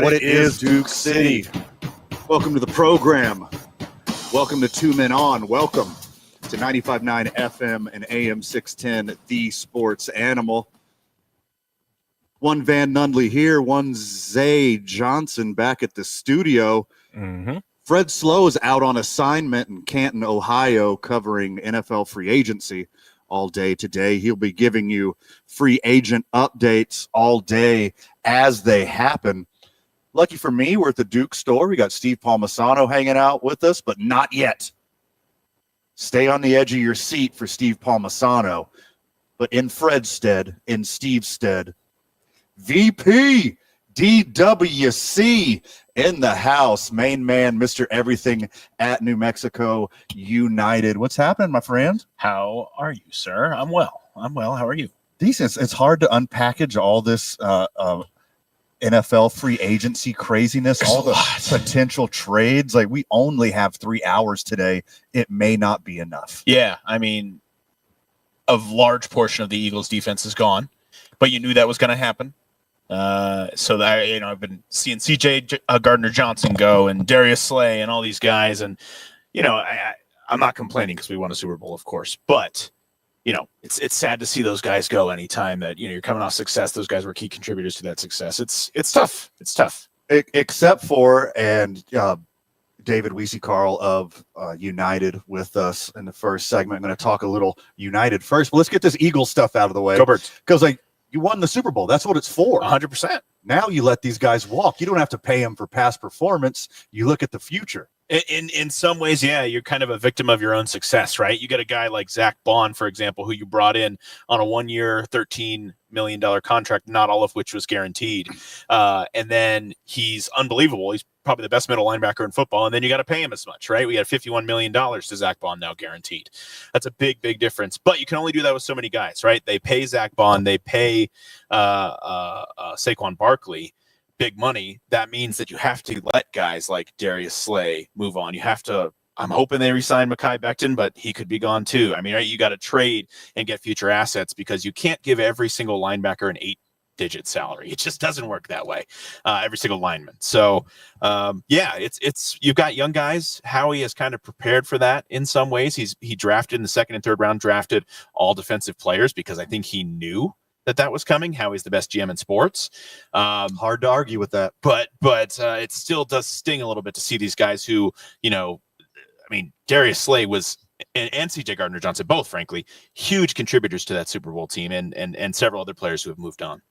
what it is, Duke City. Welcome to the program. Welcome to Two Men On. Welcome to 95.9 FM and AM 610, The Sports Animal. One Van Nundley here, one Zay Johnson back at the studio. Fred Slow is out on assignment in Canton, Ohio, covering NFL free agency all day today. He'll be giving you free agent updates all day as they happen. Lucky for me, we're at the Duke store. We got Steve Palmisano hanging out with us, but not yet. Stay on the edge of your seat for Steve Palmisano. But in Fred's stead, in Steve's stead, VP DWC in the house. Main man, Mr. Everything at New Mexico United. What's happening, my friend? How are you, sir? I'm well. How are you? Decent. It's hard to unpackage all this NFL free agency craziness, all the potential trades. Like, we only have 3 hours today. It may not be enough. Yeah, I mean, a large portion of the Eagles' defense is gone, but you knew that was going to happen. So that, I've been seeing CJ Gardner-Johnson go and Darius Slay and all these guys, and I'm not complaining because we won a Super Bowl, of course, but it's sad to see those guys go anytime that you're coming off success. Those guys were key contributors to that success. It's tough. It's tough. Except for David Weese-Carl of United with us in the first segment. I'm going to talk a little United first, but let's get this Eagles stuff out of the way. Go Birds. Because you won the Super Bowl. That's what it's for. 100%. Now you let these guys walk. You don't have to pay them for past performance. You look at the future. In some ways, yeah, you're kind of a victim of your own success, right? You got a guy like Zach Bond, for example, who you brought in on a 1-year, $13 million contract, not all of which was guaranteed. And then he's unbelievable. He's probably the best middle linebacker in football. And then you got to pay him as much, right? We had $51 million to Zach Bond now guaranteed. That's a big, big difference. But you can only do that with so many guys, right? They pay Zach Bond. They pay Saquon Barkley big money. That means that you have to let guys like Darius Slay move on. You have to, I'm hoping they re-sign Mekhi Becton, but he could be gone too. I mean, right, you got to trade and get future assets because you can't give every single linebacker an 8-digit salary. It just doesn't work that way. Every single lineman. So it's you've got young guys. Howie has kind of prepared for that in some ways. He drafted in the second and third round, drafted all defensive players because I think he knew that was coming. Howie's the best GM in sports. Hard to argue with that. But it still does sting a little bit to see these guys who, Darius Slay was, and CJ Gardner-Johnson, both, frankly, huge contributors to that Super Bowl team and several other players who have moved on.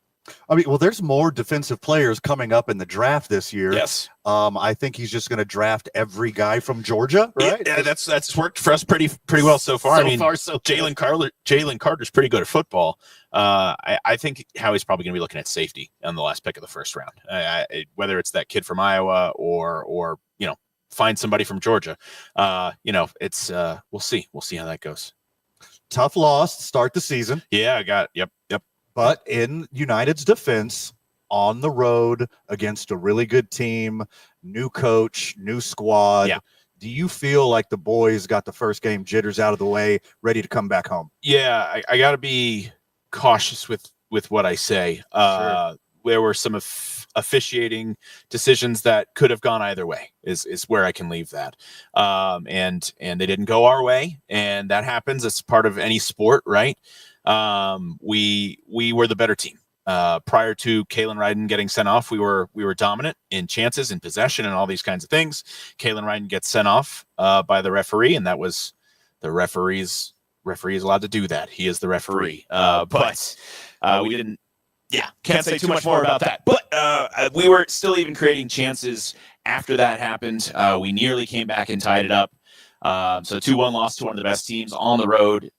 There's more defensive players coming up in the draft this year. Yes. I think he's just going to draft every guy from Georgia, right? Yeah, that's worked for us pretty well so far. Jalen Carter's pretty good at football. I think Howie's probably going to be looking at safety on the last pick of the first round. Whether it's that kid from Iowa or find somebody from Georgia. It's we'll see. We'll see how that goes. Tough loss to start the season. Yeah, yep. But in United's defense, on the road against a really good team, new coach, new squad. Yeah. Do you feel like the boys got the first game jitters out of the way, ready to come back home? Yeah, I got to be cautious with what I say. Sure. There were some officiating decisions that could have gone either way is where I can leave that. And they didn't go our way, and that happens. It's part of any sport, right? We were the better team. Prior to Kalen Ryden getting sent off, we were dominant in chances and possession and all these kinds of things. Kalen Ryden gets sent off by the referee, and that was the referee's allowed to do that. He is the referee. But we didn't. Yeah, can't say too much more about that. But we were still even creating chances after that happened. We nearly came back and tied it up. So 2-1 loss to one of the best teams on the road.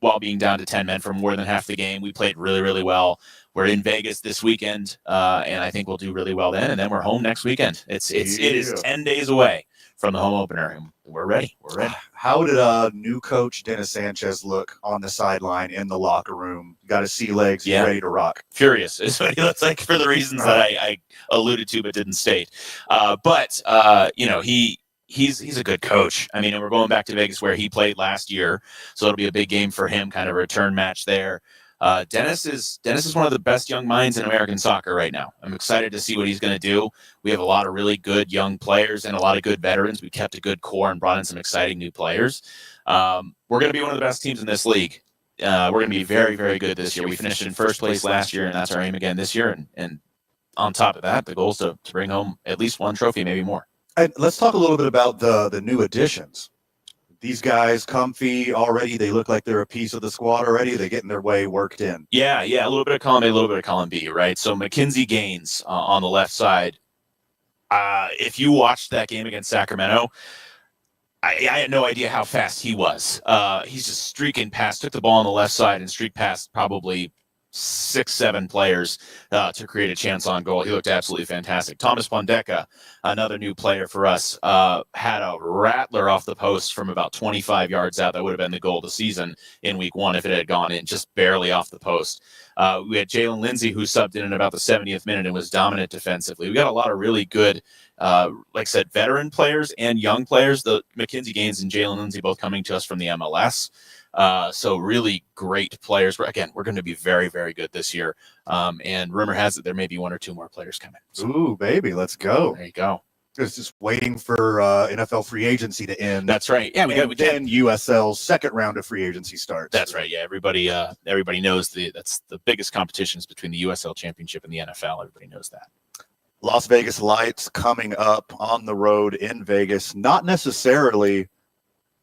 While being down to 10 men for more than half the game. We played really, really well. We're in Vegas this weekend, and I think we'll do really well then. And then we're home next weekend. It is 10 days away from the home opener, and we're ready. How did new coach Dennis Sanchez look on the sideline in the locker room? Got his sea legs, ready to rock. Furious is what he looks like for the reasons that I alluded to but didn't state. He's a good coach. I mean, and we're going back to Vegas where he played last year, so it'll be a big game for him, kind of a return match there. Dennis is one of the best young minds in American soccer right now. I'm excited to see what he's going to do. We have a lot of really good young players and a lot of good veterans. We kept a good core and brought in some exciting new players. We're going to be one of the best teams in this league. We're going to be very, very good this year. We finished in first place last year, and that's our aim again this year. And on top of that, the goal is to bring home at least one trophy, maybe more. And let's talk a little bit about the new additions. These guys, comfy already. They look like they're a piece of the squad already. They're getting their way worked in. Yeah, a little bit of column A, a little bit of column B, right? So Mackenzie Gaines on the left side. If you watched that game against Sacramento, I had no idea how fast he was. He's just streaking past, took the ball on the left side and streaked past probably 6-7 players to create a chance on goal. He looked absolutely fantastic. Thomas Pondeka, another new player for us, had a rattler off the post from about 25 yards out. That would have been the goal of the season in week 1 if it had gone in, just barely off the post. We had Jalen Lindsey, who subbed in at about the 70th minute and was dominant defensively. We got a lot of really good, like I said, veteran players and young players. The Mackenzie Gaines and Jalen Lindsey both coming to us from the MLS. So really great players. We're going to be very, very good this year. And rumor has it there may be 1 or 2 more players coming. So, ooh, baby, let's go. There you go. It's just waiting for NFL free agency to end. That's right. Yeah, then USL's second round of free agency starts. That's right. Yeah, everybody knows that's the biggest competitions between the USL Championship and the NFL. Everybody knows that. Las Vegas Lights coming up on the road in Vegas. Not necessarily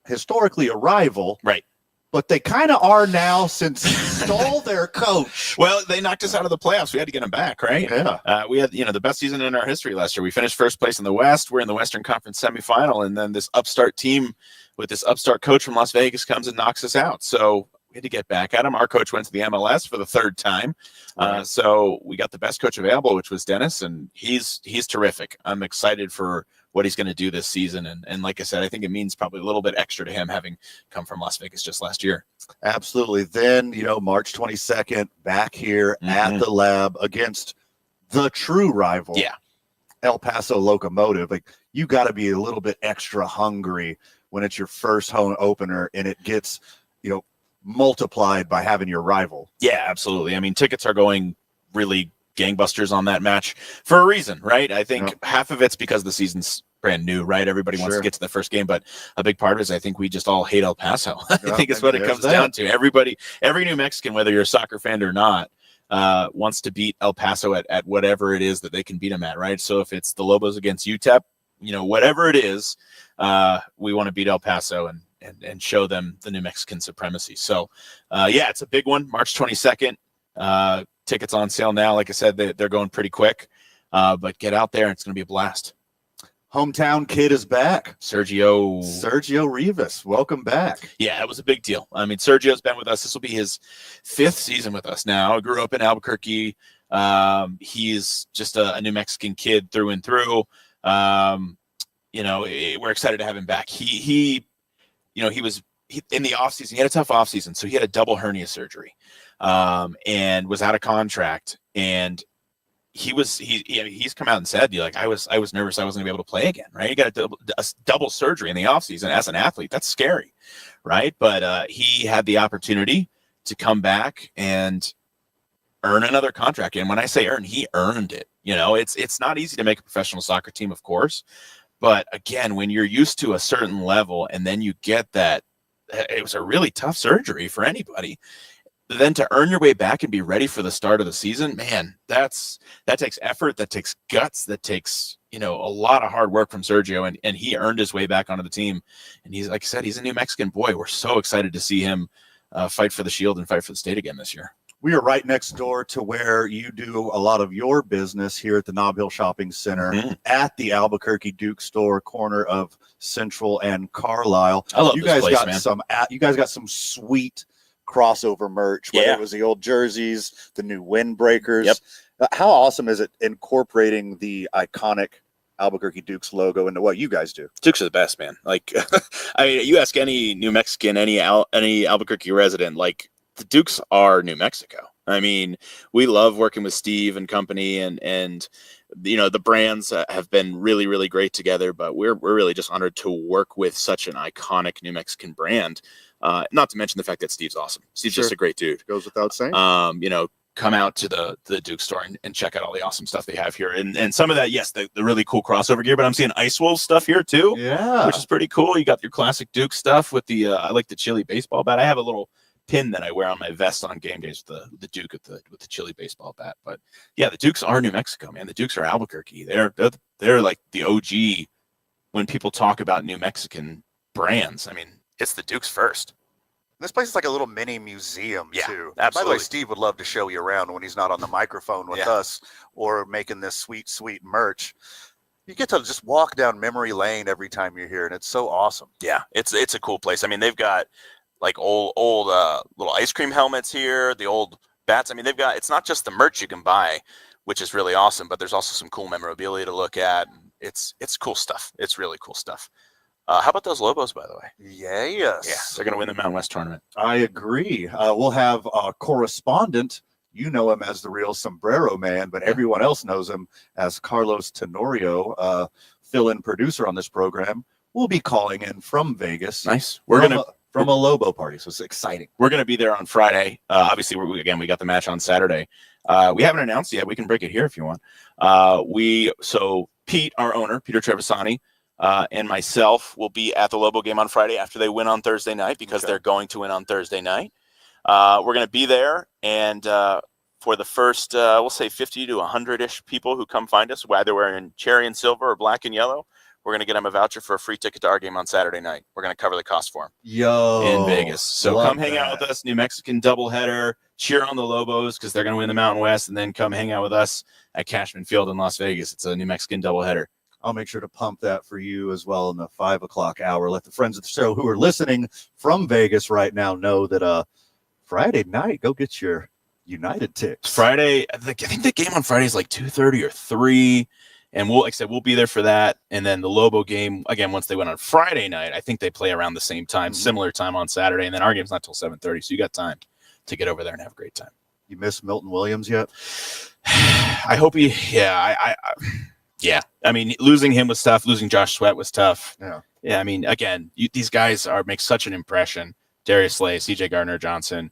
historically a rival, right? But they kind of are now since he stole their coach. Well, they knocked us out of the playoffs. We had to get them back, right? Yeah. We had, the best season in our history last year. We finished first place in the West. We're in the Western Conference semifinal, and then this upstart team with this upstart coach from Las Vegas comes and knocks us out. So we had to get back at him. Our coach went to the MLS for the 3rd time. So we got the best coach available, which was Dennis, and he's terrific. I'm excited for what he's going to do this season. And like I said, I think it means probably a little bit extra to him having come from Las Vegas just last year. Absolutely. Then, March 22nd, back here at the Lab against the true rival, El Paso Locomotive. Like, you got to be a little bit extra hungry when it's your first home opener and it gets, multiplied by having your rival. Yeah, absolutely. I mean, tickets are going really gangbusters on that match for a reason, right? I think half of it's because the season's brand new, right? Everybody wants to get to the first game, but a big part of it is I think we just all hate El Paso. I think it's what it comes down to. Every New Mexican, whether you're a soccer fan or not, wants to beat El Paso at whatever it is that they can beat them at, right? So if it's the Lobos against UTEP, whatever it is, we want to beat El Paso and show them the New Mexican supremacy. So, it's a big one, March 22nd. Tickets on sale now. Like I said, they're going pretty quick, but get out there. It's going to be a blast. Hometown kid is back. Sergio Rivas, welcome back. Yeah, it was a big deal. I mean, Sergio's been with us. This will be his 5th season with us now. I grew up in Albuquerque. He's just a New Mexican kid through and through. We're excited to have him back. He was in the offseason. He had a tough offseason, so he had a double hernia surgery. And was out of contract, and he's come out and said, I was nervous I wasn't gonna be able to play again, right? He got a double surgery in the offseason as an athlete. That's scary, right? But he had the opportunity to come back and earn another contract. And when I say earn, he earned it. It's not easy to make a professional soccer team, of course, but again, when you're used to a certain level and then you get that, it was a really tough surgery for anybody. Then to earn your way back and be ready for the start of the season, man, that takes effort, that takes guts, that takes, a lot of hard work from Sergio, and he earned his way back onto the team. And he's, like I said, he's a New Mexican boy. We're so excited to see him fight for the Shield and fight for the state again this year. We are right next door to where you do a lot of your business here at the Nob Hill Shopping Center at the Albuquerque Duke store, corner of Central and Carlisle. I love you this guys place, got man. You guys got some sweet crossover merch, whether it was the old jerseys, the new windbreakers. Yep. How awesome is it incorporating the iconic Albuquerque Dukes logo into what you guys do? Dukes are the best, man. Like, I mean, you ask any New Mexican, any Albuquerque resident, like, the Dukes are New Mexico. I mean, we love working with Steve and company, and the brands have been really, really great together. But we're really just honored to work with such an iconic New Mexican brand. Not to mention the fact that Steve's awesome. Steve's just a great dude. Goes without saying. Come out to the Duke store and check out all the awesome stuff they have here. And some of that, yes, the really cool crossover gear, but I'm seeing Ice Wolves stuff here too. Yeah. Which is pretty cool. You got your classic Duke stuff with the I like the Chili baseball bat. I have a little pin that I wear on my vest on game days with the Duke with the Chili baseball bat. But yeah, the Dukes are New Mexico, man. The Dukes are Albuquerque. They're like the OG when people talk about New Mexican brands. I mean, it's the Dukes first. This place is like a little mini museum, too. Absolutely. By the way, Steve would love to show you around when he's not on the microphone with us or making this sweet, sweet merch. You get to just walk down memory lane every time you're here, and it's so awesome. Yeah, it's a cool place. I mean, they've got like old little ice cream helmets here, the old bats. I mean, it's not just the merch you can buy, which is really awesome, but there's also some cool memorabilia to look at. It's cool stuff. It's really cool stuff. How about those Lobos, by the way? Yes. Yeah, they're going to win the Mountain West tournament. I agree. We'll have a correspondent. You know him as the real Sombrero Man, but everyone else knows him as Carlos Tenorio, fill-in producer on this program. We'll be calling in from Vegas. Nice. From a Lobo party, so it's exciting. We're going to be there on Friday. Obviously, we got the match on Saturday. We haven't announced it yet. We can break it here if you want. So Pete, our owner, Peter Trevisani, and myself will be at the Lobo game on Friday after they win on Thursday night because they're going to win on Thursday night. We're going to be there, and for the first, we'll say 50 to 100-ish people who come find us, whether we're in cherry and silver or black and yellow, we're going to get them a voucher for a free ticket to our game on Saturday night. We're going to cover the cost for them in Vegas. So come hang out with us, New Mexican doubleheader, cheer on the Lobos because they're going to win the Mountain West, and then come hang out with us at Cashman Field in Las Vegas. It's a New Mexican doubleheader. I'll make sure to pump that for you as well in the 5 o'clock hour. Let the friends of the show who are listening from Vegas right now know that Friday night, go get your United tickets. Friday, I think the game on Friday is like 2:30 or 3, and we'll be there for that. And then the Lobo game again once they went on Friday night. I think they play around the same time, similar time on Saturday, and then our game's not till 7:30, so you got time to get over there and have a great time. You miss Milton Williams yet? I hope he. Yeah. I mean, losing him was tough. Losing Josh Sweat was tough. Yeah. I mean, again, these guys make such an impression. Darius Slay, CJ Gardner-Johnson.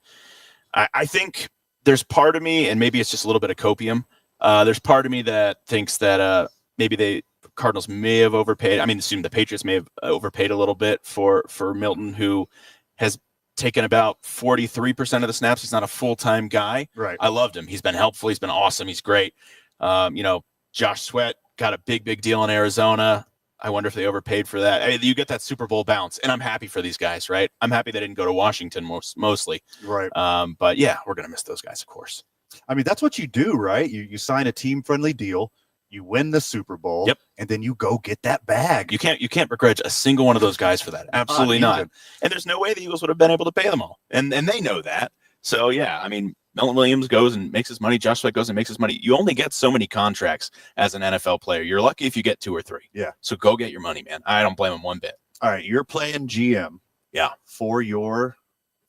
I think there's part of me, and maybe it's just a little bit of copium. There's part of me that thinks that maybe Cardinals may have overpaid. I mean, assume the Patriots may have overpaid a little bit for Milton, who has taken about 43% of the snaps. He's not a full-time guy. Right. I loved him. He's been helpful. He's been awesome. He's great. Josh Sweat got a big deal in Arizona. I wonder if they overpaid for that. I mean, you get that Super Bowl bounce, and I'm happy for these guys, right? I'm happy they didn't go to Washington mostly. Right. But yeah, we're going to miss those guys, of course. I mean, that's what you do, right? You sign a team-friendly deal, you win the Super Bowl, and then you go get that bag. You can't begrudge a single one of those guys for that. Absolutely not. And there's no way the Eagles would have been able to pay them all. And they know that. So yeah, I mean, Milton Williams goes and makes his money. Josh Sweat goes and makes his money. You only get so many contracts as an NFL player. You're lucky if you get 2 or 3. Yeah. So go get your money, man. I don't blame him one bit. All right, you're playing GM. Yeah. For your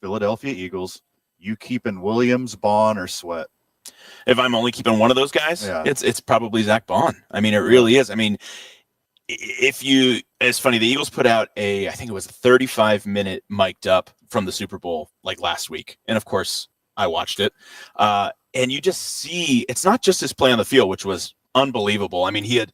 Philadelphia Eagles. You keeping Williams, Bond, or Sweat? If I'm only keeping one of those guys, it's probably Zach Bond. I mean, it really is. I mean, it's funny. The Eagles put out I think it was a 35-minute mic'd up from the Super Bowl like last week. And of course I watched it. And you just see, it's not just his play on the field, which was unbelievable. I mean, he had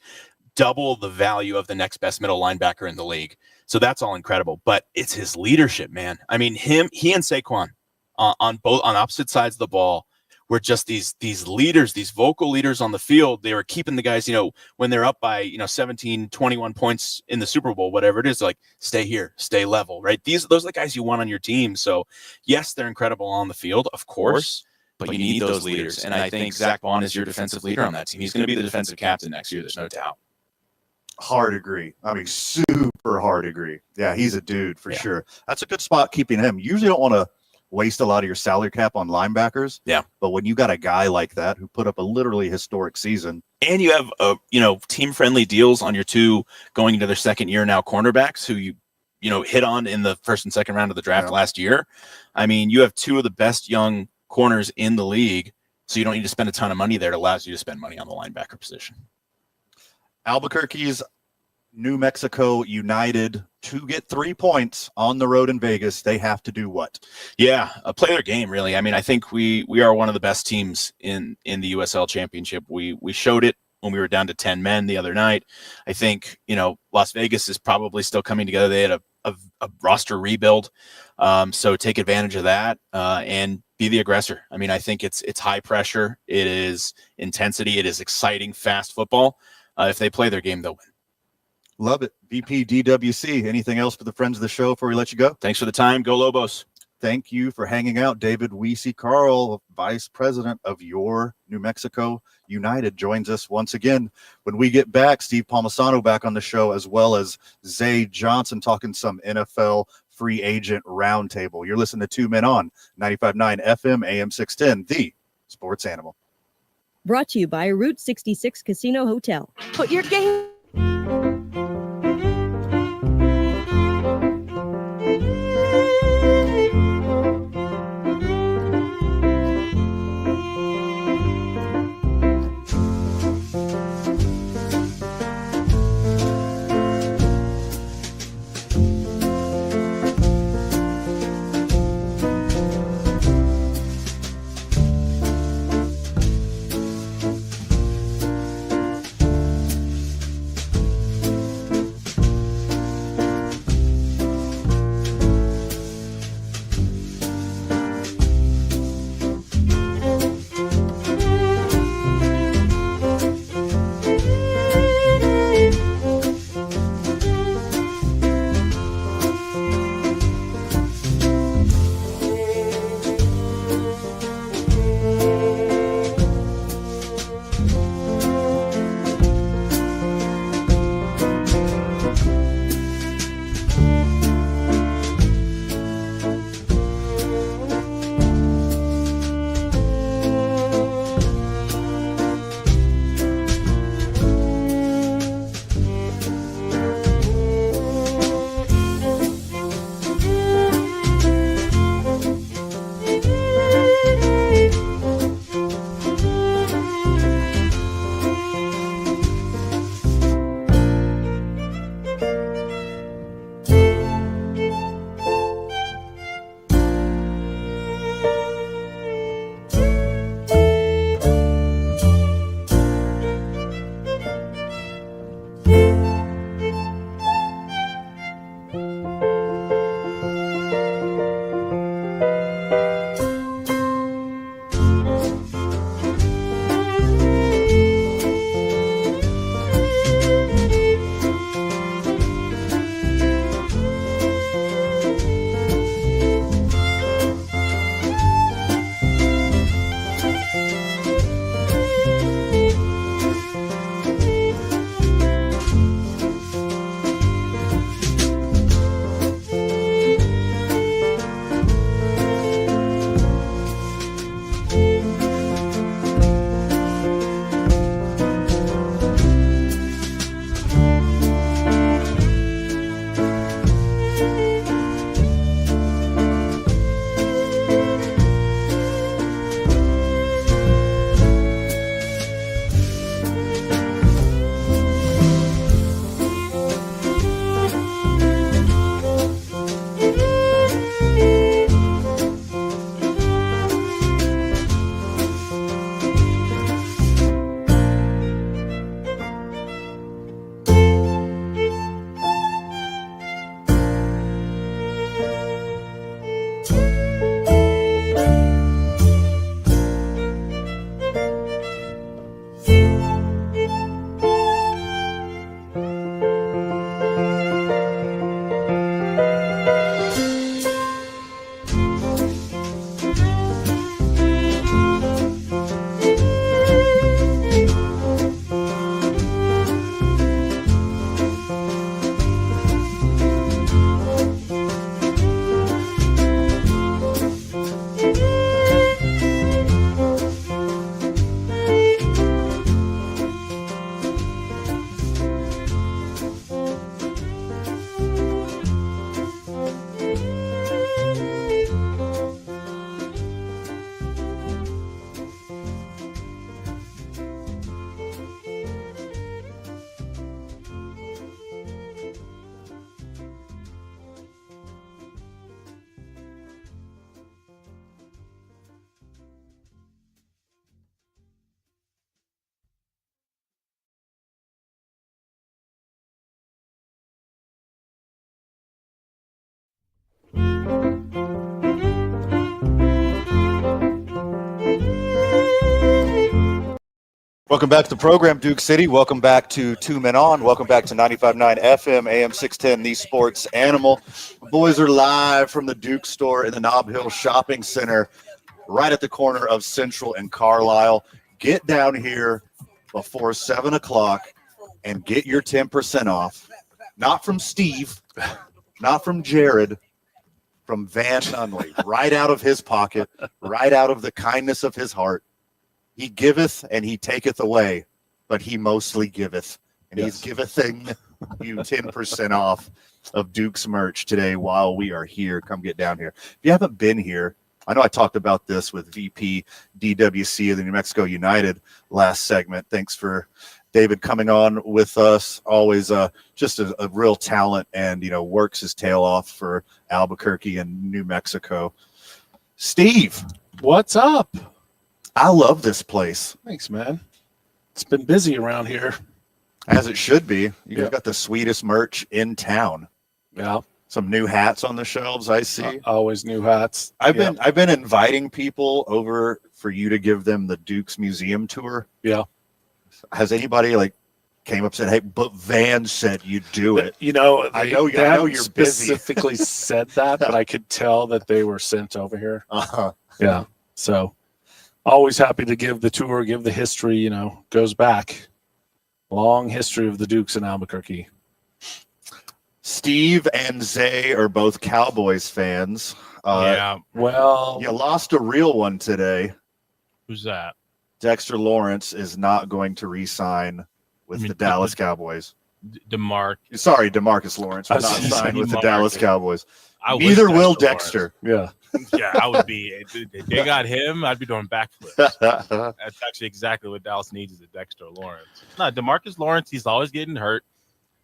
double the value of the next best middle linebacker in the league. So that's all incredible, but it's his leadership, man. I mean, he and Saquon on opposite sides of the ball were just these leaders, these vocal leaders on the field. They were keeping the guys, when they're up by, 17, 21 points in the Super Bowl, whatever it is, like, stay here, stay level, right? Those are the guys you want on your team. So yes, they're incredible on the field, of course, but you need those leaders. And I think Zach Bond is your defensive leader on that team. He's going to be the defensive captain next year. There's no doubt. Hard agree. I mean, super hard agree. Yeah, he's a dude for sure. That's a good spot keeping him. You usually don't want to waste a lot of your salary cap on linebackers. Yeah. But when you got a guy like that who put up a literally historic season. And you have, team-friendly deals on your 2 going into their second year now cornerbacks who you hit on in the first and second round of the draft last year. I mean, you have 2 of the best young corners in the league. So you don't need to spend a ton of money there. It allows you to spend money on the linebacker position. Albuquerque's New Mexico United, to get 3 points on the road in Vegas, they have to do what? Yeah, play their game, really. I mean, I think we are one of the best teams in the USL Championship. We showed it when we were down to 10 men the other night. I think, Las Vegas is probably still coming together. They had a roster rebuild. So take advantage of that and be the aggressor. I mean, I think it's high pressure. It is intensity. It is exciting, fast football. If they play their game, they'll win. Love it. VP DWC, anything else for the friends of the show before we let you go? Thanks for the time. Go Lobos. Thank you for hanging out. David Weesey Carl, Vice President of your New Mexico United, joins us once again. When we get back, Steve Palmisano back on the show, as well as Zay Johnson talking some NFL free agent roundtable. You're listening to Two Men On, 95.9 FM, AM 610, the Sports Animal. Brought to you by Route 66 Casino Hotel. Put your game. Welcome back to the program, Duke City. Welcome back to Two Men On. Welcome back to 95.9 FM, AM 610, the Sports Animal. The boys are live from the Duke store in the Nob Hill Shopping Center, right at the corner of Central and Carlisle. Get down here before 7 o'clock and get your 10% off. Not from Steve, not from Jared, from Van Nunley, right out of his pocket, right out of the kindness of his heart. He giveth and he taketh away, but he mostly giveth. And he's givething you 10% off of Duke's merch today while we are here. Come get down here. If you haven't been here, I know I talked about this with VP DWC of the New Mexico United last segment. Thanks for David coming on with us. Always just a real talent and, works his tail off for Albuquerque and New Mexico. Steve. What's up? I love this place. Thanks, man. It's been busy around here. As it should be. You've got the sweetest merch in town. Yeah. Some new hats on the shelves, I see. Always new hats. I've been inviting people over for you to give them the Duke's Museum tour. Yeah. Has anybody came up and said, "Hey, but Van said you do it"? I know you're specifically said that, but I could tell that they were sent over here. Yeah. So always happy to give the tour, give the history, goes back. Long history of the Dukes in Albuquerque. Steve and Zay are both Cowboys fans. Well, you lost a real one today. Who's that? Dexter Lawrence is not going to re-sign with the Dallas Cowboys. DeMarcus Lawrence will not sign with the Dallas Cowboys. Neither will Dexter. Yeah. Yeah, I would be. If they got him, I'd be doing backflips. That's actually exactly what Dallas needs is a Dexter Lawrence. No, DeMarcus Lawrence, he's always getting hurt.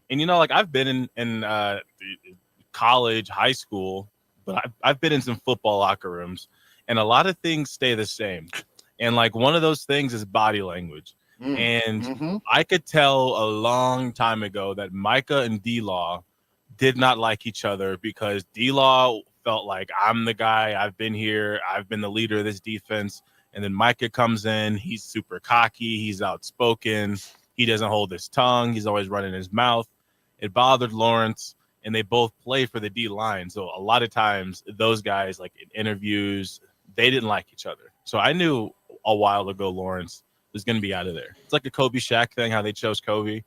And, I've been in college, high school, but I've been in some football locker rooms, and a lot of things stay the same. And, one of those things is body language. And I could tell a long time ago that Micah and D-Law did not like each other because D-Law felt like I'm the guy. I've been here. I've been the leader of this defense. And then Micah comes in. He's super cocky. He's outspoken. He doesn't hold his tongue. He's always running his mouth. It bothered Lawrence, and they both play for the D line. So a lot of times those guys, in interviews, they didn't like each other. So I knew a while ago Lawrence was going to be out of there. It's like a Kobe Shaq thing, how they chose Kobe.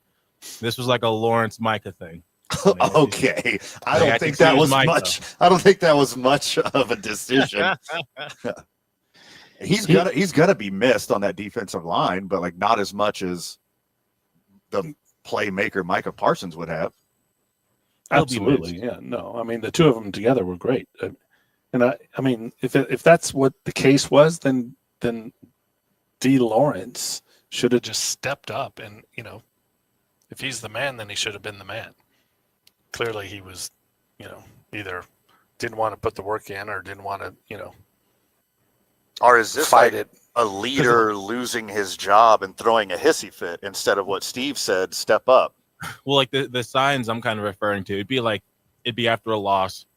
This was like a Lawrence Micah thing. Okay, I don't think that was much. I don't think that was much of a decision. He's gonna be missed on that defensive line, but not as much as the playmaker Micah Parsons would have. Absolutely, yeah. No, I mean the two of them together were great, and I mean if that's what the case was, then D. Lawrence should have just stepped up, and if he's the man, then he should have been the man. Clearly, he was, either didn't want to put the work in or didn't want to, Or is this fight it? A leader losing his job and throwing a hissy fit instead of what Steve said, step up? Well, the signs I'm kind of referring to, it'd be after a loss,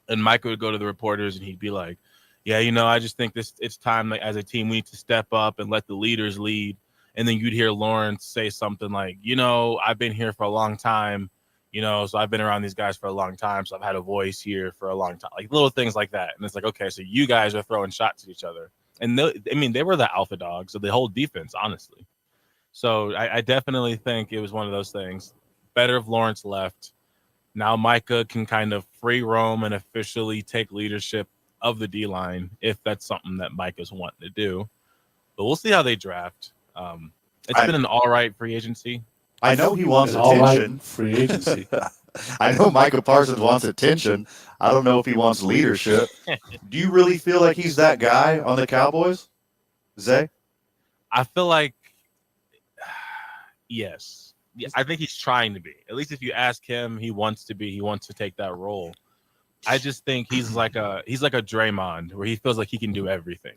and Micah would go to the reporters and he'd be like, "Yeah, I just think it's time as a team we need to step up and let the leaders lead." And then you'd hear Lawrence say something like, "I've been here for a long time. So I've been around these guys for a long time. So I've had a voice here for a long time," little things like that. And it's okay, so you guys are throwing shots at each other. And they were the alpha dogs of the whole defense, honestly. So I definitely think it was one of those things. Better if Lawrence left. Now Micah can kind of free roam and officially take leadership of the D-line if that's something that Micah's wanting to do. But we'll see how they draft. It's been an all right free agency. I know he wants all attention. right free agency. I know Micah Parsons wants attention. I don't know if he wants leadership. Do you really feel like he's that guy on the Cowboys, Zay? I feel like, yes. Yeah, I think he's trying to be. At least if you ask him, he wants to be. He wants to take that role. I just think he's like a Draymond, where he feels like he can do everything.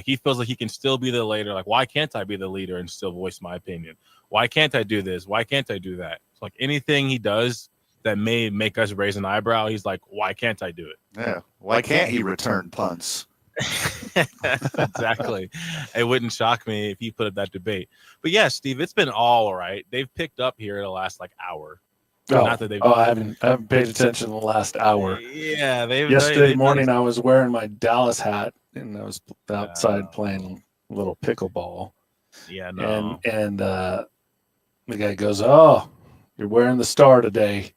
He feels like he can still be the leader. Why can't I be the leader and still voice my opinion? Why can't I do this? Why can't I do that? It's anything he does that may make us raise an eyebrow, he's like, why can't I do it? Yeah. Why can't he return punts? Exactly. It wouldn't shock me if you put up that debate. But yeah, Steve, it's been all right. They've picked up here in the last hour. Not that they've. I haven't paid attention in the last hour. Yeah, Yesterday morning, I was wearing my Dallas hat and I was outside playing a little pickleball. Yeah, no. And the guy goes, "Oh, you're wearing the Star today."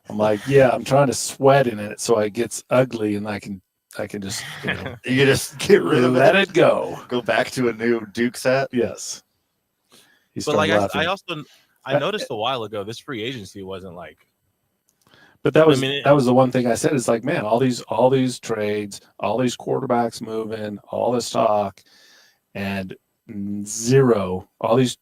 I'm like, "Yeah, I'm trying to sweat in it so it gets ugly and I can just You just get rid of let it. it go." Go back to a new Duke set. Yes. But like I noticed a while ago, this free agency wasn't like. But that was the one thing I said. It's like, man, all these trades, all these quarterbacks moving, all this talk, and zero. All these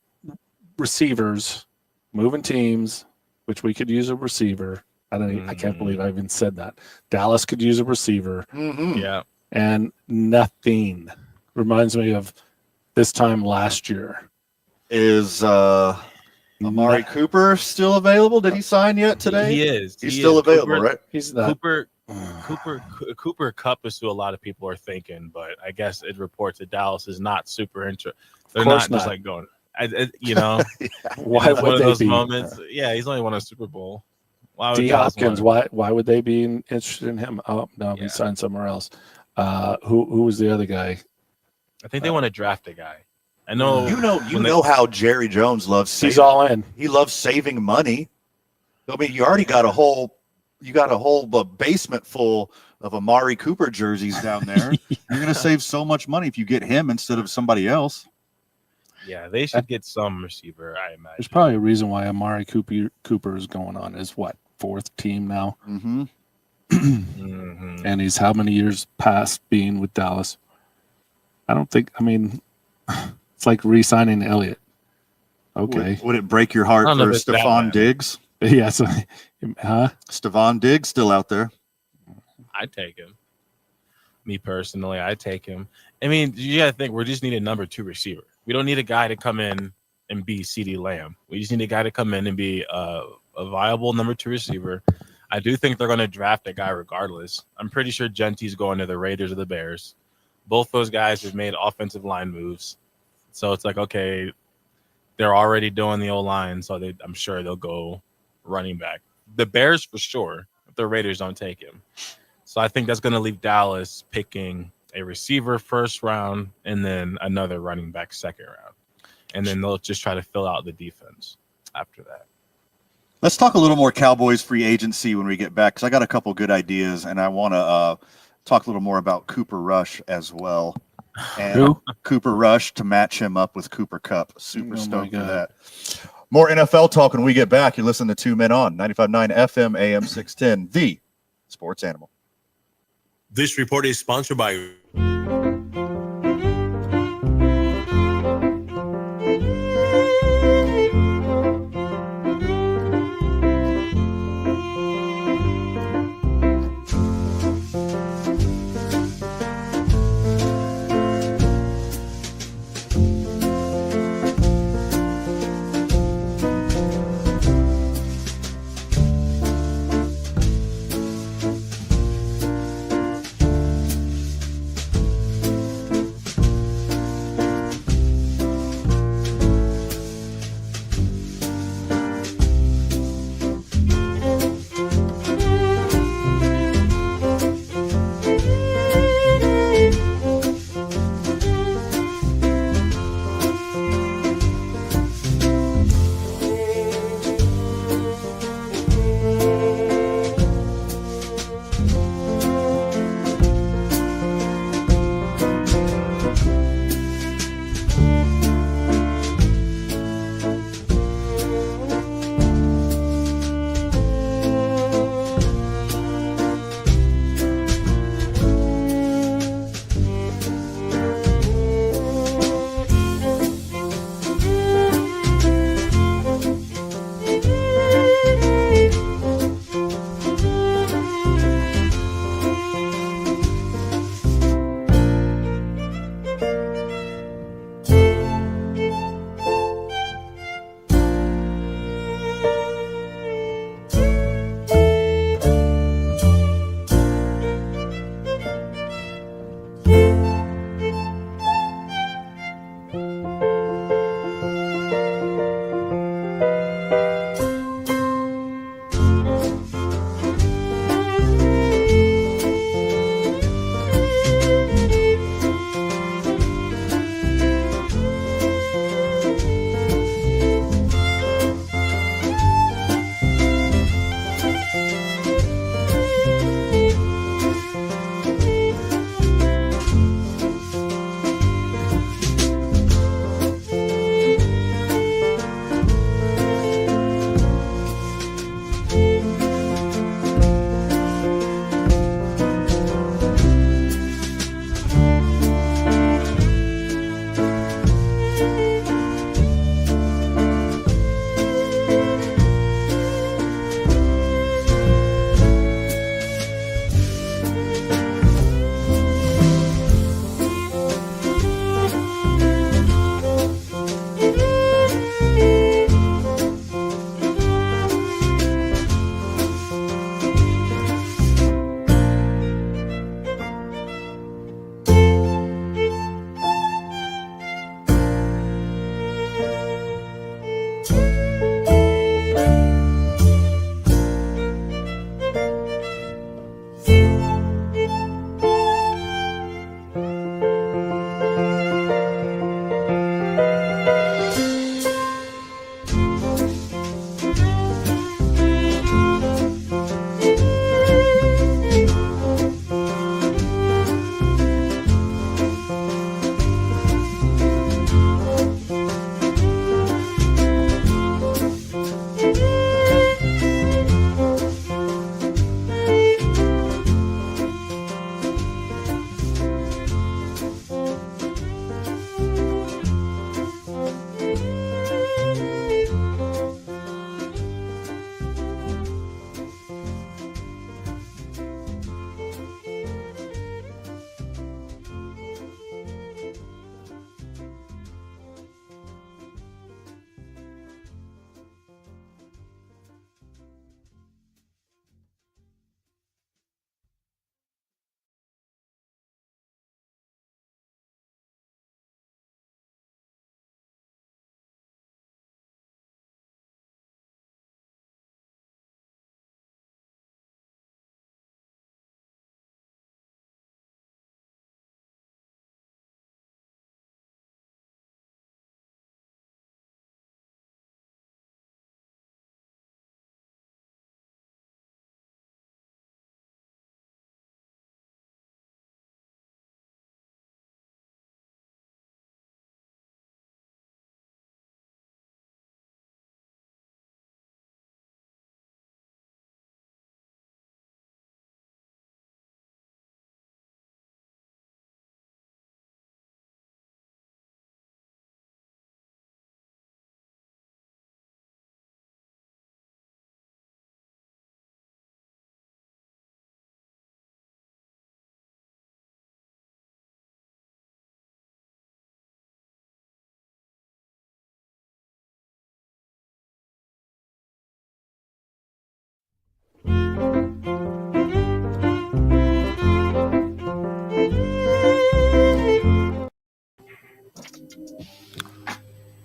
receivers moving teams, which we could use a receiver. I can't believe I even said that. Dallas could use a receiver. Mm-hmm. Yeah. And nothing. Reminds me of this time last year. Is Amari Cooper still available? Did he sign yet today? He is. He's still available, Cooper, right? He's not. Cooper Cup is who a lot of people are thinking, but I guess it reports that Dallas is not super interested. They're not just like going, you know. Why would one of they those be? moments? Yeah, he's only won a Super Bowl. D. Hopkins. Why would they be interested in him? Oh no, he signed somewhere else. Who was the other guy? I think they want to draft a guy. I know. You know how Jerry Jones loves. He's all in. He loves saving money. I mean, you already got a whole basement full of Amari Cooper jerseys down there. You're going to save so much money if you get him instead of somebody else. Yeah, they should get some receiver, I imagine. There's probably a reason why Amari Cooper is going on his fourth team now. Mm-hmm. And he's how many years past being with Dallas? I mean, it's like re-signing Elliott. Okay. Would it break your heart for Stephon Diggs? Yeah. So, Stephon Diggs still out there. I'd take him. Me personally, I'd take him. I mean, you got to think we just need a number 2 receiver. We don't need a guy to come in and be CeeDee Lamb. We just need a guy to come in and be a viable number 2 receiver. I do think they're going to draft a guy regardless. I'm pretty sure Genty's going to the Raiders or the Bears. Both those guys have made offensive line moves. So it's like, okay, they're already doing the O-line, so I'm sure they'll go running back. The Bears for sure, if the Raiders don't take him. So I think that's going to leave Dallas picking a receiver first round and then another running back second round. And then they'll just try to fill out the defense after that. Let's talk a little more Cowboys free agency when we get back, because I got a couple good ideas, and I want to talk a little more about Cooper Rush as well. And Cooper Rush to match him up with Cooper Kupp. Super stoked for that. More NFL talk when we get back. You're listening to 2 Men On, 95.9 FM, AM 610, the Sports Animal. This report is sponsored by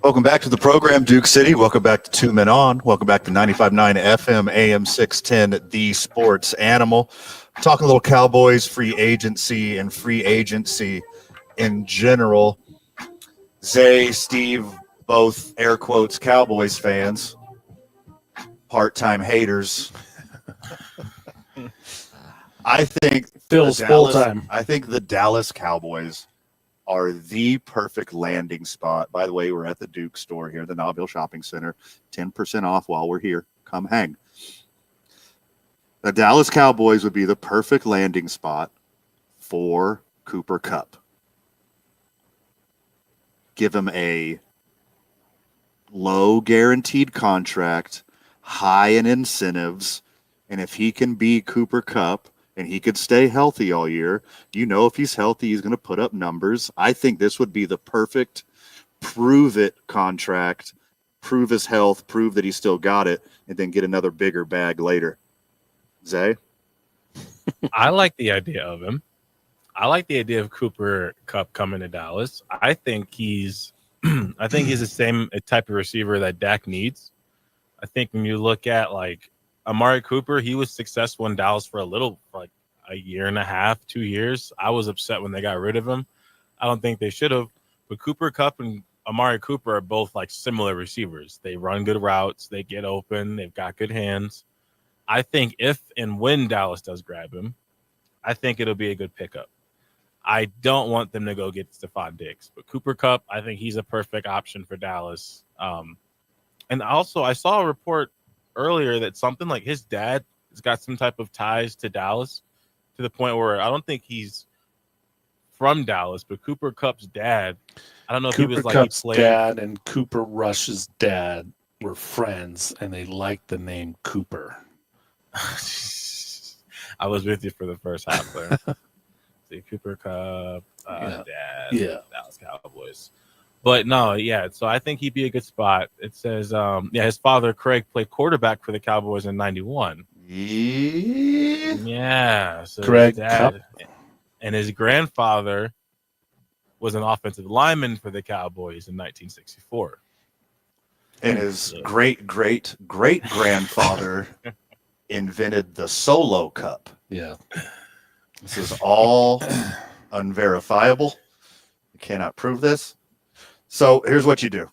Welcome back to the program, Duke City. Welcome back to Two Men On. Welcome back to 95.9 FM, AM 610, The Sports Animal. Talking a little Cowboys, free agency, and free agency in general. Zay, Steve, both air quotes Cowboys fans, part-time haters. I think Phil's full-time. I think the Dallas Cowboys are the perfect landing spot. By the way, we're at the Duke store here, the Nob Hill Shopping Center. 10% off while we're here. Come hang. The Dallas Cowboys would be the perfect landing spot for Cooper Kupp. Give him a low guaranteed contract, high in incentives, and if he can be Cooper Kupp, and he could stay healthy all year. If he's healthy, he's going to put up numbers. I think this would be the perfect prove-it contract, prove his health, prove that he still got it, and then get another bigger bag later. Zay? I like the idea of him. I like the idea of Cooper Kupp coming to Dallas. I think he's the same type of receiver that Dak needs. I think when you look at like Amari Cooper, he was successful in Dallas for like a year and a half, 2 years. I was upset when they got rid of him. I don't think they should have. But Cooper Kupp and Amari Cooper are both like similar receivers. They run good routes. They get open. They've got good hands. I think if and when Dallas does grab him, I think it'll be a good pickup. I don't want them to go get Stephon Diggs. But Cooper Kupp, I think he's a perfect option for Dallas. And also, I saw a report earlier that something like his dad has got some type of ties to Dallas to the point where I don't think he's from Dallas, but Cooper Kupp's dad, I don't know if Cooper he was like Kupp's he played. dad and Cooper Rush's dad were friends, and they liked the name Cooper. I was with you for the first half there. See, Cooper Kupp, dad, Dallas Cowboys. But no, yeah. So I think he'd be a good spot. It says, his father Craig played quarterback for the Cowboys in '91. Yeah. So Craig his dad Kupp. and his grandfather was an offensive lineman for the Cowboys in 1964. And his great-great-great-grandfather invented the Solo Cup. Yeah. This is all unverifiable. You cannot prove this. So here's what you do.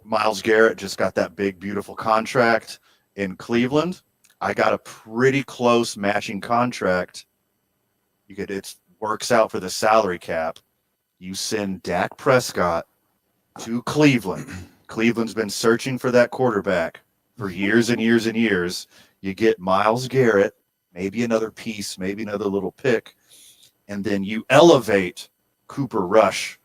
Myles Garrett just got that big, beautiful contract in Cleveland. I got a pretty close matching contract. It works out for the salary cap. You send Dak Prescott to Cleveland. Cleveland's been searching for that quarterback for years and years and years. You get Myles Garrett, maybe another piece, maybe another little pick, and then you elevate Cooper Rush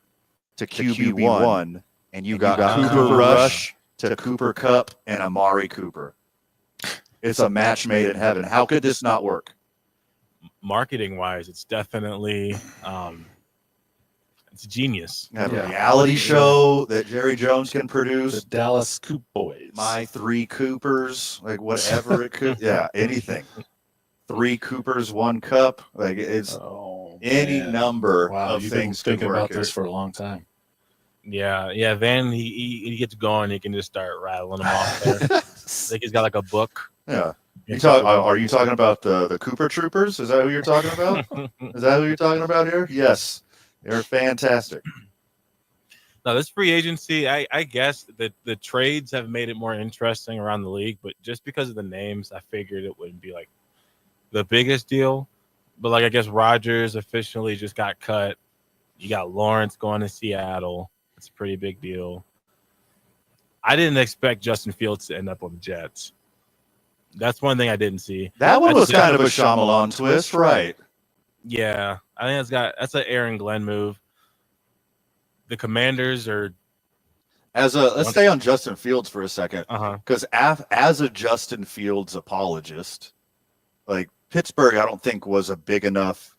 to QB1, and you got Cooper Rush to Cooper Kupp and Amari Cooper. It's a match made in heaven. How could this not work? Marketing wise, it's definitely it's genius. A reality show that Jerry Jones can produce. The Dallas Coop Boys. My Three Coopers, like whatever it could. Yeah, anything. 3 Coopers, 1 Cup. Like it's any number of you've things been could thinking work about here. this for a long time. Yeah. Then he gets going. He can just start rattling them off there. I think he's got like a book. Yeah. Are you talking about the Cooper Troopers? Is that who you're talking about? Is that who you're talking about here? Yes. They're fantastic. Now, this free agency, I guess that the trades have made it more interesting around the league, but just because of the names, I figured it wouldn't be like the biggest deal. But like I guess Rodgers officially just got cut. You got Lawrence going to Seattle. It's a pretty big deal. I didn't expect Justin Fields to end up on the Jets. That's one thing I didn't see. That one was kind of a Shyamalan twist, right? Yeah, I think that's an Aaron Glenn move. The Commanders are. Let's stay on Justin Fields for a second, Uh-huh. because as a Justin Fields apologist, like Pittsburgh, I don't think was a big enough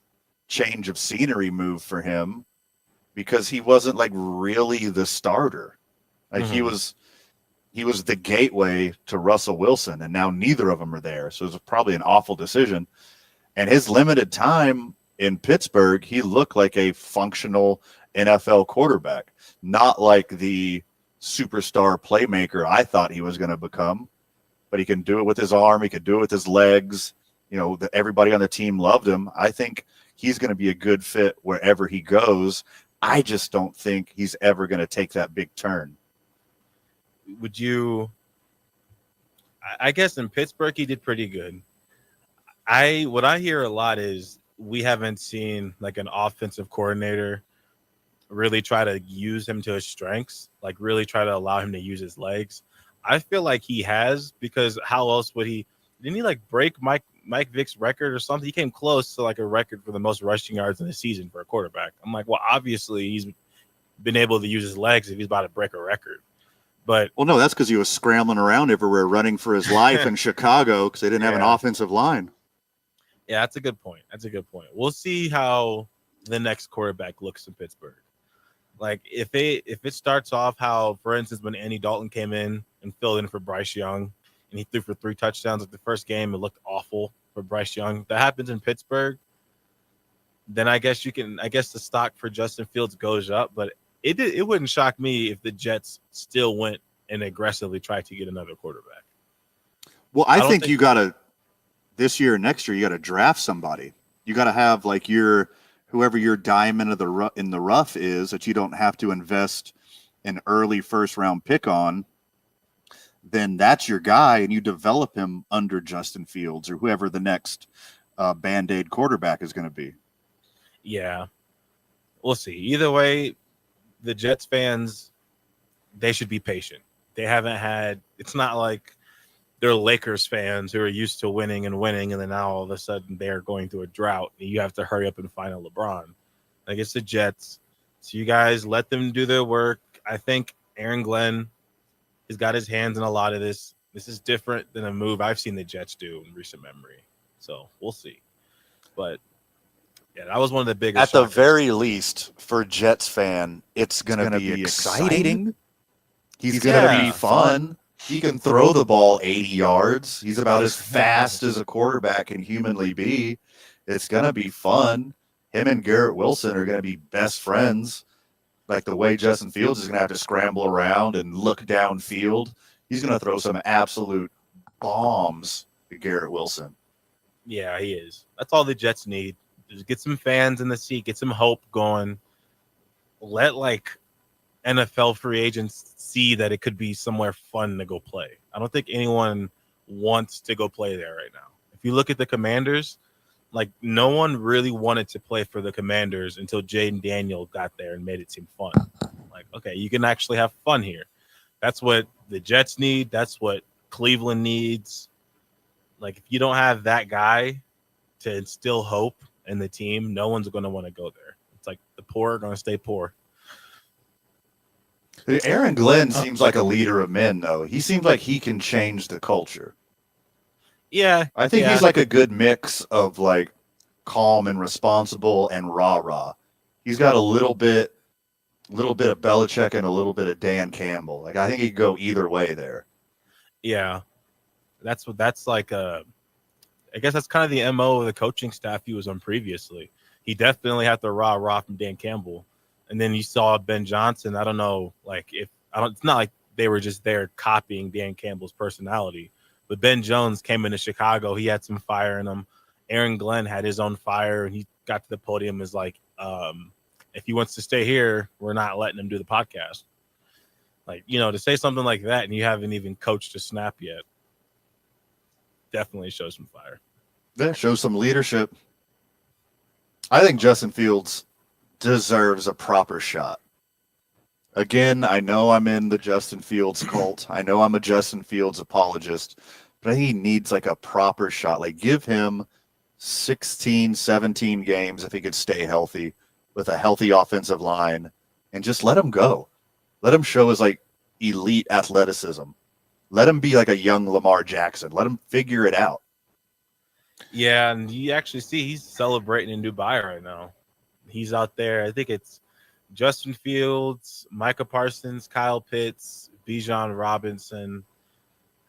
change of scenery move for him, because he wasn't like really the starter. Like he was the gateway to Russell Wilson, and now neither of them are there. So it was probably an awful decision. And his limited time in Pittsburgh, he looked like a functional NFL quarterback, not like the superstar playmaker I thought he was going to become, but he can do it with his arm. He can do it with his legs. Everybody on the team loved him. I think he's going to be a good fit wherever he goes. I just don't think he's ever going to take that big turn. Would you? I guess in Pittsburgh he did pretty good. What I hear a lot is we haven't seen like an offensive coordinator really try to use him to his strengths, like really try to allow him to use his legs. I feel like he has, because how else would he? Didn't he like break Mike Vick's record or something? He came close to like a record for the most rushing yards in the season for a quarterback. I'm like, well, obviously he's been able to use his legs if he's about to break a record. But well, no, that's because he was scrambling around everywhere, running for his life in Chicago because they didn't have an offensive line. Yeah, that's a good point. We'll see how the next quarterback looks in Pittsburgh. Like if it starts off how, for instance, when Andy Dalton came in and filled in for Bryce Young and he threw for 3 touchdowns at the first game, it looked awful for Bryce Young. That happens in Pittsburgh, then I guess the stock for Justin Fields goes up. But it wouldn't shock me if the Jets still went and aggressively tried to get another quarterback. Well, I think you gotta this year, next year, you gotta draft somebody. You gotta have like whoever your diamond in the rough is that you don't have to invest an early first-round pick on, then that's your guy, and you develop him under Justin Fields or whoever the next Band-Aid quarterback is going to be. Yeah. We'll see. Either way, the Jets fans, they should be patient. They haven't had – it's not like they're Lakers fans who are used to winning, and then now all of a sudden they're going through a drought. And you have to hurry up and find a LeBron. Like, it's the Jets. So you guys let them do their work. I think Aaron Glenn has got his hands in a lot of this. This is different than a move I've seen the Jets do in recent memory. So we'll see. But, yeah, that was one of the biggest. At the very least, for Jets fan, it's going to be exciting. He's going to be fun. He can throw the ball 80 yards. He's about as fast as a quarterback can humanly be. It's going to be fun. Him and Garrett Wilson are going to be best friends. Like the way Justin Fields is going to have to scramble around and look downfield. He's going to throw some absolute bombs to Garrett Wilson. Yeah, he is. That's all the Jets need. Just get some fans in the seat, get some hope going. Let like NFL free agents see that it could be somewhere fun to go play. I don't think anyone wants to go play there right now. If you look at the Commanders, like no one really wanted to play for the Commanders until Jaden Daniel got there and made it seem fun. Like, okay, you can actually have fun here. That's what the Jets need. That's what Cleveland needs. Like, if you don't have that guy to instill hope in the team, no one's going to want to go there. It's like the poor are going to stay poor. Aaron Glenn seems like a leader of men, though. He seems like he can change the culture. Yeah. I think he's like a good mix of like calm and responsible and rah-rah. He's got a little bit of Belichick and a little bit of Dan Campbell. Like, I think he'd go either way there. Yeah. That's like I guess that's kind of the MO of the coaching staff he was on previously. He definitely had the rah-rah from Dan Campbell. And then you saw Ben Johnson. I don't know, like it's not like they were just there copying Dan Campbell's personality. But Ben Jones came into Chicago. He had some fire in him. Aaron Glenn had his own fire, and he got to the podium as like, if he wants to stay here, we're not letting him do the podcast. Like, to say something like that and you haven't even coached a snap yet, definitely shows some fire. Yeah, shows some leadership. I think Justin Fields deserves a proper shot. Again, I know I'm in the Justin Fields cult. I know I'm a Justin Fields apologist, but I think he needs like a proper shot. Like, give him 16, 17 games if he could stay healthy with a healthy offensive line and just let him go. Let him show his like elite athleticism. Let him be like a young Lamar Jackson. Let him figure it out. Yeah, and you actually see he's celebrating in Dubai right now. He's out there. I think it's Justin Fields, Micah Parsons, Kyle Pitts, Bijan Robinson,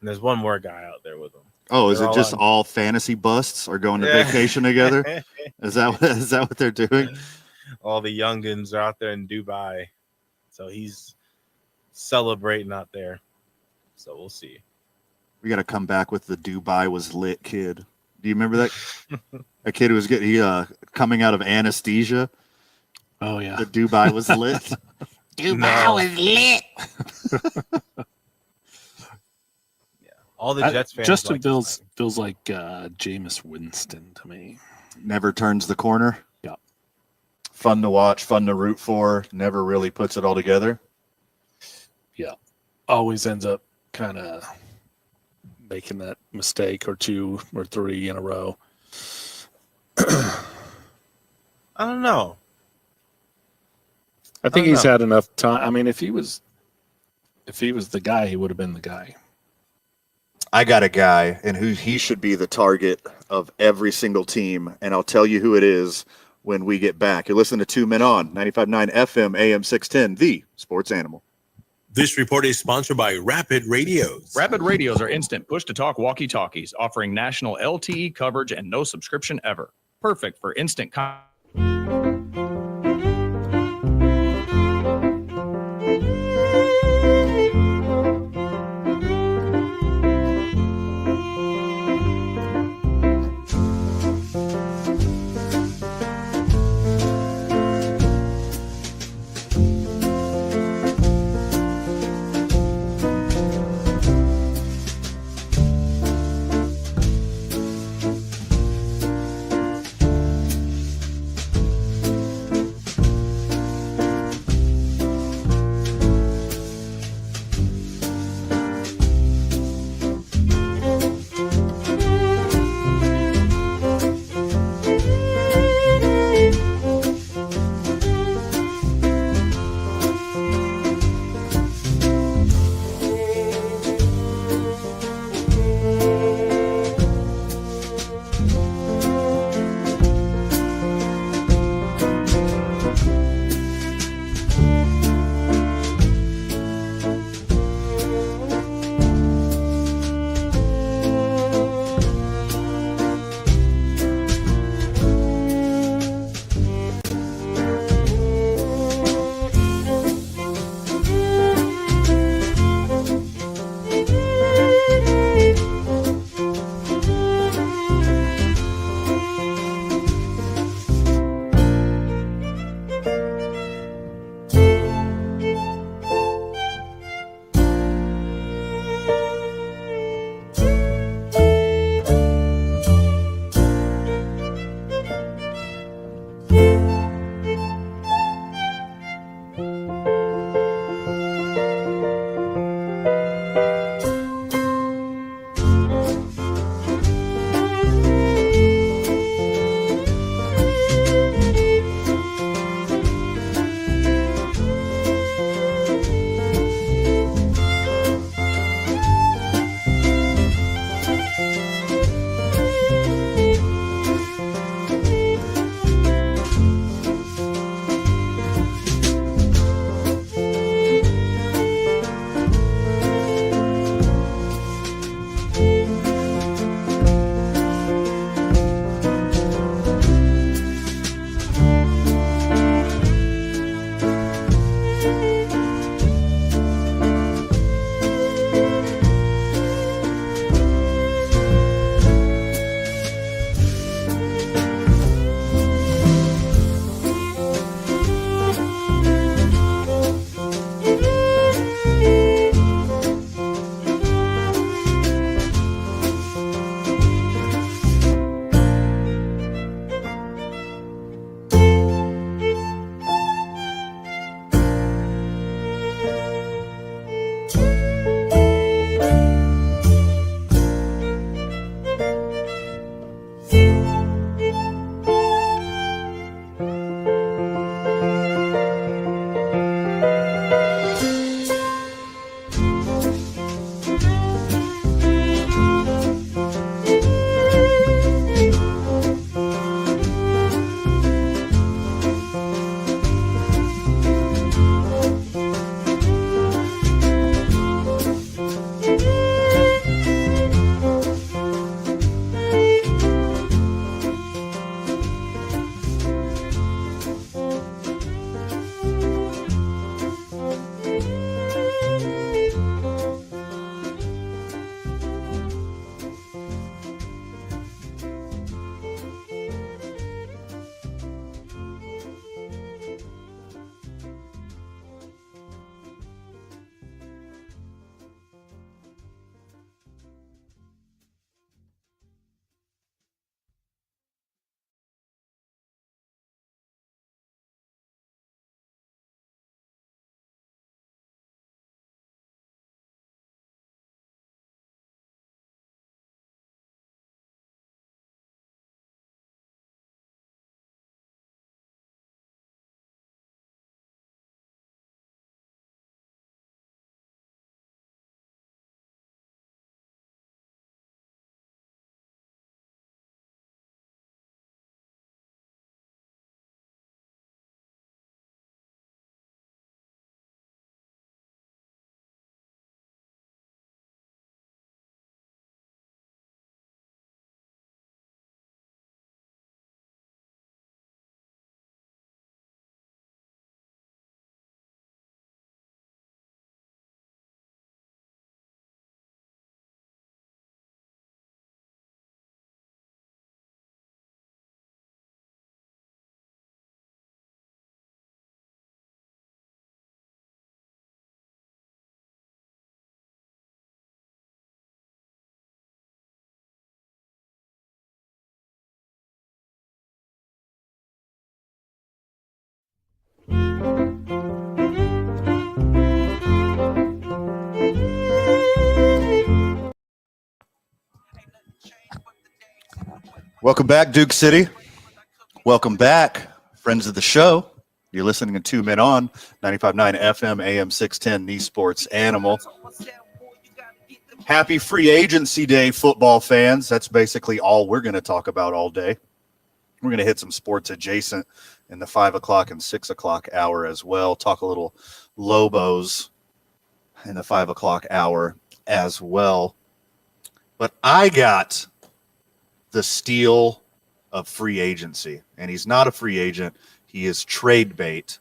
and there's one more guy out there with him. Oh, is it just all fantasy busts are going to vacation together? Is that what they're doing? All the youngins are out there in Dubai. So he's celebrating out there. So we'll see. We got to come back with the Dubai was lit kid. Do you remember that? A kid who was coming out of anesthesia. Oh yeah. The Dubai was lit. Dubai was lit. Yeah, all the Jets fans. Justin like feels like Jameis Winston to me. Never turns the corner. Yeah. Fun to watch, fun to root for. Never really puts it all together. Yeah. Always ends up kind of making that mistake or 2 or 3 in a row. I don't know. I think he's had enough time. I mean, if he was the guy, he would have been the guy. I got a guy, and he should be the target of every single team, and I'll tell you who it is when we get back. You're listening to 2 Men On, 95.9 FM, AM 610, the Sports Animal. This report is sponsored by Rapid Radios. Rapid Radios are instant push-to-talk walkie-talkies offering national LTE coverage and no subscription ever. Perfect for instant Welcome back, Duke City. Welcome back, friends of the show. You're listening to 2 Men On, 95.9 FM, AM 610, the Sports Animal. Happy Free Agency Day, football fans. That's basically all we're going to talk about all day. We're going to hit some sports adjacent in the 5 o'clock and 6 o'clock hour as well. Talk a little Lobos in the 5 o'clock hour as well. But I got the steal of free agency, and he's not a free agent. He is trade bait.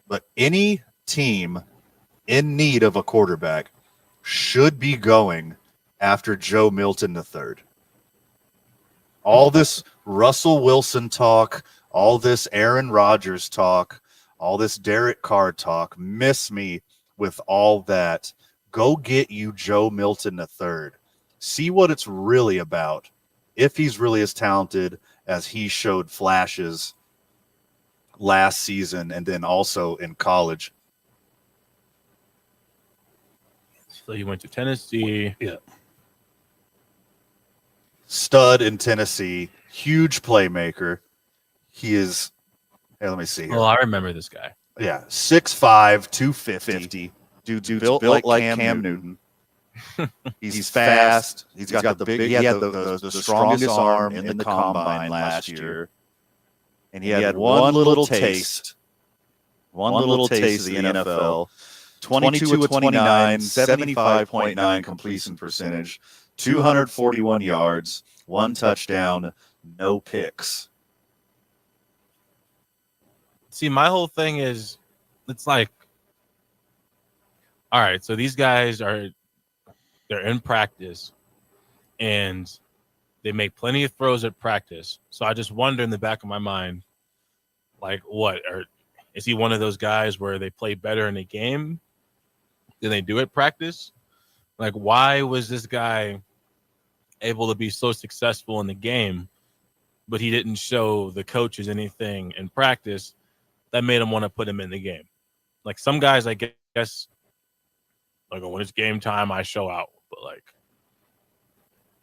But any team in need of a quarterback should be going after Joe Milton III. All this Russell Wilson talk, all this Aaron Rodgers talk, all this Derek Carr talk, miss me with all that. Go get you Joe Milton III. See what it's really about. If he's really as talented as he showed flashes last season and then also in college. So he went to Tennessee. Yeah. Stud in Tennessee, huge playmaker. He is, hey, let me see here. Oh, I remember this guy. Yeah, 6'5", 250. Dude's built like Cam Newton. He's fast. He's got the big. He had the strongest arm in the combine last year, and he had one little taste. One little taste of the NFL. 22 of 29, 75.9 completion percentage, 241 yards, 1 touchdown, no picks. See, my whole thing is, it's like, all right, so these guys they're in practice, and they make plenty of throws at practice. So I just wonder in the back of my mind, like, is he one of those guys where they play better in a game than they do at practice? Like, why was this guy able to be so successful in the game, but he didn't show the coaches anything in practice that made him want to put him in the game? Like, some guys, I guess, like, when it's game time, I show out. But, like,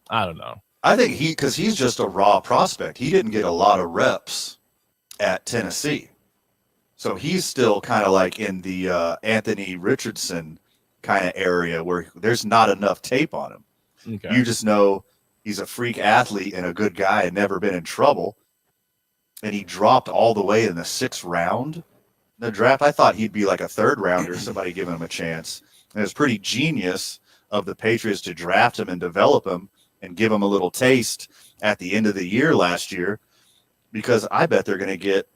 I don't know. I think because he's just a raw prospect. He didn't get a lot of reps at Tennessee. So he's still kind of like in the Anthony Richardson kind of area where there's not enough tape on him. Okay. You just know he's a freak athlete and a good guy and never been in trouble. And he dropped all the way in the 6th round in the draft. I thought he'd be like a 3rd rounder, somebody giving him a chance. And it's pretty genius of the Patriots to draft him and develop him and give him a little taste at the end of the year last year, because I bet they're going to get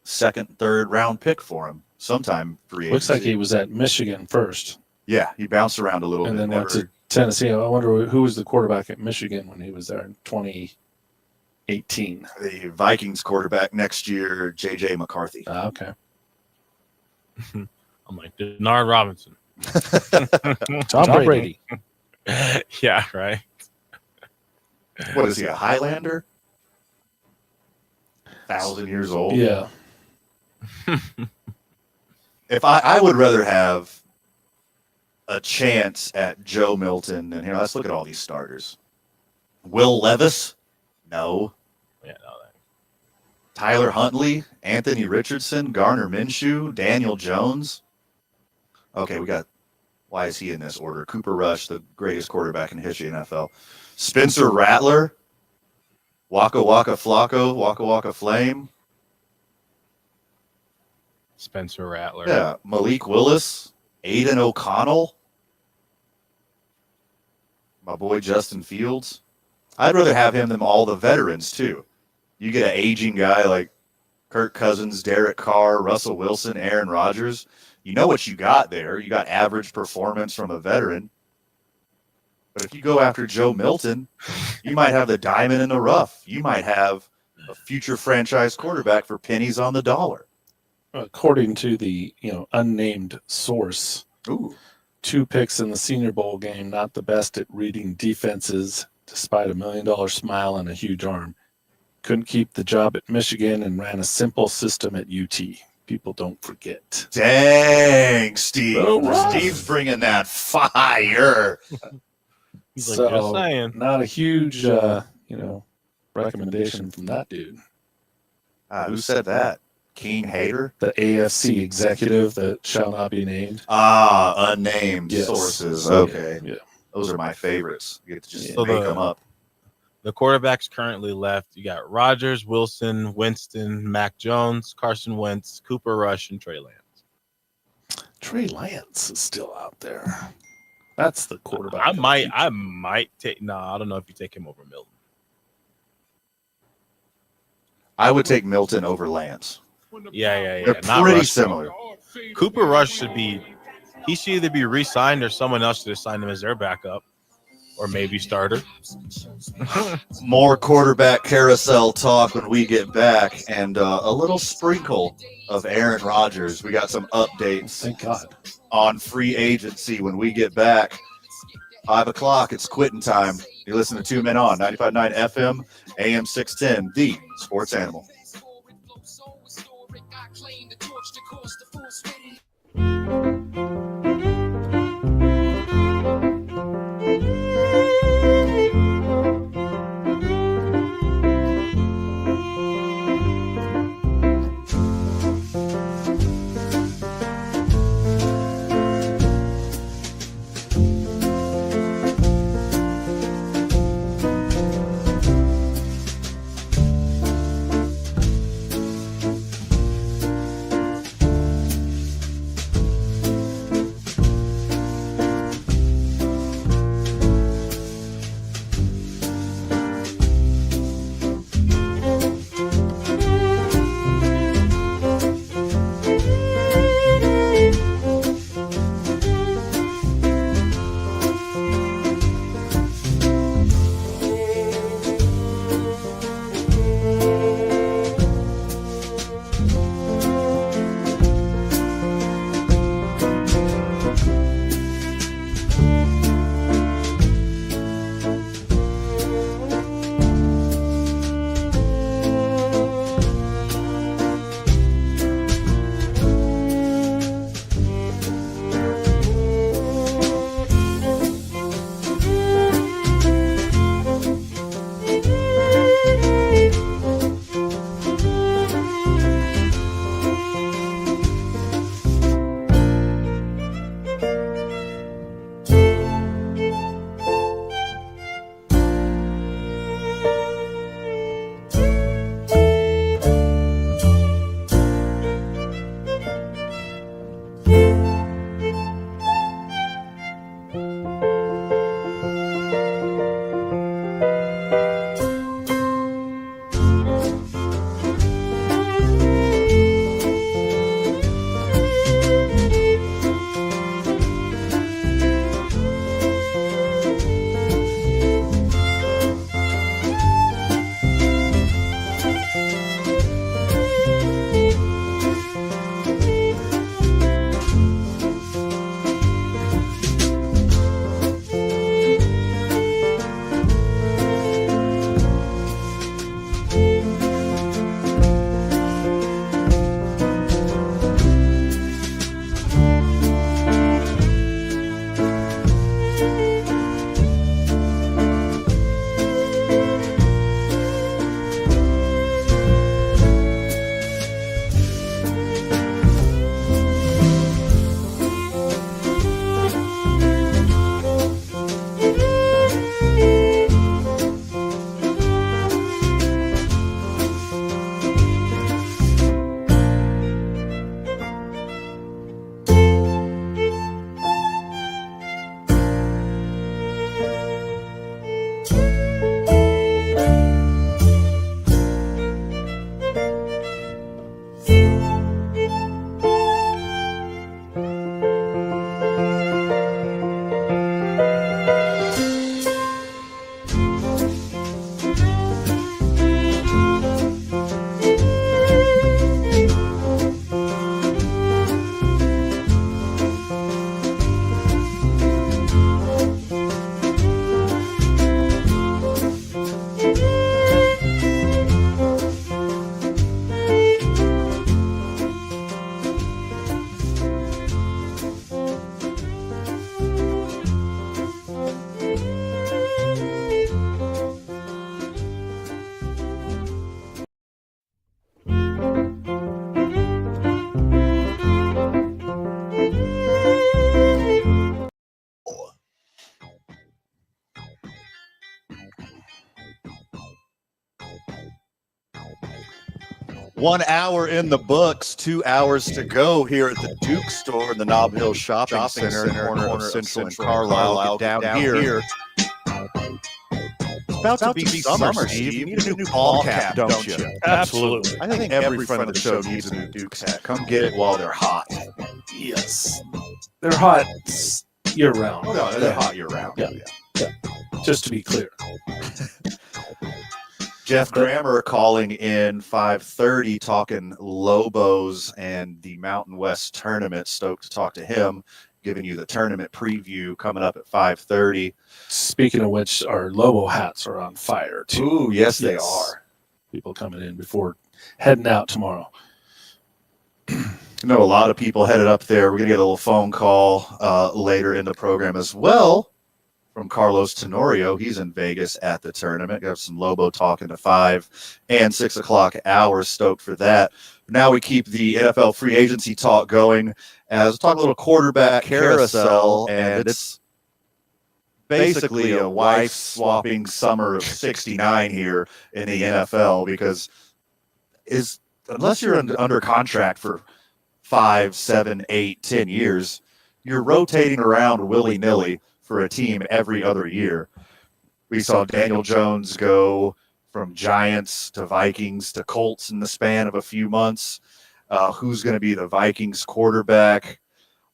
2nd, 3rd round pick for him sometime free agency. Looks like he was at Michigan first. Yeah, he bounced around a little and bit. And then went to Tennessee. I wonder who was the quarterback at Michigan when he was there in 2018. The Vikings quarterback next year, J.J. McCarthy. Okay. I'm like, Denard Robinson. Tom Brady. Yeah, right. What is he, a Highlander? 1,000 years old? Yeah. If I would rather have a chance at Joe Milton, and here, let's look at all these starters. Will Levis? No. Yeah, no. Tyler Huntley, Anthony Richardson, Garner Minshew, Daniel Jones. Okay, why is he in this order? Cooper Rush, the greatest quarterback in the history of the NFL. Spencer Rattler, Waka Waka Flocko, Waka Waka Flame. Spencer Rattler. Yeah, Malik Willis, Aiden O'Connell. My boy Justin Fields. I'd rather have him than all the veterans, too. You get an aging guy like Kirk Cousins, Derek Carr, Russell Wilson, Aaron Rodgers. You know what you got there. You got average performance from a veteran. But if you go after Joe Milton, you might have the diamond in the rough. You might have a future franchise quarterback for pennies on the dollar. According to the unnamed source, 2 picks in the Senior Bowl game, not the best at reading defenses, despite $1 million smile and a huge arm. Couldn't keep the job at Michigan and ran a simple system at UT. people don't forget. Dang, Steve. Oh, wow. Steve's bringing that fire. He's like, just saying. Not a huge, recommendation from that dude. Who said that? King Hater? The AFC executive that shall not be named. Unnamed Yes. sources. Okay. Yeah. Those are my favorites. You get to just So make them up. The quarterbacks currently left, you got Rodgers, Wilson, Winston, Mac Jones, Carson Wentz, Cooper Rush, and Trey Lance. Trey Lance is still out there. That's the quarterback. I might take. No, I don't know if you take him over Milton. I would take Milton over Lance. Yeah. They're Not pretty Rush. similar. Cooper Rush should be. He should either be re-signed or someone else should have signed him as their backup, or maybe starter. More quarterback carousel talk when we get back, and a little sprinkle of Aaron Rodgers. We got some updates. Thank God. On free agency when we get back. 5 o'clock, it's quitting time. You listen to 2 Men On, 95.9 FM, AM 610, the sports animal. 1 hour in the books, 2 hours to go here at the Duke store in the Nob Hill Shopping Center, corner of Central and Carlisle. Get down here. It's about to be summer, Steve. You need a new ball cap, don't you? Absolutely. I think every friend of the show needs a new Duke hat. Come get it while they're hot. Yes. They're hot year round. Oh, no, they're hot year round. Yeah. Just to be clear. Jeff Grammer calling in 5:30, talking Lobos and the Mountain West tournament. Stoked to talk to him, giving you the tournament preview coming up at 5:30. Speaking of which, our Lobo hats are on fire too. Ooh, yes, they are. People coming in before heading out tomorrow. I know a lot of people headed up there. We're going to get a little phone call later in the program as well from Carlos Tenorio. He's in Vegas at the tournament. Got some Lobo talking to 5 and 6 o'clock hours. Stoked for that. Now we keep the NFL free agency talk going as we talk a little quarterback carousel, and it's basically a wife-swapping summer of 69 here in the NFL because unless you're under contract for 5, 7, 8, 10 years, you're rotating around willy-nilly for a team every other year. We saw Daniel Jones go from Giants to Vikings to Colts in the span of a few months. Who's going to be the Vikings quarterback?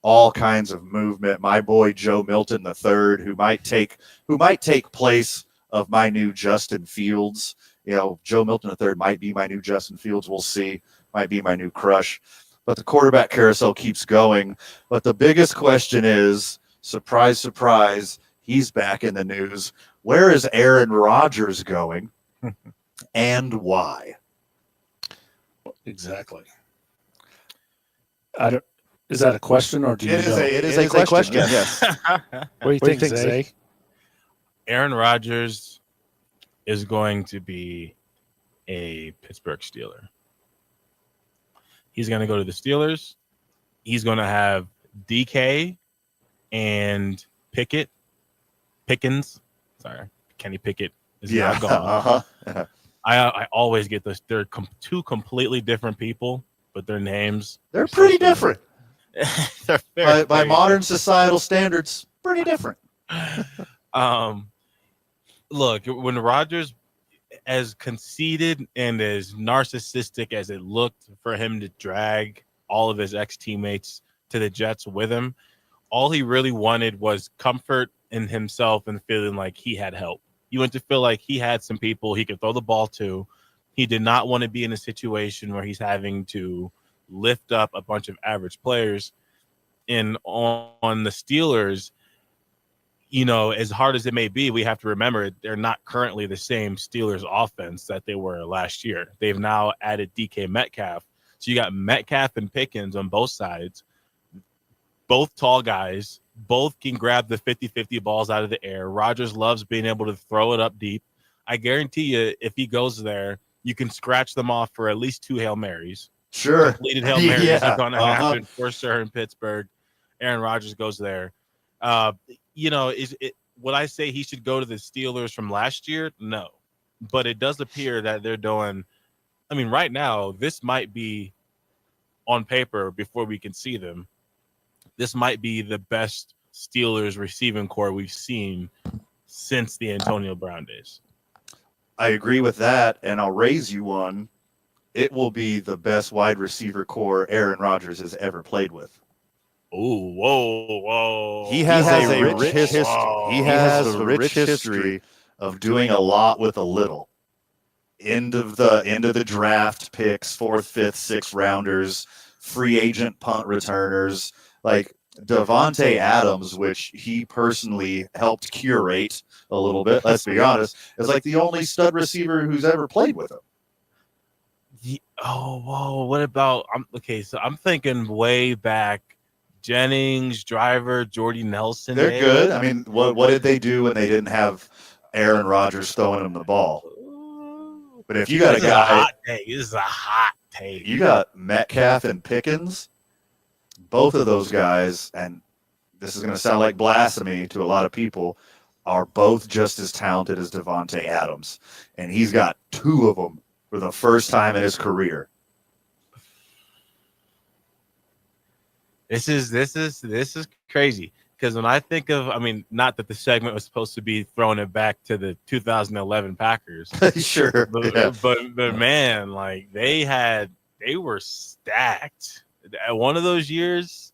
All kinds of movement. My boy Joe Milton III, who might take place of my new Justin Fields. You know, Joe Milton III might be my new Justin Fields. We'll see. Might be my new crush. But the quarterback carousel keeps going. But the biggest question is, surprise, surprise, he's back in the news. Where is Aaron Rodgers going and why? Exactly. Is that a question or do you know? It is a question. Yes. What do you think, Zay? Aaron Rodgers is going to be a Pittsburgh Steeler. He's going to go to the Steelers. He's going to have DK and Pickens. Sorry, Kenny Pickett is not gone. Uh-huh. I always get this. They're two completely different people, but their names They're pretty different. They're By modern societal standards, pretty different. Look, when Rodgers, as conceited and as narcissistic as it looked for him to drag all of his ex-teammates to the Jets with him, all he really wanted was comfort in himself and feeling like he had help. He wanted to feel like he had some people he could throw the ball to. He did not want to be in a situation where he's having to lift up a bunch of average players. And on the Steelers, you know, as hard as it may be, we have to remember they're not currently the same Steelers offense that they were last year. They've now added DK Metcalf. So you got Metcalf and Pickens on both sides, both tall guys, both can grab the 50-50 balls out of the air. Rodgers loves being able to throw it up deep. I guarantee you, if he goes there, you can scratch them off for at least 2 Hail Marys. Sure. Completed Hail Marys are going to happen for sure in Pittsburgh. Aaron Rodgers goes there. You know, would I say he should go to the Steelers from last year? No. But it does appear that they're doing, I mean, right now, this might be on paper before we can see them. This might be the best Steelers receiving core we've seen since the Antonio Brown days. I agree with that, and I'll raise you one. It will be the best wide receiver core Aaron Rodgers has ever played with. Oh, whoa. He has a rich history. He has a rich history of doing a lot with a little. End of the draft picks, 4th, 5th, 6th rounders, free agent punt returners, like Davante Adams, which he personally helped curate a little bit. Let's be honest, is like the only stud receiver who's ever played with him. Oh, whoa. What about so I'm thinking way back. Jennings, Driver, Jordy Nelson. They're good. I mean, what did they do when they didn't have Aaron Rodgers throwing them the ball? But if you got a guy, this is a hot take. You got Metcalf and Pickens. Both of those guys, and this is going to sound like blasphemy to a lot of people, are both just as talented as Davante Adams, and he's got 2 of them for the first time in his career. This is crazy. Because when I think of, I mean, not that the segment was supposed to be throwing it back to the 2011 Packers, Sure. but, Yeah. but man, like they were stacked. At one of those years,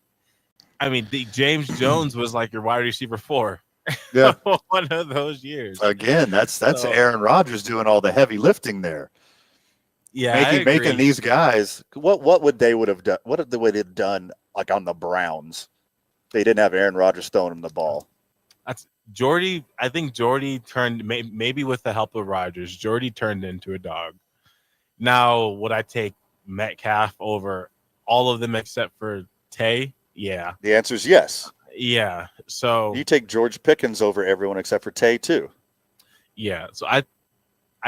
I mean, James Jones was like your wide receiver 4. Yeah. One of those years. Again, that's So- Aaron Rodgers doing all the heavy lifting there. Yeah, I agree. Making these guys what would they have done? What would they have done like on the Browns? They didn't have Aaron Rodgers throwing him the ball. That's Jordy. I think Jordy turned maybe with the help of Rodgers. Jordy turned into a dog. Now, would I take Metcalf over all of them except for Tay? Yeah. The answer is yes. Yeah. So You take George Pickens over everyone except for Tay too. yeah. So I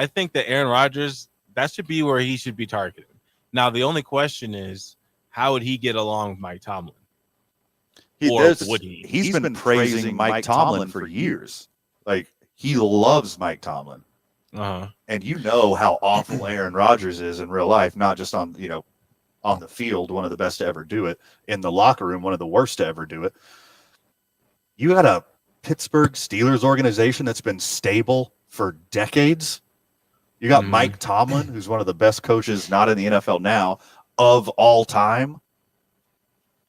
think that Aaron Rodgers, that should be where he should be targeted. Now, the only question is, how would he get along with Mike Tomlin? Would he? He's been praising Mike Tomlin for years. Like, he loves Mike Tomlin. Uh-huh. And you know how awful Aaron Rodgers is in real life, not just on the field, one of the best to ever do it. In the locker room, one of the worst to ever do it. You got a Pittsburgh Steelers organization that's been stable for decades. You got Mike Tomlin, who's one of the best coaches, not in the NFL now, of all time.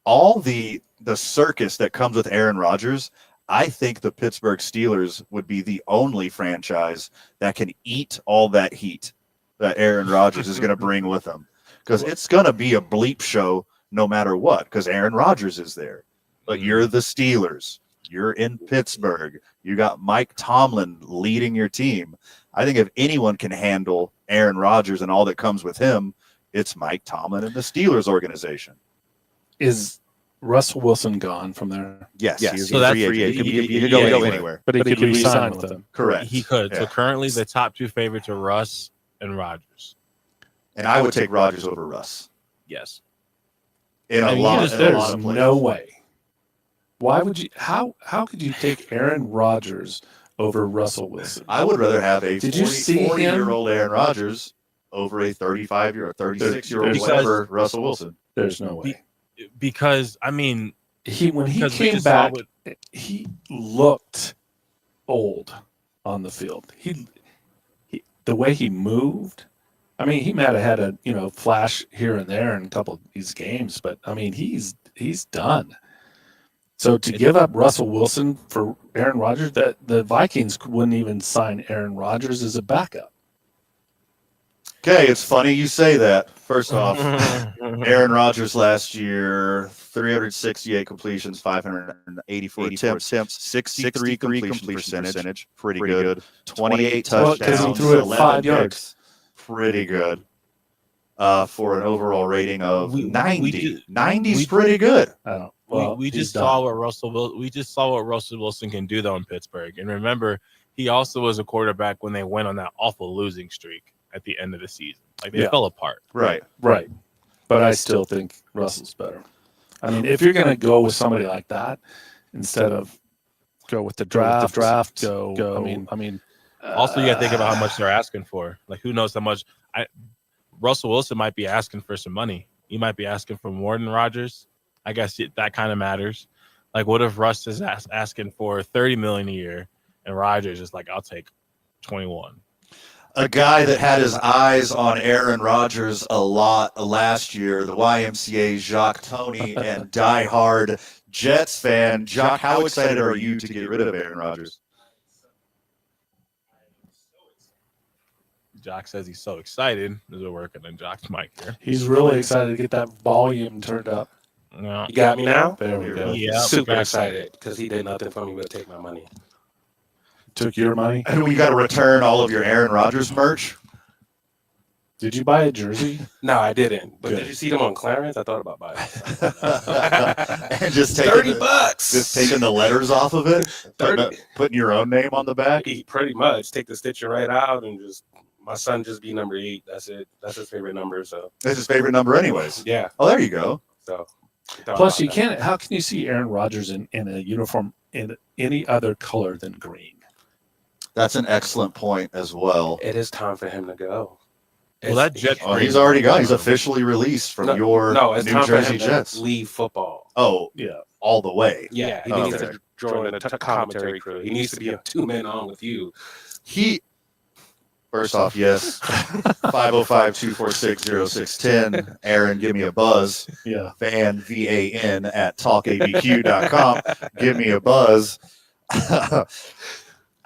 All the circus that comes with Aaron Rodgers, I think the Pittsburgh Steelers would be the only franchise that can eat all that heat that Aaron Rodgers is going to bring with him. Because it's going to be a bleep show no matter what, because Aaron Rodgers is there. But you're the Steelers. You're in Pittsburgh. You got Mike Tomlin leading your team. I think if anyone can handle Aaron Rodgers and all that comes with him, it's Mike Tomlin and the Steelers organization. Is Russell Wilson gone from there? Yes. Yes. He's So a that's free agent. free- He could go anywhere. But he could re-sign with them. Correct. He could. So Yeah. currently, the top two favorites are Russ and Rodgers. And I would take Rodgers over Russ. Yes. In I a mean, lot there's of places. no way. Why would you? How could you take Aaron Rodgers over Russell Wilson? I would rather have a Did you see him? 40-year-old Aaron Rodgers over a 35-year or 36-year-old Because- whatever Russell Wilson. There's no way. Because I mean, When he because we came just saw back, he looked old on the field. He the way he moved. I mean, he might have had a flash here and there in a couple of these games, but I mean, he's done. So to give up Russell Wilson for Aaron Rodgers, that the Vikings wouldn't even sign Aaron Rodgers as a backup. Okay, it's funny you say that. First off, Aaron Rodgers last year, 368 completions, 584 attempts, 63 completion percentage, pretty good. 28 Well, 'cause touchdowns, he threw it 11 5 yards. picks, pretty good. For an overall rating of 90. 90's pretty good. I don't. Well, we he's just done. saw what Russell Wilson can do though in Pittsburgh. And remember, he also was a quarterback when they went on that awful losing streak at the end of the season. Like they Yeah. fell apart. Right. Right. But I still think Russell's better. I mean, if you're going to go with somebody like that instead of Go with the draft, go. I mean, Also, you got to think about how much they're asking for. Like, who knows how much? Russell Wilson might be asking for some money. He might be asking for more than Rodgers. I guess that kind of matters. Like, what if Russ is asking for $30 million a year, and Rodgers is like, "I'll take 21." A guy that had his eyes on Aaron Rodgers a lot last year, the YMCA Jacques Tony and diehard Jets fan. Jacques, how excited are you to get rid of Aaron Rodgers? Jock says he's so excited. We're working on Jock's mic here. he's really excited to get that volume turned up. No. You got me now? There we go. Yeah. Super excited because he did nothing for me but take my money. Took your money. And we got to return all of your Aaron Rodgers merch. Did you buy a jersey? No, I didn't. But Good. did you see them on Clarence? I thought about buying And just taking $30. just taking the letters off of it, 30. putting your own name on the back. He pretty much take the stitching right out and just my son just be number 8. That's it. That's his favorite number. So That's his favorite number, anyways. yeah. Oh, there you go. So Plus, you can't. How can you see Aaron Rodgers in a uniform in any other color than green? That's an excellent point as well. It is time for him to go. Well, that Jets. Oh, he's already got. He's officially released from your it's New time for Jersey him to Jets. leave football. Oh, Yeah. all the way. Yeah, he needs to join the commentary crew. He needs to be a 2-man on with you. First off, yes. 505-246-0610. Aaron, give me a buzz. Yeah. VAN at talkabq.com. Give me a buzz. I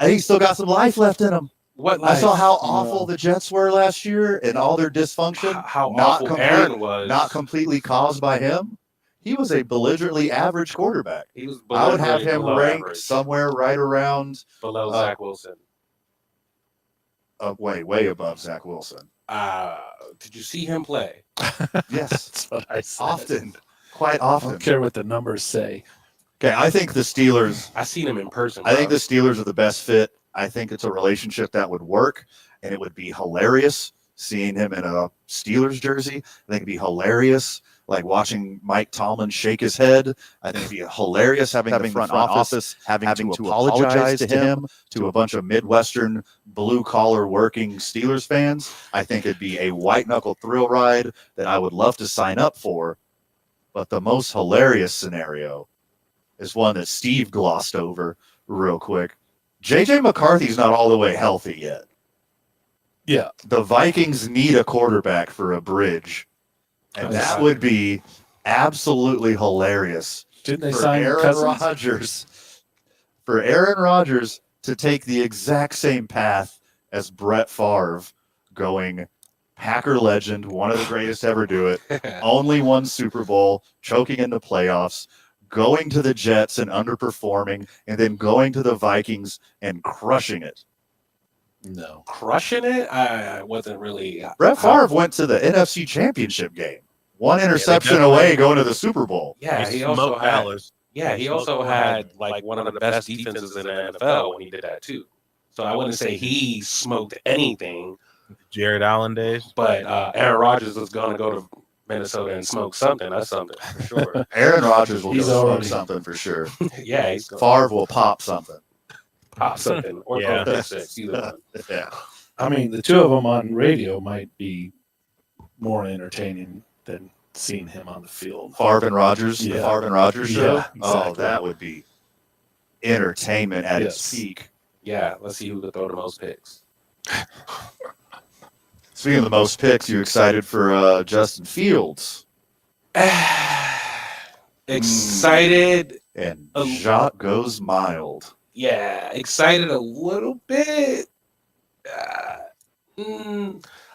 think he's still got some life left in him. What I saw how awful the Jets were last year and all their dysfunction. How awful Aaron was. Not completely caused by him. He was a belligerently average quarterback. He was I would have him below ranked average. somewhere right around below Zach Wilson. Way above Zach Wilson. Did you see him play? Yes. That's what I said. Often. Quite I often. don't care what the numbers say. Okay, I think the Steelers. I seen him in person. I think the Steelers are the best fit. I think it's a relationship that would work, and it would be hilarious seeing him in a Steelers jersey. I think it'd be hilarious, like watching Mike Tomlin shake his head. I think it'd be hilarious having the front office having to apologize to him, to a bunch of Midwestern blue-collar working Steelers fans. I think it'd be a white-knuckle thrill ride that I would love to sign up for. But the most hilarious scenario is one that Steve glossed over real quick. J.J. McCarthy's not all the way healthy yet. Yeah. The Vikings need a quarterback for a bridge. And that would be absolutely hilarious. Didn't they for sign Aaron Cousins? Rodgers. For Aaron Rodgers to take the exact same path as Brett Favre, going Packer legend, one of the greatest to ever do it, only one Super Bowl, choking in the playoffs, going to the Jets and underperforming, and then going to the Vikings and crushing it. No. Crushing it? I wasn't really. Brett Favre went to the NFC Championship game. One interception away going to the Super Bowl. Yeah, he also had. Yeah, he also had like one of the best defenses in the NFL when he did that too. So I wouldn't say he smoked anything. Jared Allen days. But Aaron Rodgers is going to go to Minnesota and smoke something. That's something for sure. Aaron Rodgers will He's go smoke already- something for sure. Yeah, he's going Favre will pop something. to pop something or Yeah. go pick six. Either one. Yeah. I mean, the two of them on radio might be more entertaining than seeing him on the field. Favre and Rodgers, the Yeah. Favre and Rodgers show. Yeah, Oh, exactly. that would be entertainment at its Yes. peak. Yeah, let's see who could throw the most picks. Speaking of the most picks, you excited for Justin Fields Excited. and Jacques goes mild. Yeah, excited a little bit. I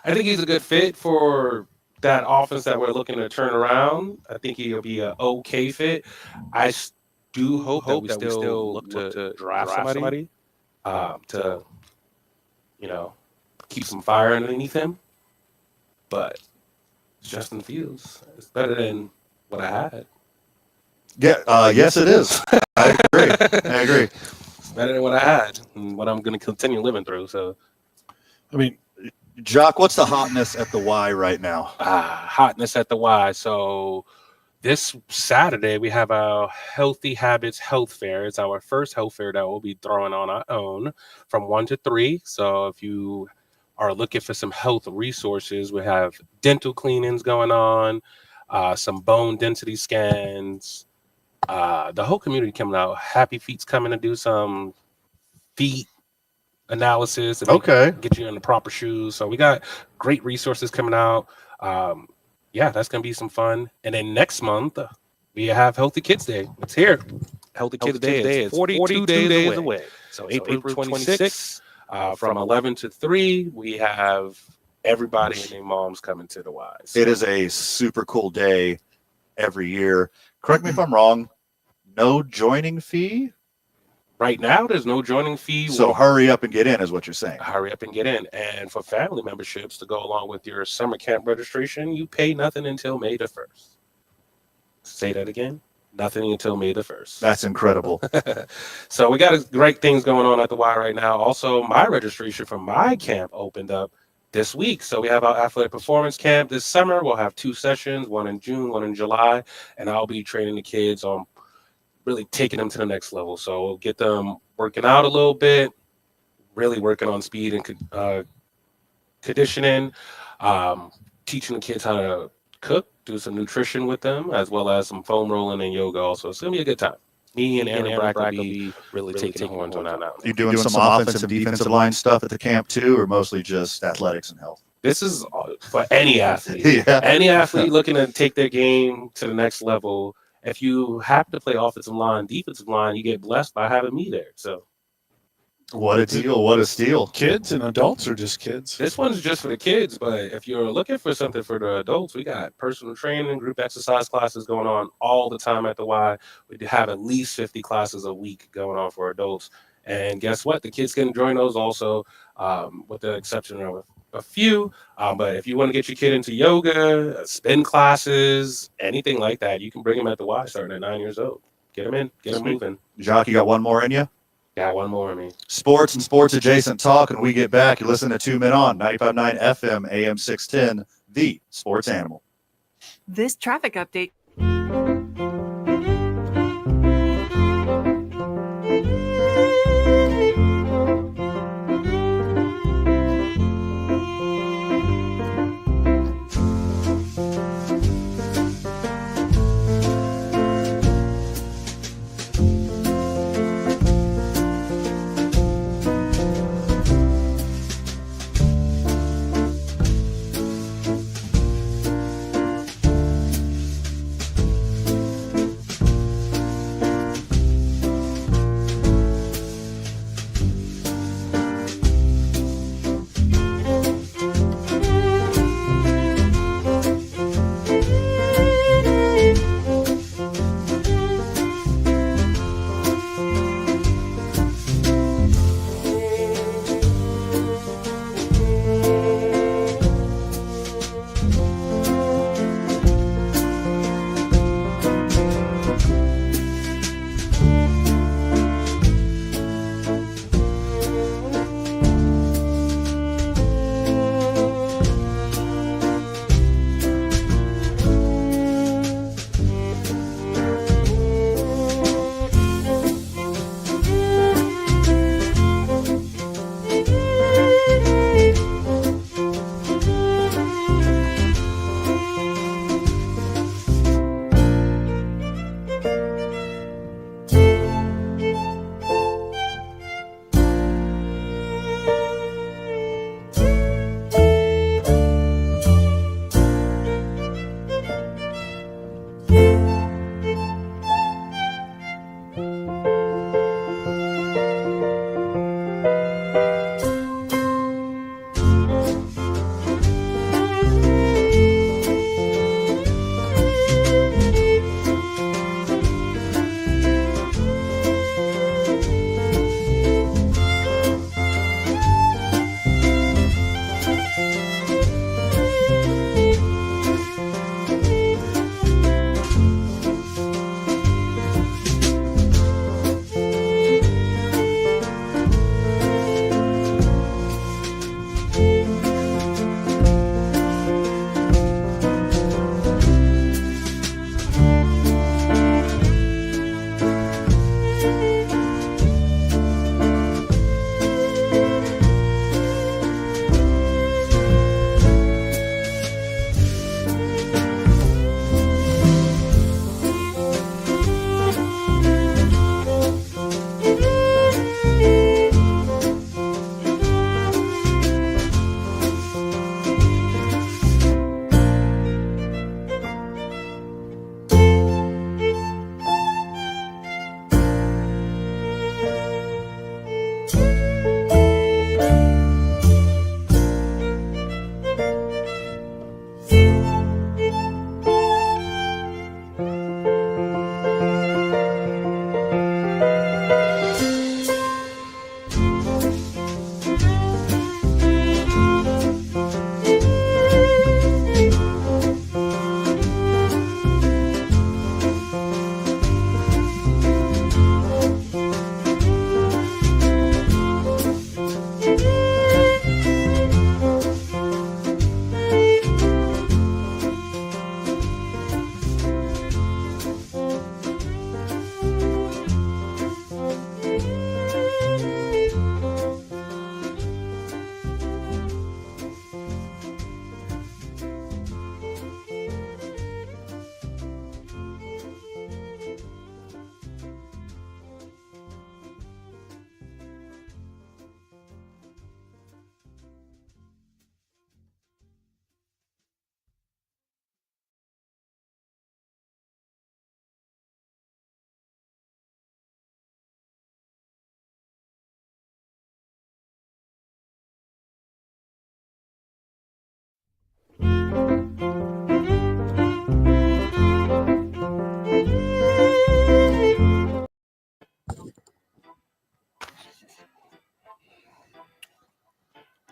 think he's a good fit for that offense that we're looking to turn around. I think he'll be an okay fit. I do hope that we still look to draft somebody to, keep some fire underneath him. But Justin Fields is better than what I had. Yeah, yes, it is. I agree. I agree. It's better than what I had and what I'm going to continue living through. So, I mean, Jock, what's the hotness at the Y right now? hotness at the Y. So this Saturday we have our Healthy Habits Health Fair. It's our first health fair that we'll be throwing on our own from 1 to 3. So if you are looking for some health resources, we have dental cleanings going on, some bone density scans, the whole community coming out. Happy Feet's coming to do some feet analysis and get you in the proper shoes. So we got great resources coming out. Yeah, that's gonna be some fun. And then next month we have Healthy Kids Day. It's here. Healthy Kids Day is 42 days away. So April 26th, from 11 to 3, we have everybody and their moms coming to the Y. So It is a super cool day every year. Correct me if I'm wrong. No joining fee? right now, there's no joining fee. So hurry up and get in is what you're saying. Hurry up and get in. And for family memberships to go along with your summer camp registration, you pay nothing until May the 1st. Say that again. Nothing until May the 1st. That's incredible. So we got great things going on at the Y right now. Also, my registration for my camp opened up this week. So we have our athletic performance camp this summer. We'll have 2 sessions, one in June, one in July, and I'll be training the kids on really taking them to the next level. So we'll get them working out a little bit, really working on speed and conditioning. teaching the kids how to cook, do some nutrition with them, as well as some foam rolling and yoga also. It's going to be a good time. Me and Aaron Brack will be really taking the horns on that now. You doing some offensive, defensive line stuff at the camp too, or mostly just athletics and health? This is for any athlete. Yeah. Any athlete looking to take their game to the next level. If you happen to play offensive line, defensive line, you get blessed by having me there. So, What a deal! What a steal! Kids and adults or just kids? this one's just for the kids, but if you're looking for something for the adults, we got personal training, group exercise classes going on all the time at the Y. We do have at least 50 classes a week going on for adults. And guess what? The kids can join those also, with the exception of a few. But if you want to get your kid into yoga, spin classes, anything like that, you can bring them at the Y starting at 9 years old. Get them in, get them moving. Jock, you got one more in you? Got one more in me. Sports and sports adjacent talk, and we get back. You're listening to 2 Men On 95.9 FM, AM 610, the Sports Animal. This traffic update.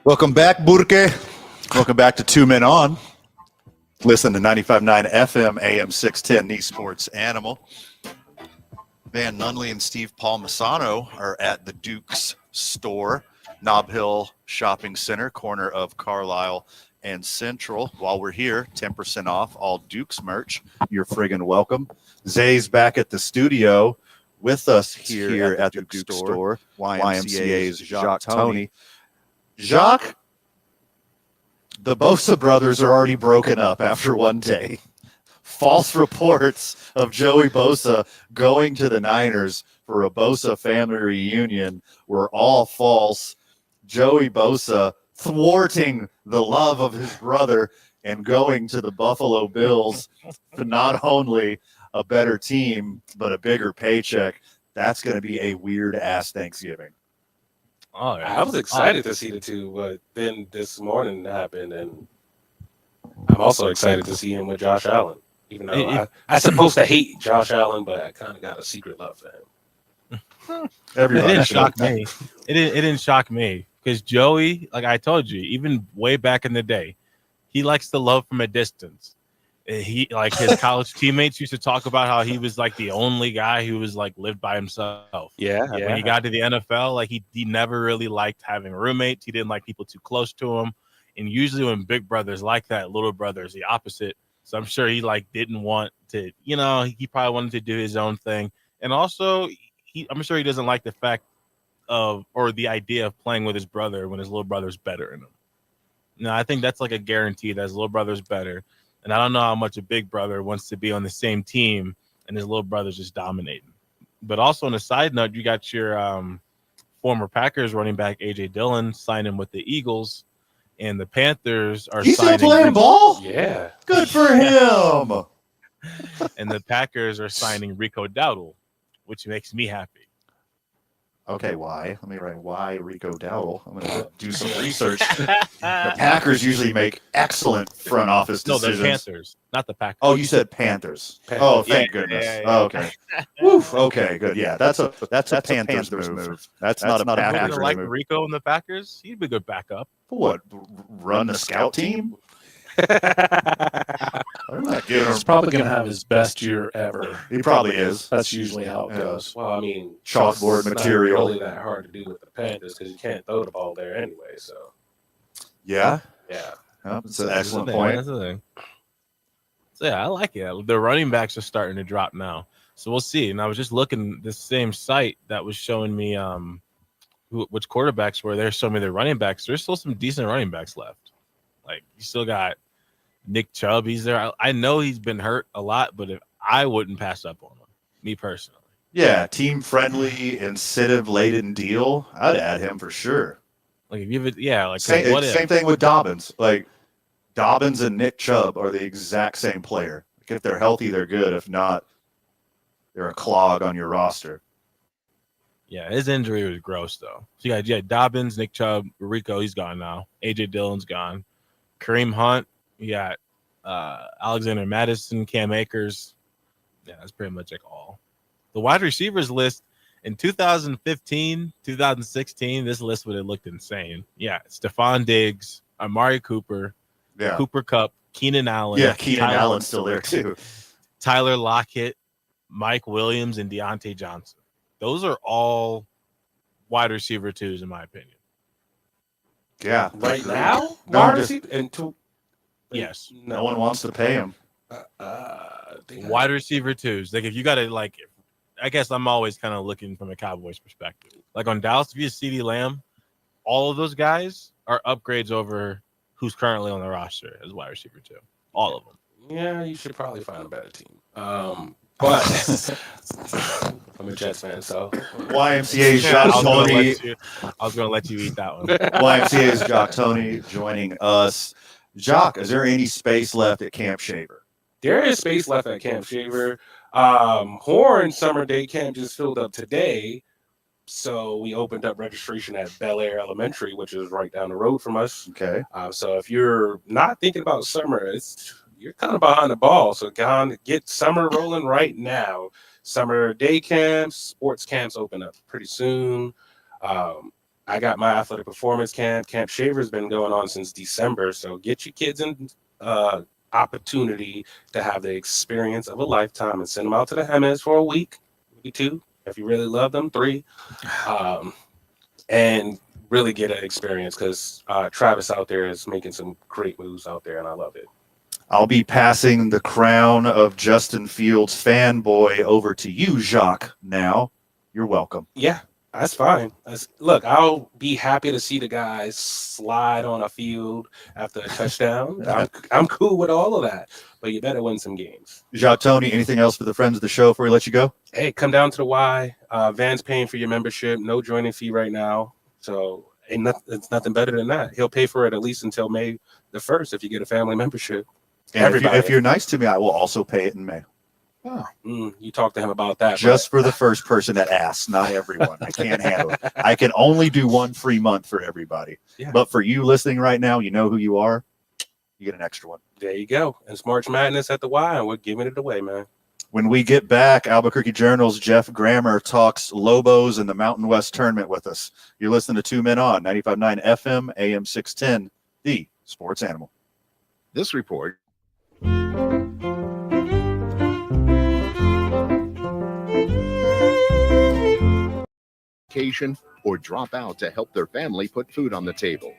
Welcome back, Burke. Welcome back to Two Men On. Listen to 95.9 FM, AM 610, the Sports Animal. Van Nunley and Steve Palmisano are at the Duke's store, Nob Hill Shopping Center, corner of Carlisle and Central. While we're here, 10% off all Duke's merch. You're friggin' welcome. Zay's back at the studio with us here at the Duke store. YMCA's Jacques Tony. Jacques, the Bosa brothers are already broken up after one day. False reports of Joey Bosa going to the Niners for a Bosa family reunion were all false. Joey Bosa thwarting the love of his brother and going to the Buffalo Bills for not only a better team, but a bigger paycheck. That's going to be a weird-ass Thanksgiving. Oh, yeah. I was excited to see the two, but then this morning happened, and I'm also excited to see him with Josh Allen. Even though I'm supposed to hate Josh Allen, but I kind of got a secret love for him. It didn't shock me. It didn't shock me because Joey, like I told you, even way back in the day, he likes to love from a distance. He like his college teammates used to talk about how he was like the only guy who was like lived by himself. Yeah. When he got to the NFL, like he never really liked having roommates. He didn't like people too close to him. And usually when big brothers like that, little brother is the opposite. So I'm sure he like didn't want to, he probably wanted to do his own thing. And also I'm sure he doesn't like the fact of, or the idea of playing with his brother when his little brother's better than him. No, I think that's like a guarantee that his little brother's better. And I don't know how much a big brother wants to be on the same team and his little brother's just dominating. But also on a side note, you got your former Packers running back A.J. Dillon signing with the Eagles, and the Panthers are He's signing. still playing ball? Yeah. Good for him. And the Packers are signing Rico Dowdle, which makes me happy. Okay, why? Let me write why Rico Dowdle. I'm going to do some research. The Packers usually make excellent front office decisions. No, the Panthers, not the Packers. Oh, you said Panthers. Oh, thank goodness. Yeah. Okay. Woof. Okay, good. Yeah, that's a Panthers move. That's not a Packers move. Like move. Rico and the Packers, he'd be a good backup. For what? Run the scout team? I'm not giving He's him. probably going to have his best year ever. He probably is. That's usually how it goes. Well, I mean, Chalkboard it's material. not really that hard to do with the Panthers because you can't throw the ball there anyway. So, Yeah. yeah. That's an excellent That's the thing, point. That's the thing. So yeah, I like it. The running backs are starting to drop now, so we'll see. And I was just looking the same site that was showing me which quarterbacks were there. Showing me the running backs. There's still some decent running backs left. Like you still got Nick Chubb. He's there. I know he's been hurt a lot, but I wouldn't pass up on him, me personally. Yeah, team friendly, incentive laden deal. I'd add him for sure. Like if you have, like Same, what if? same thing with Dobbins. Like Dobbins and Nick Chubb are the exact same player. Like if they're healthy, they're good. If not, they're a clog on your roster. Yeah, his injury was gross though. So you got Dobbins, Nick Chubb, Rico, he's gone now. AJ Dillon's gone. Kareem Hunt, you got Alexander Madison, Cam Akers. Yeah, that's pretty much like all. The wide receivers list in 2015, 2016, this list would have looked insane. Yeah, Stephon Diggs, Amari Cooper, Cooper Kupp, Keenan Allen. Yeah, Keenan Allen's still there too. Tyler Lockett, Mike Williams, and Deontay Johnson. Those are all wide receiver twos, in my opinion. Yeah. Right now? No, Wide just- receiver? Yes. No one wants to pay him. Wide receiver twos. Like if you got to I guess I'm always kind of looking from a Cowboys perspective. Like on Dallas, if you CeeDee Lamb, all of those guys are upgrades over who's currently on the roster as wide receiver two. All of them. Yeah, you should probably find a better team. But I'm a Jets fan, so YMCA's Jacques Tony. I was going to let you eat that one. YMCA's Jacques Tony joining us. Jacques, is there any space left at Camp Shaver? there is space left at Camp Shaver. Horn Summer Day Camp just filled up today. So we opened up registration at Bel Air Elementary, which is right down the road from us. Okay. So if you're not thinking about summer, you're kind of behind the ball. So get summer rolling right now. Summer day camps, sports camps open up pretty soon. I got my athletic performance camp. Camp Shaver's been going on since December. So get your kids in opportunity to have the experience of a lifetime and send them out to the Hemis for a week, maybe 2, if you really love them, 3, and really get an experience because Travis out there is making some great moves out there, and I love it. I'll be passing the crown of Justin Fields fanboy over to you, Jacques, now. You're welcome. Yeah, that's fine. Look, I'll be happy to see the guys slide on a field after a touchdown. I'm cool with all of that, but you better win some games. Jacques, Tony, anything else for the friends of the show before we let you go? Hey, come down to the Y. Van's paying for your membership. No joining fee right now. So it's nothing better than that. He'll pay for it at least until May the 1st if you get a family membership. And if you're nice to me, I will also pay it in May. You talk to him about that. Just for the first person that asks, not everyone. I can't handle it. I can only do 1 free month for everybody. Yeah. But for you listening right now, you know who you are. You get an extra one. There you go. It's March Madness at the Y, and we're giving it away, man. When we get back, Albuquerque Journal's Jeff Grammer talks Lobos and the Mountain West tournament with us. You're listening to 2 Men On, 95.9 FM, AM 610, the Sports Animal. This report. Vacation or drop out to help their family put food on the table.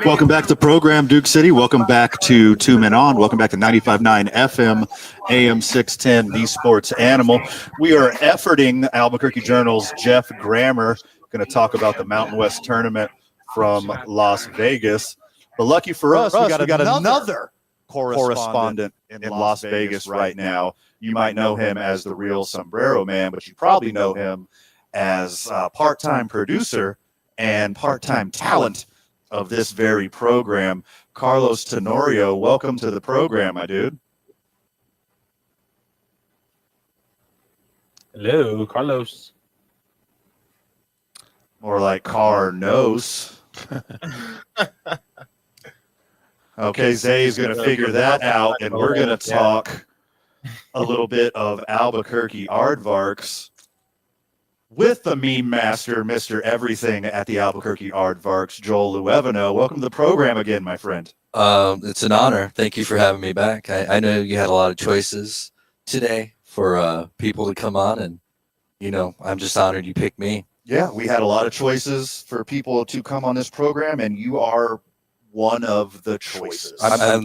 Welcome back to the program, Duke City. Welcome back to Two Men On. Welcome back to 95.9 FM, AM 610, The Sports Animal. We are efforting Albuquerque Journal's Jeff Grammer, going to talk about the Mountain West Tournament from Las Vegas. But lucky for us, we got another correspondent in Las Vegas right now. You might know him as the Real Sombrero Man, but you probably know him as part-time producer and part-time talent of this very program. Carlos Tenorio, welcome to the program, my dude. Hello, Carlos. More like Carnos. Okay, Zay's going to figure that out, and we're going to talk a little bit of Albuquerque Aardvarks with the meme master, Mr. Everything at the Albuquerque Aardvarks, Joel Luevano. Welcome to the program again, my friend. It's an honor. Thank you for having me back. I know you had a lot of choices today for people to come on, and, I'm just honored you picked me. Yeah, we had a lot of choices for people to come on this program, and you are one of the choices.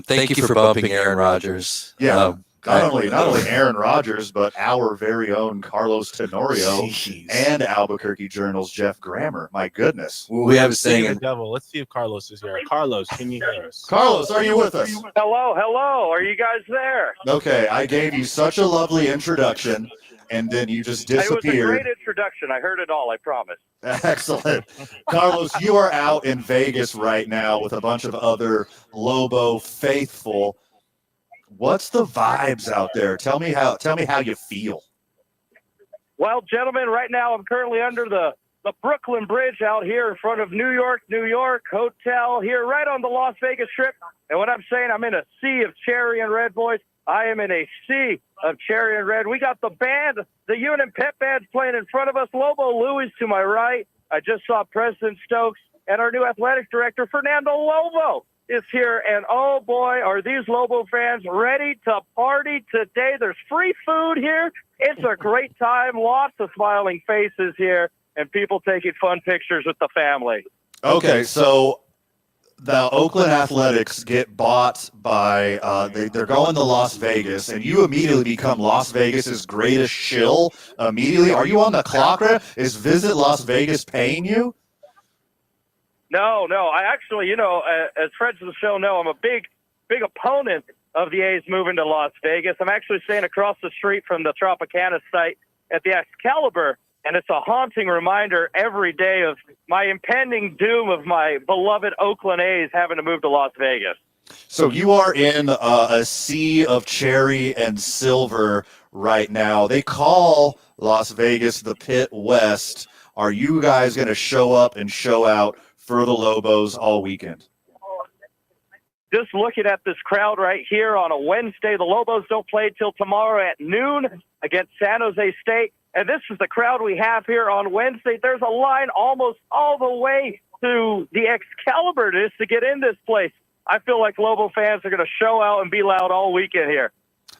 Thank you for bumping Aaron Rodgers. Yeah. Not only Aaron Rodgers, but our very own Carlos Tenorio and Albuquerque Journal's Jeff Grammer. My goodness. We have a saying. The devil. Let's see if Carlos is here. Carlos, can you hear us? Carlos, are you with us? Hello. Are you guys there? Okay, I gave you such a lovely introduction, and then you just disappeared. It was a great introduction. I heard it all, I promise. Excellent. Carlos, you are out in Vegas right now with a bunch of other Lobo faithful. What's the vibes out there? Tell me how you feel. Well, gentlemen, right now I'm currently under the Brooklyn Bridge out here in front of New York Hotel here right on the Las Vegas Strip. And when I'm saying I'm in a sea of cherry and red, boys, I am in a sea of cherry and red. We got the band, the UNM Pep Band's playing in front of us. Lobo Louis to my right. I just saw President Stokes and our new athletic director, Fernando Lobo, is here. And oh boy, are these Lobo fans ready to party today. There's free food here. It's a great time. Lots of smiling faces here and people taking fun pictures with the family. Okay, so the Oakland Athletics get bought by they're going to Las Vegas, and you immediately become Las Vegas's greatest shill immediately. Are you on the clock? Is Visit Las Vegas paying you? No. I actually, as friends of the show know, I'm a big opponent of the A's moving to Las Vegas. I'm actually staying across the street from the Tropicana site at the Excalibur, and it's a haunting reminder every day of my impending doom of my beloved Oakland A's having to move to Las Vegas. So you are in a sea of cherry and silver right now. They call Las Vegas the Pit West. Are you guys going to show up and show out for the Lobos all weekend? Just looking at this crowd right here on a Wednesday, the Lobos don't play till tomorrow at noon against San Jose State. And this is the crowd we have here on Wednesday. There's a line almost all the way to the Excalibur just to get in this place. I feel like Lobo fans are going to show out and be loud all weekend here.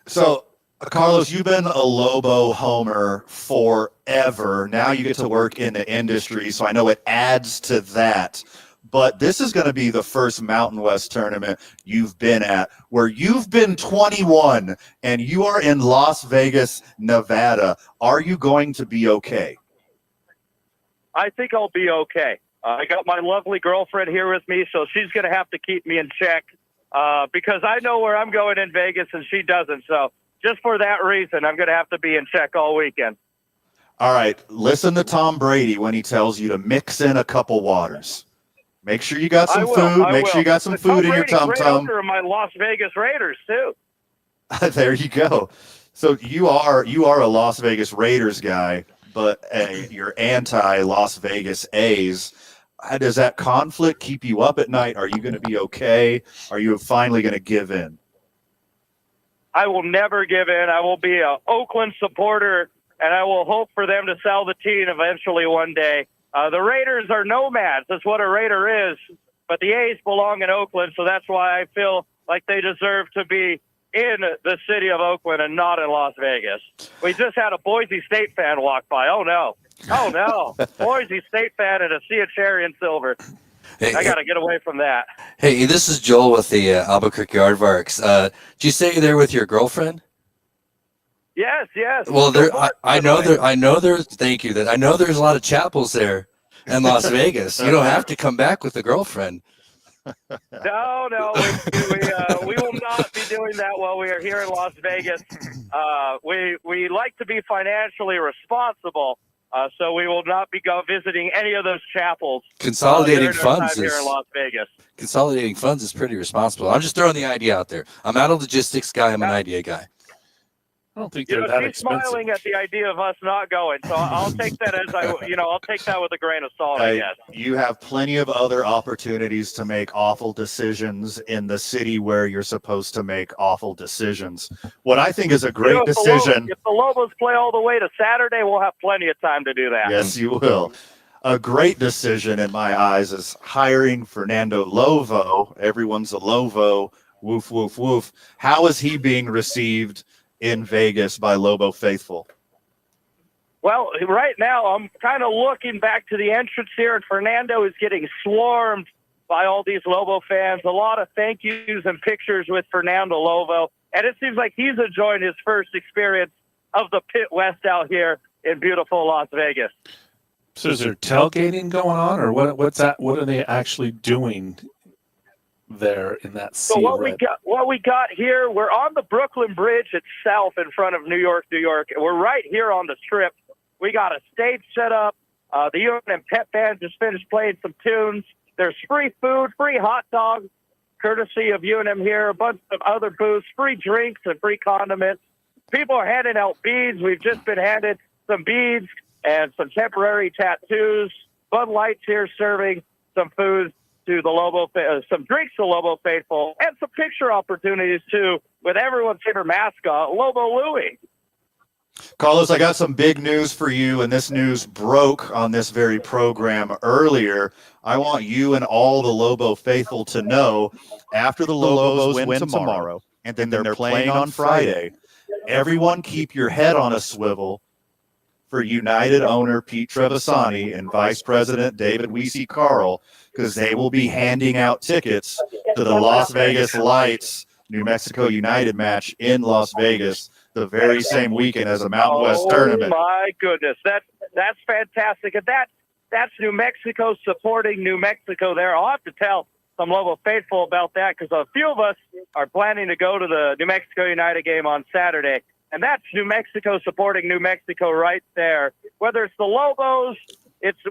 So, Carlos, you've been a Lobo homer forever. Now you get to work in the industry, so I know it adds to that. But this is going to be the first Mountain West tournament you've been at where you've been 21 and you are in Las Vegas, Nevada. Are you going to be okay? I think I'll be okay. I got my lovely girlfriend here with me, so she's going to have to keep me in check because I know where I'm going in Vegas and she doesn't. So just for that reason, I'm going to have to be in check all weekend. All right. Listen to Tom Brady when he tells you to mix in a couple waters. Make sure you got some food. Make sure you got some food in your tum-tum. Great my Las Vegas Raiders, too. There you go. So you are a Las Vegas Raiders guy, but you're anti-Las Vegas A's. Does that conflict keep you up at night? Are you going to be okay? Are you finally going to give in? I will never give in. I will be an Oakland supporter, and I will hope for them to sell the team eventually one day. The Raiders are nomads. That's what a Raider is. But the A's belong in Oakland, so that's why I feel like they deserve to be in the city of Oakland and not in Las Vegas. We just had a Boise State fan walk by. Oh, no. Boise State fan in a sea of cherry and silver. I got to get away from that. Hey, this is Joel with the Albuquerque Aardvarks. Did you say you're there with your girlfriend? Yes. Well, I know there's. Thank you. I know there's a lot of chapels there in Las Vegas. You don't have to come back with a girlfriend. No, we will not be doing that while we are here in Las Vegas. We like to be financially responsible, so we will not be visiting any of those chapels. Consolidating funds here in Las Vegas. Consolidating funds is pretty responsible. I'm just throwing the idea out there. I'm not a logistics guy. I'm an idea guy. I don't think they're that she's expensive. smiling at the idea of us not going, so I'll take that as I'll take that with a grain of salt. I guess you have plenty of other opportunities to make awful decisions in the city where you're supposed to make awful decisions. What I think is a great decision. If the Lobos play all the way to Saturday, we'll have plenty of time to do that. Yes, you will. A great decision in my eyes is hiring Fernando Lovo. Everyone's a Lovo. Woof, woof, woof. How is he being received in Vegas by Lobo faithful? Well, right now I'm kind of looking back to the entrance here, and Fernando is getting swarmed by all these Lobo fans. A lot of thank yous and pictures with Fernando Lobo, and it seems like he's enjoying his first experience of the Pit West out here in beautiful Las Vegas. So is there tailgating going on, or what's that? What are they actually doing there in that sea? So what we got here, we're on the Brooklyn Bridge itself in front of New York. We're right here on the Strip. We got a stage set up. The UNM Pep Band just finished playing some tunes. There's free food, free hot dogs, courtesy of UNM here, a bunch of other booths, free drinks and free condiments. People are handing out beads. We've just been handed some beads and some temporary tattoos. Bud Light's here serving some food to the Lobo, some drinks to Lobo faithful, and some picture opportunities too with everyone's favorite mascot, Lobo Louie. Carlos, I got some big news for you, and this news broke on this very program earlier. I want you and all the Lobo faithful to know, after the Lobos win tomorrow, and then they're playing on Friday, everyone keep your head on a swivel for United owner Pete Trevisani and Vice President David Weesey Carl, because they will be handing out tickets to the Las Vegas Lights New Mexico United match in Las Vegas the very same weekend as a Mountain West tournament. Oh my goodness, that's fantastic, and that's New Mexico supporting New Mexico there. I'll have to tell some Lobo faithful about that, because a few of us are planning to go to the New Mexico United game on Saturday. And that's New Mexico supporting New Mexico right there. Whether it's the Lobos,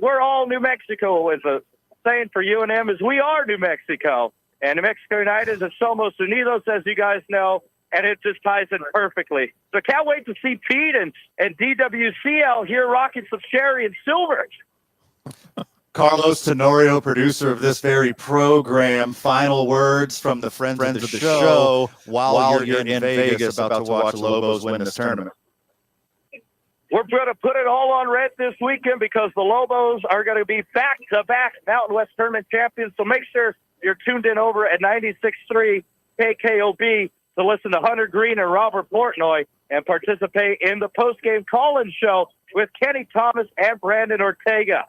we're all New Mexico. Is a saying for UNM is we are New Mexico. And New Mexico United is Somos Unidos, as you guys know, and it just ties in perfectly. So can't wait to see Pete and DWC out here rocking some cherry and silver. Carlos Tenorio, producer of this very program, final words from the friends of the show while you're in Vegas about to watch Lobos win this tournament. We're going to put it all on red this weekend because the Lobos are going to be back-to-back Mountain West Tournament champions. So make sure you're tuned in over at 96.3 KKOB to listen to Hunter Green and Robert Portnoy and participate in the post-game call-in show with Kenny Thomas and Brandon Ortega.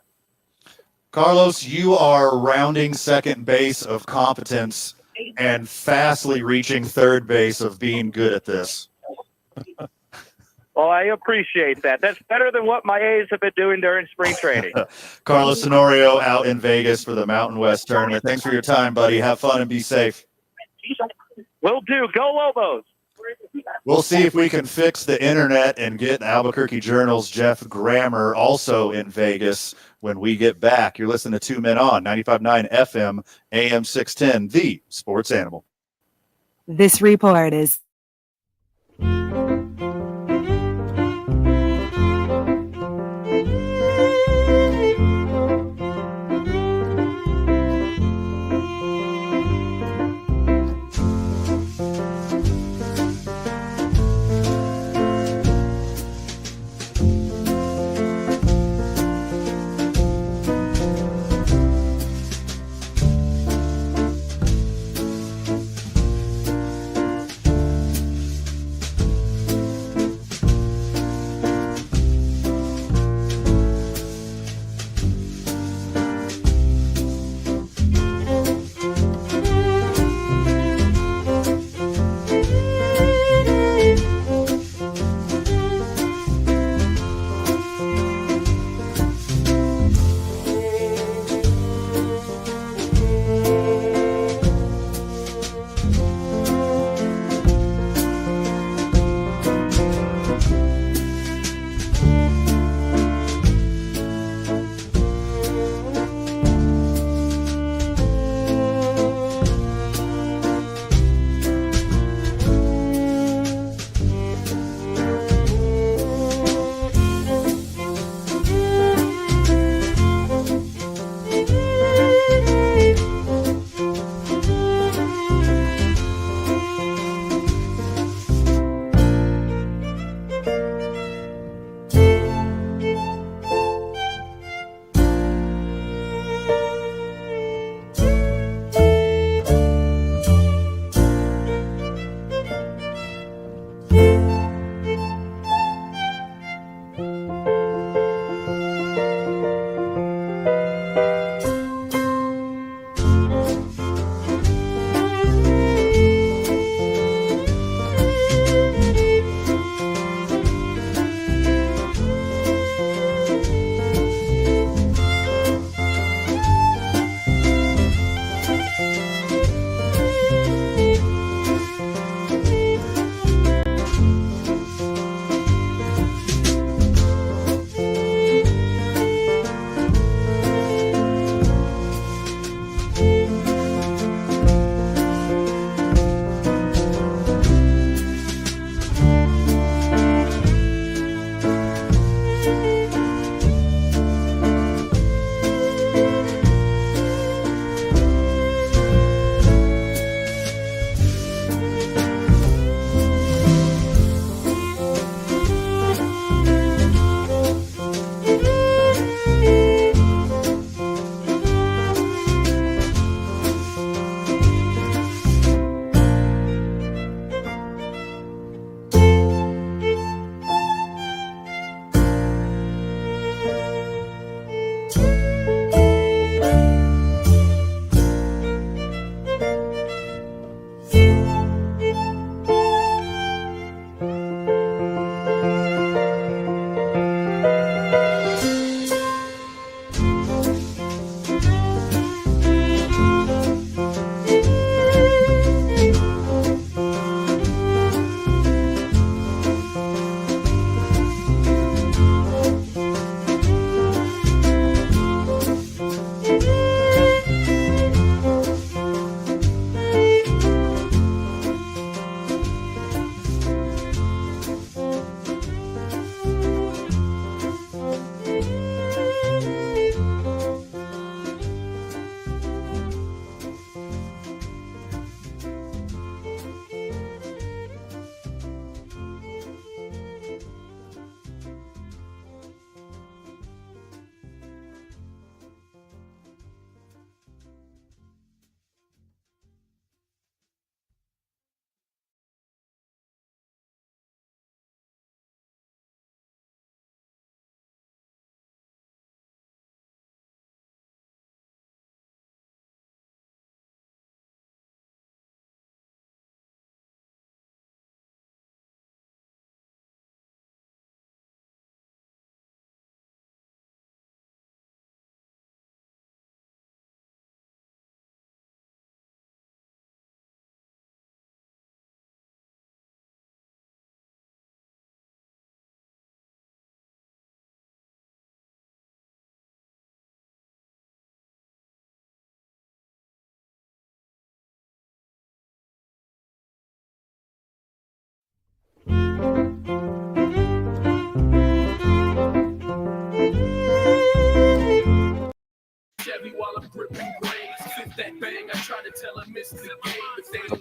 Carlos, you are rounding second base of competence and fastly reaching third base of being good at this. Well, I appreciate that. That's better than what my A's have been doing during spring training. Carlos Tenorio out in Vegas for the Mountain West tournament. Thanks for your time, buddy. Have fun and be safe. Will do. Go Lobos. We'll see if we can fix the internet and get Albuquerque Journal's Jeff Grammer also in Vegas when we get back. You're listening to 2 Men On, 95.9 FM, AM 610, the sports animal. This report is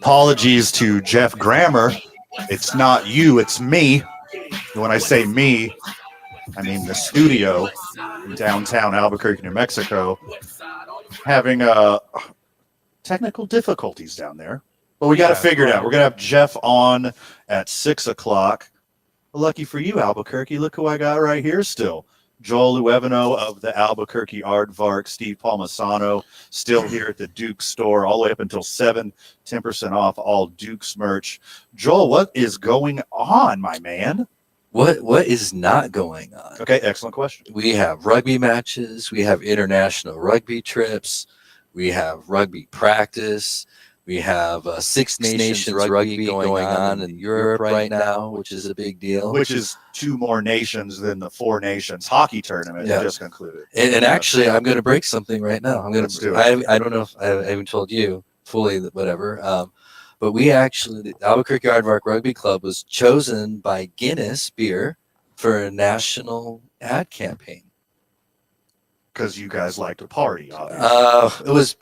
Apologies to Jeff Grammer. It's not you, it's me. And when I say me, I mean the studio in downtown Albuquerque, New Mexico, having technical difficulties down there. But we got to figure it out. We're going to have Jeff on at 6 o'clock. Lucky for you, Albuquerque. Look who I got right here still. Joel Uevano of the Albuquerque Aardvark, Steve Palmisano, still here at the Duke store all the way up until 7, 10% off all Duke's merch. Joel, what is going on, my man? What is not going on? Okay, excellent question. We have rugby matches. We have international rugby trips. We have rugby practice. We have Six Nations rugby going on in Europe right now, which is a big deal. Which is 2 more nations than the 4 nations hockey tournament that just concluded. And actually, I'm going to break something right now. Let's do it. I don't know if I haven't told you fully, whatever. But we actually, the Albuquerque Aardvark Rugby Club was chosen by Guinness Beer for a national ad campaign. Because you guys like to party, obviously. It was,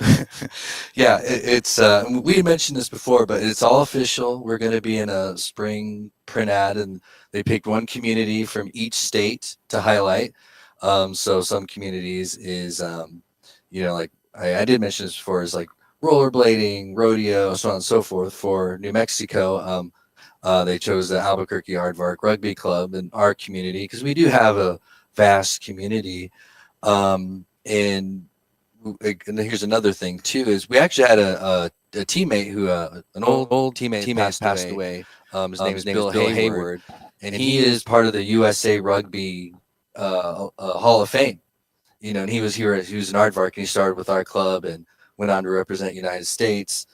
yeah, it's, we mentioned this before, but it's all official. We're going to be in a spring print ad, and they picked one community from each state to highlight. So some communities is, like I did mention this before, is like rollerblading, rodeo, so on and so forth. For New Mexico, they chose the Albuquerque Aardvark Rugby Club in our community because we do have a vast community. And here's another thing too: is we actually had a teammate who an old teammate passed away. His name is Bill Hayward, and he is part of the USA Rugby Hall of Fame. And he was here. He was an aardvark, and he started with our club and went on to represent United States.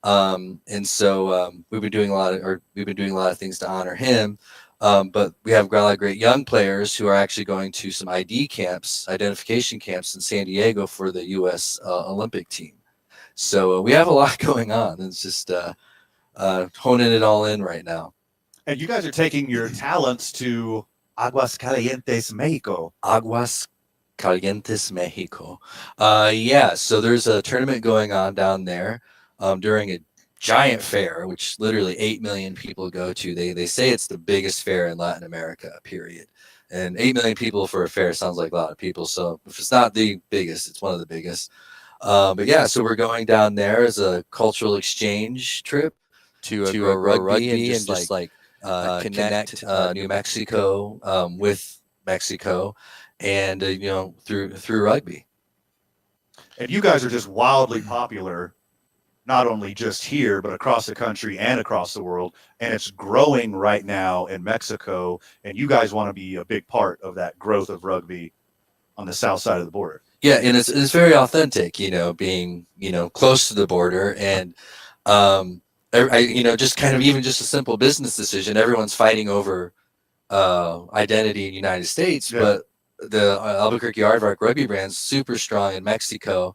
And so we've been doing a lot of things to honor him. But we have a lot of great young players who are actually going to some identification camps in San Diego for the U.S. Olympic team. So we have a lot going on. It's just honing it all in right now. And you guys are taking your talents to Aguascalientes, Mexico. Aguascalientes, Mexico. Yeah, so there's a tournament going on down there during a giant fair, which literally 8 million people go to. They say it's the biggest fair in Latin America, period. And 8 million people for a fair sounds like a lot of people. So if it's not the biggest, it's one of the biggest. But yeah, so we're going down there as a cultural exchange trip to a rugby and just connect New Mexico with Mexico and through rugby. And you guys are just wildly popular, not only just here, but across the country and across the world. And it's growing right now in Mexico. And you guys want to be a big part of that growth of rugby on the south side of the border. Yeah, and it's very authentic, being, close to the border. And, just kind of even just a simple business decision. Everyone's fighting over identity in the United States, but the Albuquerque Aardvark rugby brand's super strong in Mexico.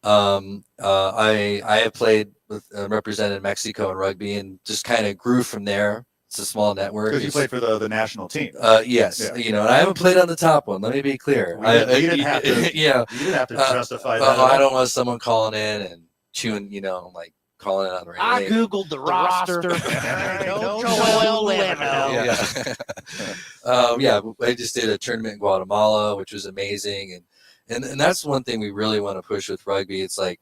I have played with represented Mexico in rugby and just kind of grew from there. It's a small network. Because you played for the national team. Yes, and I haven't played on the top one. Let me be clear. You didn't have to. You didn't have to justify that. I don't want someone calling in and chewing, calling it on the radio. I googled the roster. I just did a tournament in Guatemala, which was amazing, and that's one thing we really want to push with rugby. It's like,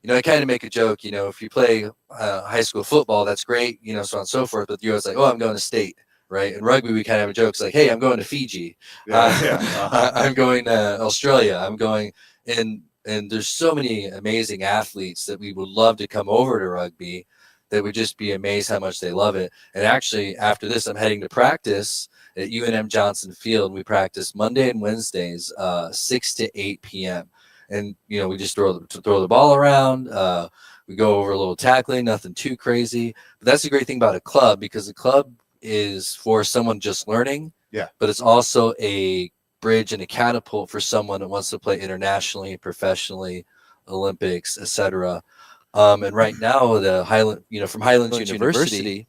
I kind of make a joke, if you play high school football, that's great, so on and so forth. But it's like, oh, I'm going to state, right? In rugby, we kind of have a joke. It's like, hey, I'm going to Fiji. I'm going to Australia. I'm going, and there's so many amazing athletes that we would love to come over to rugby that would just be amazed how much they love it. And actually, after this, I'm heading to practice at UNM Johnson Field. We practice Monday and Wednesdays, 6 to 8 p.m. And, we just throw the ball around. We go over a little tackling, nothing too crazy. But that's the great thing about a club, because a club is for someone just learning. Yeah. But it's also a bridge and a catapult for someone that wants to play internationally, professionally, Olympics, etc. And right now, the Highland, from Highlands University,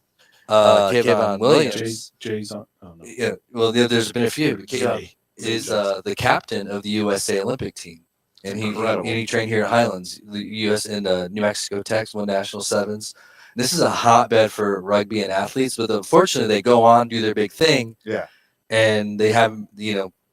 Kevon Williams. Jay's on. Oh, no. Yeah. Well, there's been a few. Kevon is the captain of the USA Olympic team. And he trained here at Highlands, the U.S. and New Mexico Techs, won national sevens. This is a hotbed for rugby and athletes, but unfortunately they go on, do their big thing, Yeah. and they have,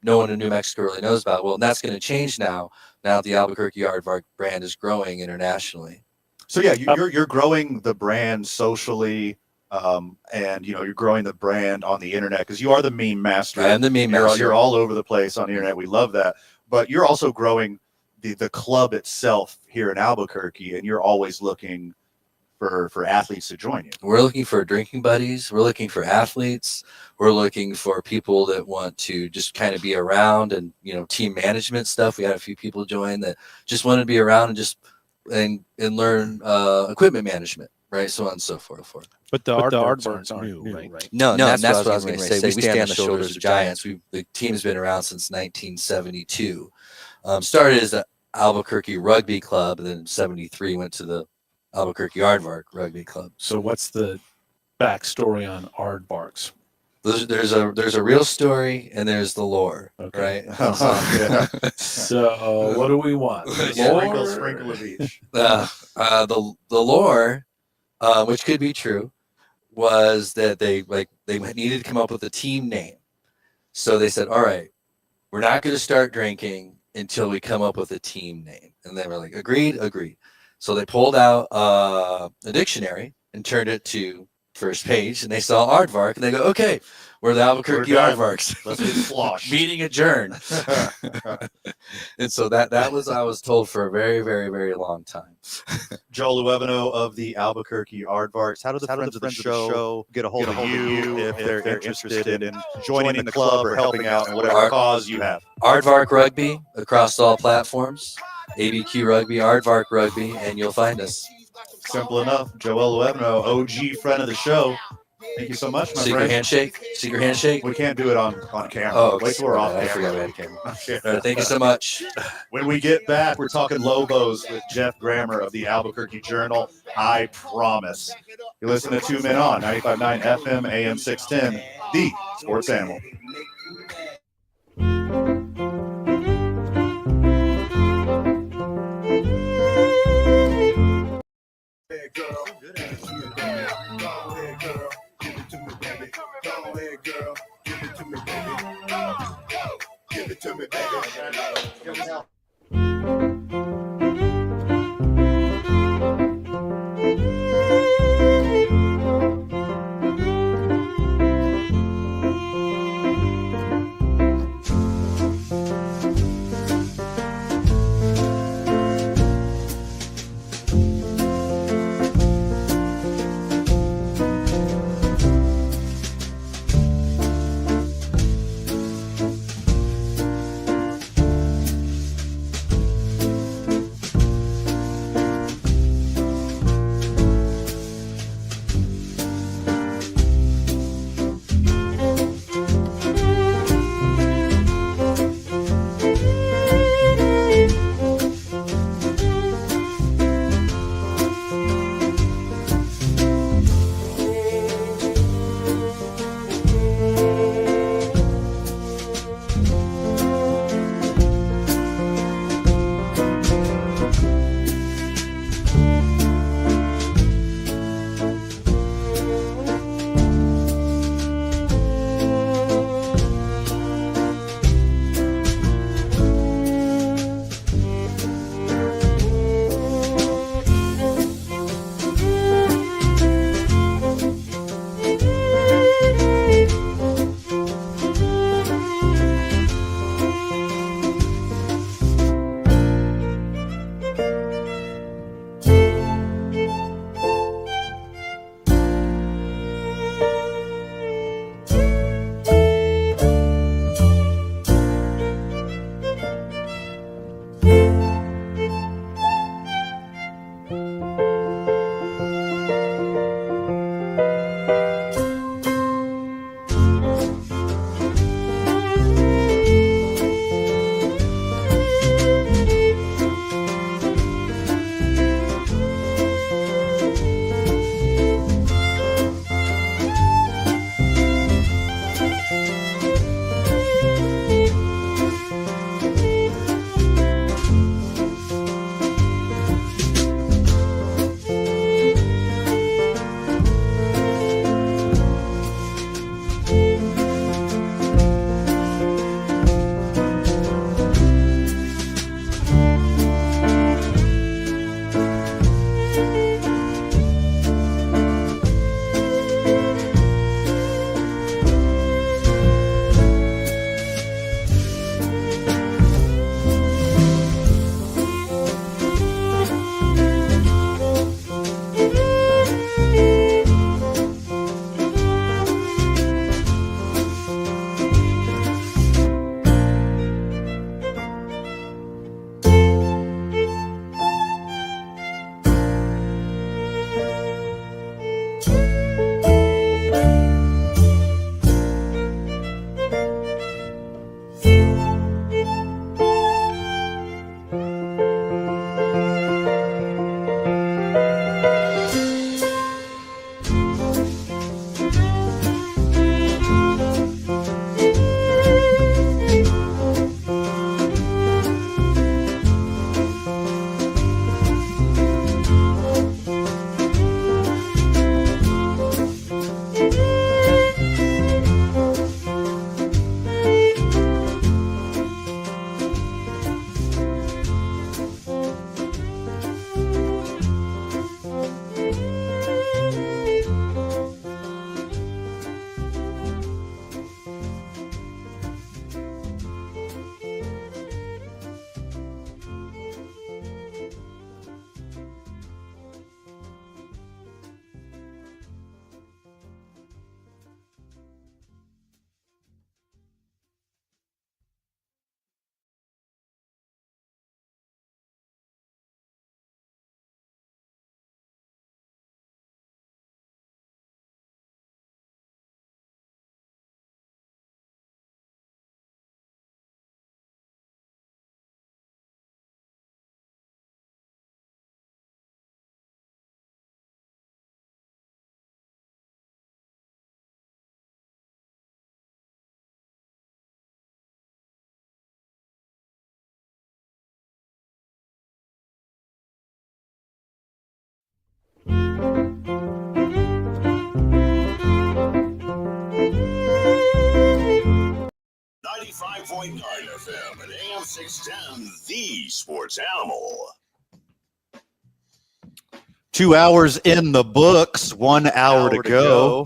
no one in New Mexico really knows about it. Well, and that's going to change now that the Albuquerque Aardvark brand is growing internationally. So yeah, you're growing the brand socially, and you're growing the brand on the internet because you are the meme master. I am the meme master. You're all over the place on the internet. We love that. But you're also growing the club itself here in Albuquerque, and you're always looking for athletes to join you. We're looking for drinking buddies. We're looking for athletes. We're looking for people that want to just kind of be around and, team management stuff. We had a few people join that just wanted to be around and just and learn equipment management, right? So on and so forth. But the aardvarks aren't new, right? No, that's what I was going to say. We stand on the shoulders of giants. The team's been around since 1972. Started as the Albuquerque Rugby Club, and then in 73 went to the Albuquerque Aardvark Rugby Club. So what's the backstory on aardvarks? There's a real story and there's the lore, right? So what do we want? Sprinkle of each. The lore, which could be true, was that they needed to come up with a team name. So they said, all right, we're not going to start drinking until we come up with a team name. And they were like, agreed. So they pulled out a dictionary and turned it to first page, and they saw Aardvark, and they go, okay, we're the Albuquerque Aardvarks. Let's get sloshed. Meeting adjourned. And so that was, I was told, for a very, very, very long time. Joe Luevano of the Albuquerque Aardvarks. How do the friends of the show get a hold of you if they're interested in joining the club or helping out in whatever cause you have? Aardvark Rugby across all platforms. ABQ Rugby, Aardvark Rugby, and you'll find us. Simple enough. Joel Luevano, OG friend of the show. Thank you so much, my Secret friend. handshake. Secret handshake. We can't do it on camera. Oh, wait till we're off. I forgot we had a camera. Thank you so much. When we get back, we're talking Lobos with Jeff Grammer of the Albuquerque Journal. I promise. You listen to 2 Men On, 95.9 FM, AM 610, the Sports Animal. 105.9 FM and AM 610, the sports animal. 2 hours in the books, 1 hour to go.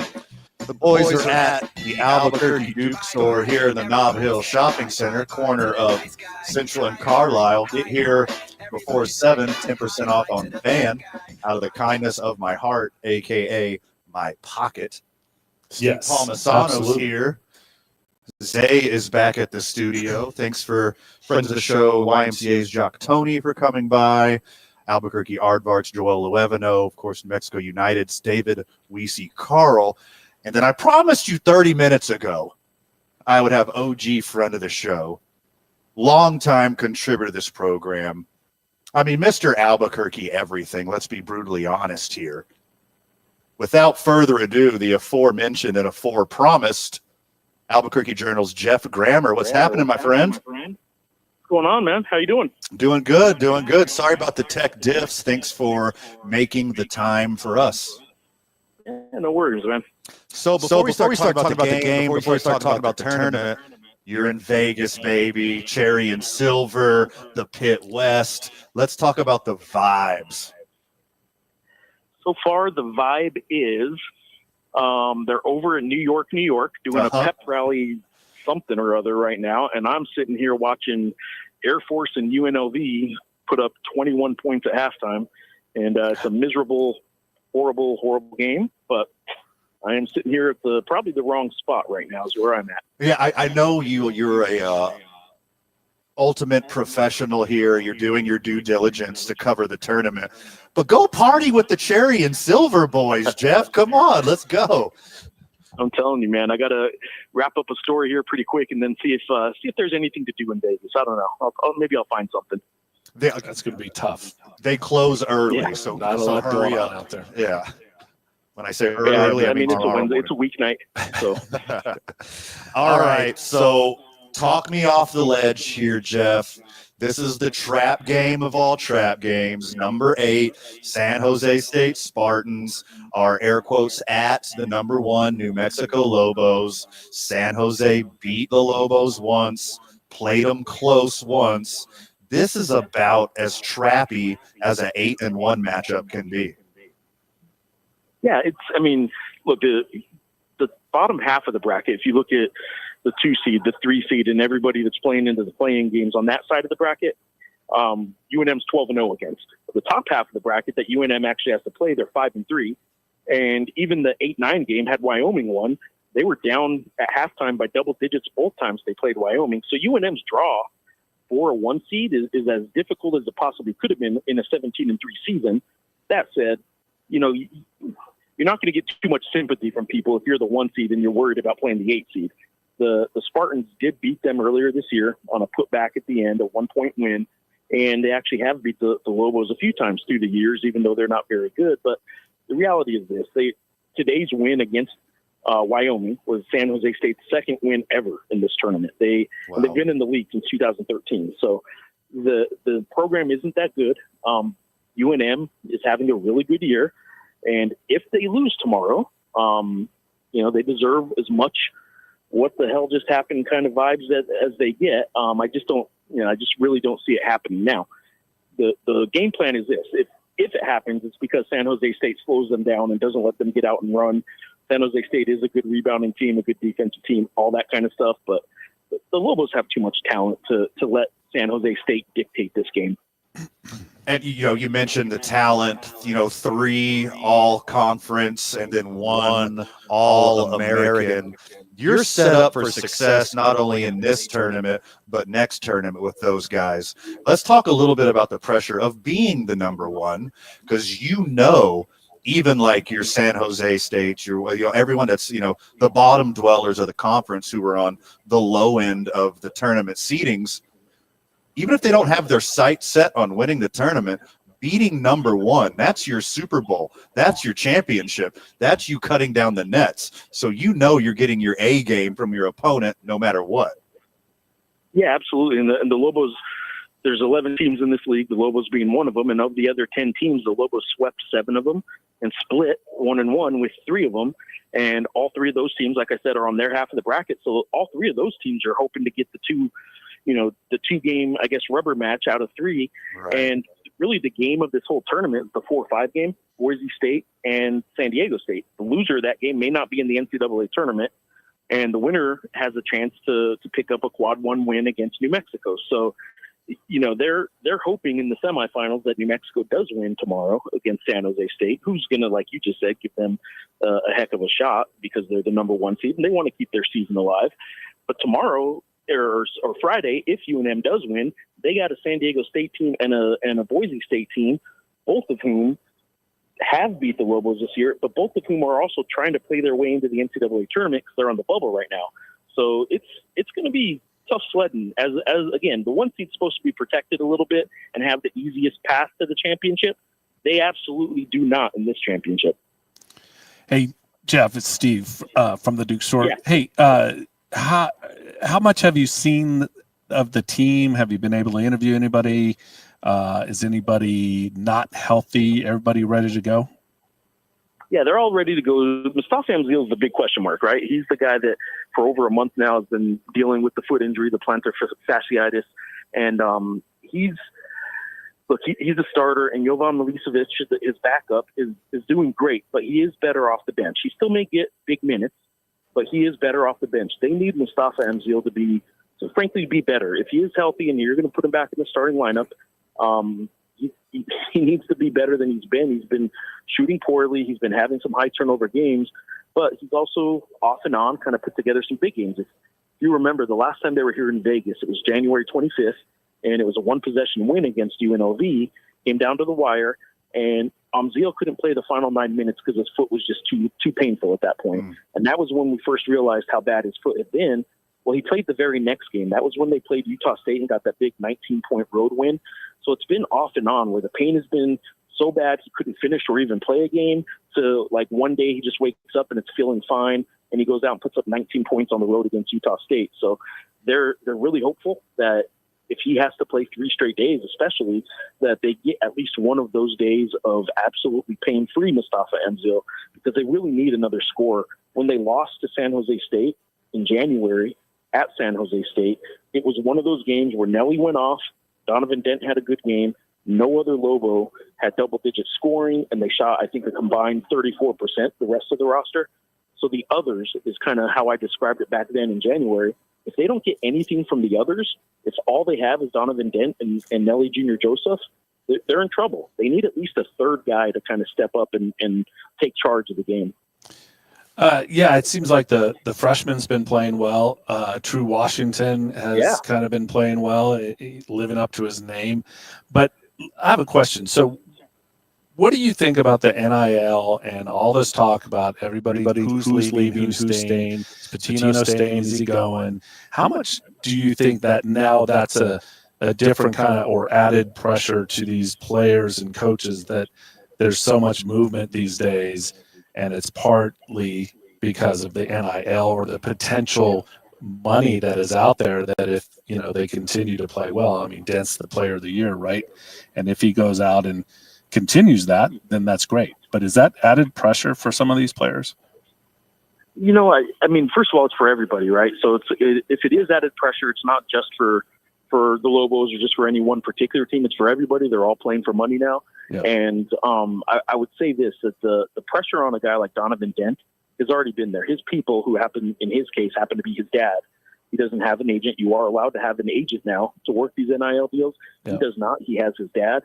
The boys are at the Albuquerque Duke store here in the Nob Hill Shopping Center, corner of Central and Carlisle. Get here before 7, 10% off on the band out of the kindness of my heart, a.k.a. my pocket. Yes, Paul Masano's absolutely. here. Zay is back at the studio. Thanks for friends of the show, YMCA's Jock Tony, for coming by. Albuquerque Aardvarks, Joel Luevano, of course, New Mexico United's David Weesey Carl. And then I promised you 30 minutes ago I would have OG friend of the show, longtime contributor to this program. I mean, Mr. Albuquerque everything. Let's be brutally honest here. Without further ado, the aforementioned and aforepromised Albuquerque Journal's Jeff Grammer. What's happening, my friend? What's going on, man? How you doing? Doing good, doing good. Sorry about the tech diffs. Thanks for making the time for us. Yeah, no worries, man. So before we start talking about the game, before we start talking about the tournament, you're in Vegas, baby. Cherry and Silver, the Pit West. Let's talk about the vibes. So far, the vibe is they're over in New York, doing a pep rally something or other right now, and I'm sitting here watching Air Force and UNLV put up 21 points at halftime, and it's a miserable, horrible game, but I am sitting here at probably the wrong spot right now is where I'm at. Yeah, I know you're a ultimate professional here. You're doing your due diligence to cover the tournament. But go party with the Cherry and Silver boys, Jeff. Come on, let's go. I'm telling you, man, I got to wrap up a story here pretty quick and then see if there's anything to do in Vegas. I don't know. Maybe I'll find something. That's going to be tough. They close early, so not a lot hurry going up on out there. Yeah. When I say early, I mean it's a Wednesday, it's a weeknight. So, all right. So talk me off the ledge here, Jeff. This is the trap game of all trap games. Number 8, San Jose State Spartans are air quotes at the number 1 New Mexico Lobos. San Jose beat the Lobos once, played them close once. This is about as trappy as an 8-1 matchup can be. Yeah, look, the bottom half of the bracket, if you look at the 2 seed, the 3 seed, and everybody that's playing into the playing games on that side of the bracket, UNM's 12-0 against. The top half of the bracket that UNM actually has to play, they're 5-3. And even the 8-9 game had Wyoming won. They were down at halftime by double digits both times they played Wyoming. So UNM's draw for a 1 seed is as difficult as it possibly could have been in a 17-3 season. That said, you're not going to get too much sympathy from people if you're the 1 seed and you're worried about playing the 8 seed. The Spartans did beat them earlier this year on a putback at the end, a 1-point win, and they actually have beat the Lobos a few times through the years, even though they're not very good. But the reality is this: today's win against Wyoming was San Jose State's second win ever in this tournament. They've been in the league since 2013. So the program isn't that good. UNM is having a really good year. And if they lose tomorrow, they deserve as much what the hell just happened kind of vibes as they get. I just really don't see it happening now. The game plan is this. If it happens, it's because San Jose State slows them down and doesn't let them get out and run. San Jose State is a good rebounding team, a good defensive team, all that kind of stuff. But the Lobos have too much talent to let San Jose State dictate this game. And, you mentioned the talent, 3 all-conference and then 1 all-American. You're set up for success not only in this tournament, but next tournament with those guys. Let's talk a little bit about the pressure of being the number 1, because even like your San Jose State, everyone that's, the bottom dwellers of the conference who are on the low end of the tournament seedings, even if they don't have their sights set on winning the tournament, beating number 1, that's your Super Bowl. That's your championship. That's you cutting down the nets. So you're getting your A game from your opponent no matter what. Yeah, absolutely. And the Lobos, there's 11 teams in this league, the Lobos being one of them. And of the other 10 teams, the Lobos swept 7 of them. and split 1-1 with 3 of them. And all 3 of those teams, like I said, are on their half of the bracket. So all 3 of those teams are hoping to get the 2-game, I guess, rubber match out of 3. Right. And really the game of this whole tournament, the 4-5 game, Boise State and San Diego State. The loser of that game may not be in the NCAA tournament, and the winner has a chance to pick up a quad 1 win against New Mexico. So, they're hoping in the semifinals that New Mexico does win tomorrow against San Jose State, who's going to, like you just said, give them a heck of a shot because they're the number 1 seed and they want to keep their season alive. But tomorrow or Friday, if UNM does win, they got a San Diego State team and a Boise State team, both of whom have beat the Lobos this year, but both of whom are also trying to play their way into the NCAA tournament because they're on the bubble right now. So it's going to be tough sledding. As again, the 1 seed's supposed to be protected a little bit and have the easiest path to the championship. They absolutely do not in this championship. Hey, Jeff, it's Steve from the Duke Store. Yeah. Hey, how much have you seen of the team? Have you been able to interview anybody? Is anybody not healthy? Everybody ready to go? Yeah, they're all ready to go. Mustafa Amzil is the big question mark, right? He's the guy that for over a month now has been dealing with the foot injury, the plantar fasciitis, and he's a starter, and Jovan Milicevic, his backup, is doing great, but he is better off the bench. He still may get big minutes, but he is better off the bench. They need Mustafa Amzil to frankly be better. If he is healthy and you're going to put him back in the starting lineup, he needs to be better than he's been. He's been shooting poorly. He's been having some high turnover games, but he's also off and on kind of put together some big games. If you remember, the last time they were here in Vegas, it was January 25th, and it was a 1-possession win against UNLV. Came down to the wire, and Amzil couldn't play the final 9 minutes because his foot was just too painful at that point. And that was when we first realized how bad his foot had been. Well, he played the very next game. That was when they played Utah State and got that big 19-point road win. So it's been off and on where the pain has been so bad he couldn't finish or even play a game, to like one day he just wakes up and it's feeling fine and he goes out and puts up 19 points on the road against Utah State. So they're really hopeful that if he has to play 3 straight days, especially, that they get at least one of those days of absolutely pain-free Mustafa Amzil, because they really need another scorer. When they lost to San Jose State in January at San Jose State, it was one of those games where Nelly went off, Donovan Dent had a good game, no other Lobo had double-digit scoring, and they shot, I think, a combined 34%, the rest of the roster. So the others is kind of how I described it back then in January. If they don't get anything from the others, if all they have is Donovan Dent and Nelly Jr. Joseph, they're in trouble. They need at least a third guy to kind of step up and take charge of the game. Yeah, it seems like the freshman's been playing well. True Washington has kind of been playing well, living up to his name. But I have a question. So what do you think about the NIL and all this talk about everybody who's leaving, who's staying? Is Patino staying? Is he going? How much do you think that now that's a different kind of or added pressure to these players and coaches that there's so much movement these days, and it's partly because of the NIL or the potential money that is out there that if, they continue to play well, I mean, Dent's the player of the year, right? And if he goes out and continues that, then that's great. But is that added pressure for some of these players? I mean, first of all, it's for everybody, right? So if it is added pressure, it's not just for the Lobos or just for any one particular team. It's for everybody. They're all playing for money now. Yeah. And I would say this, that the pressure on a guy like Donovan Dent has already been there. His people, who in his case, happen to be his dad. He doesn't have an agent. You are allowed to have an agent now to work these NIL deals. Yeah. He does not. He has his dad.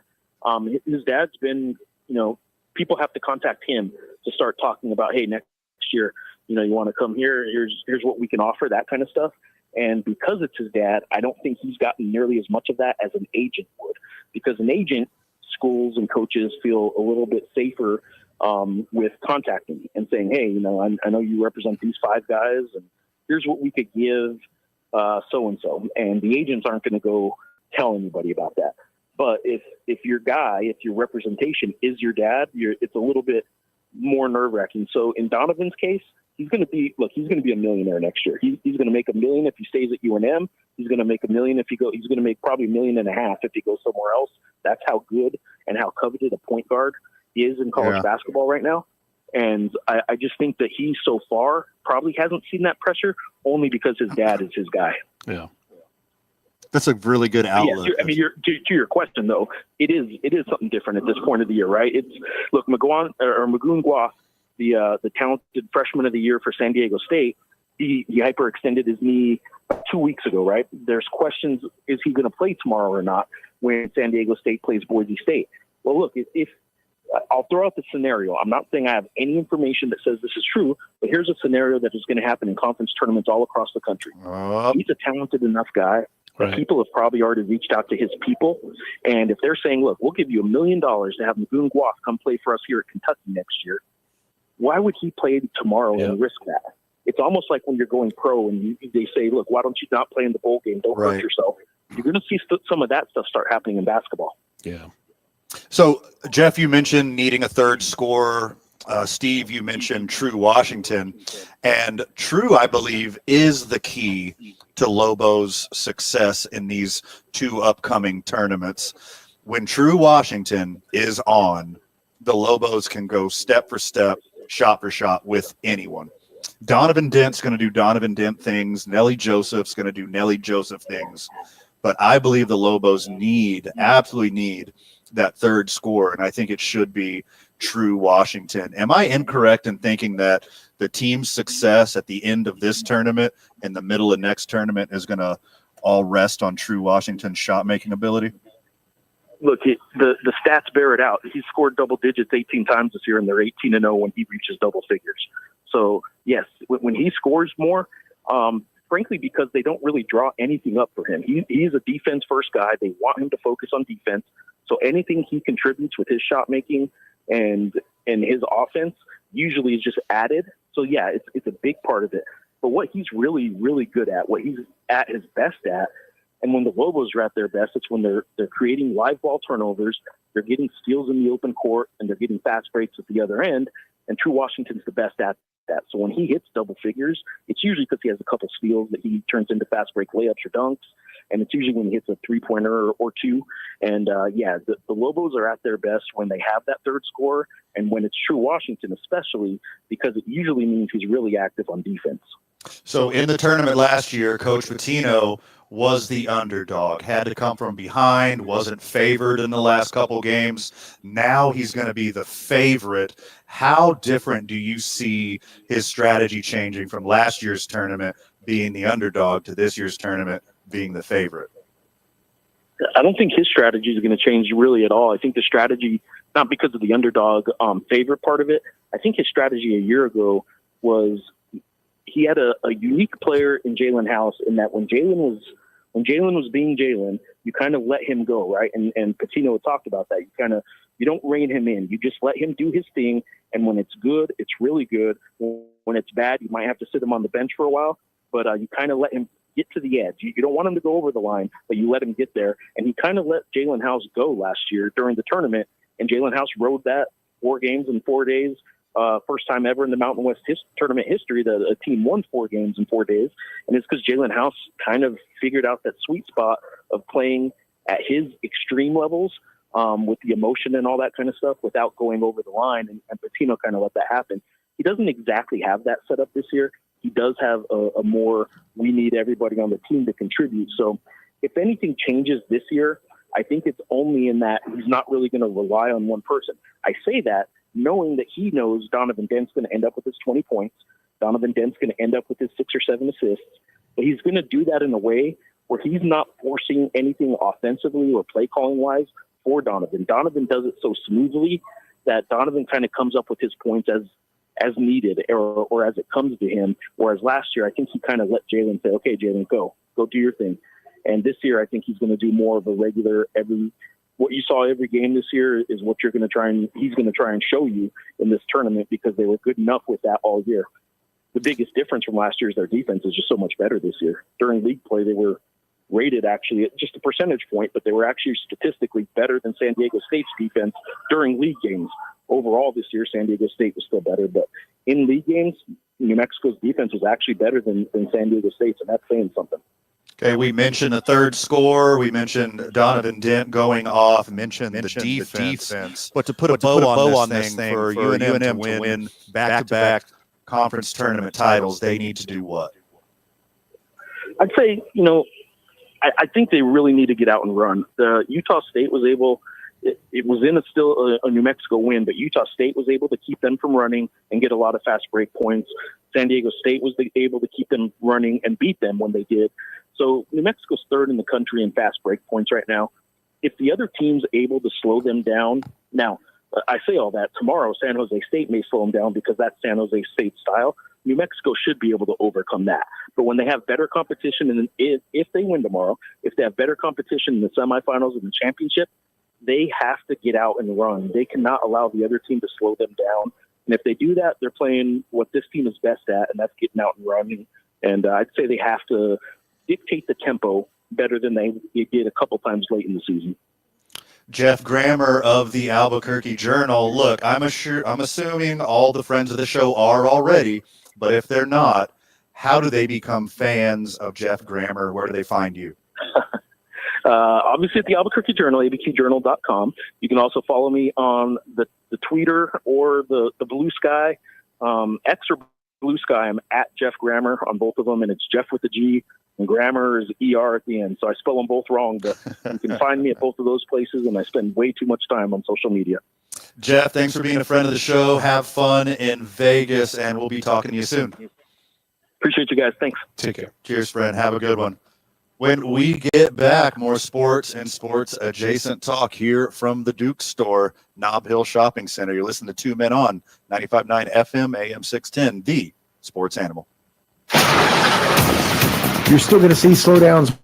His dad's been, people have to contact him to start talking about, hey, next year, you want to come here. Here's what we can offer, that kind of stuff. And because it's his dad, I don't think he's gotten nearly as much of that as an agent would, because an agent, schools and coaches feel a little bit safer with contacting me and saying, hey, I know you represent these 5 guys, and here's what we could give so-and-so. And the agents aren't going to go tell anybody about that. But if your guy, if your representation is your dad, it's a little bit more nerve-wracking. So in Donovan's case, he's going to be a millionaire next year. He's going to make $1 million if he stays at UNM. He's going to make $1 million if he's going to make probably $1.5 million if he goes somewhere else. That's how good and how coveted a point guard is in college basketball right now. And I just think that he so far probably hasn't seen that pressure only because his dad is his guy. Yeah. That's a really good outlook. I mean, to your question though, it is something different at this point of the year, right? It's look, Magoon Bois, the talented freshman of the year for San Diego State, he hyperextended his knee 2 weeks ago, right? There's questions: is he going to play tomorrow or not when San Diego State plays Boise State? Well, look, if I'll throw out the scenario. I'm not saying I have any information that says this is true, but here's a scenario that is going to happen in conference tournaments all across the country. He's a talented enough guy. Right. People have probably already reached out to his people. And if they're saying, look, we'll give you $1 million to have Magoon Bois come play for us here at Kentucky next year, why would he play tomorrow and risk that? It's almost like when you're going pro and they say, look, why don't you not play in the bowl game? Don't hurt yourself. You're going to see some of that stuff start happening in basketball. Yeah. So, Jeff, you mentioned needing a third scorer. Steve, you mentioned True Washington. And True, I believe, is the key to Lobo's success in these two upcoming tournaments. When True Washington is on, the Lobos can go step for step, shot for shot with anyone. Donovan Dent's going to do Donovan Dent things. Nelly Joseph's going to do Nelly Joseph things. But I believe the Lobos absolutely need that third scorer, and I think it should be True Washington. Am I incorrect in thinking that the team's success at the end of this tournament and the middle of next tournament is going to all rest on True Washington's shot-making ability? Look, the stats bear it out. He's scored double digits 18 times this year, and they're 18-0 when he reaches double figures. So, yes, when he scores more, frankly, because they don't really draw anything up for him. He's a defense-first guy. They want him to focus on defense. So anything he contributes with his shot-making and his offense usually is just added. So, yeah, it's a big part of it. But what he's really, really good at, what he's at his best at, and when the Lobos are at their best, it's when they're creating live ball turnovers, they're getting steals in the open court, and they're getting fast breaks at the other end. And True Washington's the best at that. So when he hits double figures, it's usually because he has a couple steals that he turns into fast break layups or dunks. And it's usually when he hits a three-pointer or two. And, the Lobos are at their best when they have that third scorer, and when it's True Washington especially, because it usually means he's really active on defense. So in the tournament last year, Coach Pitino was the underdog, had to come from behind, wasn't favored in the last couple games. Now he's going to be the favorite. How different do you see his strategy changing from last year's tournament being the underdog to this year's tournament being the favorite? I don't think his strategy is going to change really at all. I think the strategy, not because of the underdog favorite part of it, I think his strategy a year ago was he had a unique player in Jalen House in that when Jalen was being Jalen, you kind of let him go, right? And Pitino had talked about that. You don't rein him in. You just let him do his thing. And when it's good, it's really good. When it's bad, you might have to sit him on the bench for a while, but you kind of let him get to the edge. You don't want him to go over the line, but you let him get there. And he kind of let Jalen House go last year during the tournament. And Jalen House rode that 4 games in 4 days. First time ever in the Mountain West tournament history that a team won 4 games in 4 days. And it's because Jalen House kind of figured out that sweet spot of playing at his extreme levels with the emotion and all that kind of stuff without going over the line. And Pitino kind of let that happen. He doesn't exactly have that set up this year. He does have a more, we need everybody on the team to contribute. So if anything changes this year, I think it's only in that he's not really going to rely on one person. I say that knowing that he knows Donovan Dent's going to end up with his 20 points. Donovan Dent's going to end up with his 6 or 7 assists. But he's going to do that in a way where he's not forcing anything offensively or play calling wise for Donovan. Donovan does it so smoothly that Donovan kind of comes up with his points as needed or as it comes to him. Whereas last year, I think he kind of let Jalen say, okay, Jalen, go do your thing. And this year, I think he's going to do more of a regular what you saw every game this year is what he's going to try and show you in this tournament because they were good enough with that all year. The biggest difference from last year is their defense is just so much better this year. During league play, they were rated actually at just a percentage point, but they were actually statistically better than San Diego State's defense during league games. Overall this year, San Diego State was still better, but in league games, New Mexico's defense was actually better than San Diego State's, and that's saying something. Okay, we mentioned the third score. We mentioned Donovan Dent going off. Mentioned the defense. But to put a bow on this thing for UNM to win back-to-back conference tournament titles, they need to do what? I'd say, I think they really need to get out and run. The Utah State was able. It was still a New Mexico win, but Utah State was able to keep them from running and get a lot of fast break points. San Diego State was able to keep them running and beat them when they did. So New Mexico's third in the country in fast break points right now. If the other team's able to slow them down, now I say all that, tomorrow San Jose State may slow them down because that's San Jose State style. New Mexico should be able to overcome that. But when they have better competition, and if they win tomorrow, if they have better competition in the semifinals and the championship, they have to get out and run. They cannot allow the other team to slow them down. And if they do that, they're playing what this team is best at, and that's getting out and running. And I'd say they have to dictate the tempo better than they did a couple times late in the season. Jeff Grammer of the Albuquerque Journal. Look, I'm assuming all the friends of the show are already, but if they're not, how do they become fans of Jeff Grammer? Where do they find you? Obviously at the Albuquerque Journal, abqjournal.com. You can also follow me on the Twitter or the Blue Sky, X or Blue Sky. I'm at Jeff Grammer on both of them, and it's Jeff with the G, and Grammer is ER at the end. So I spell them both wrong, but you can find me at both of those places, and I spend way too much time on social media. Jeff, thanks for being a friend of the show. Have fun in Vegas, and we'll be talking to you soon. Appreciate you guys. Thanks. Take care. Cheers, friend. Have a good one. When we get back, more sports and sports adjacent talk here from the Duke Store, Nob Hill Shopping Center. You're listening to Two Men On, 95.9 FM, AM 610, the sports animal. You're still going to see slowdowns.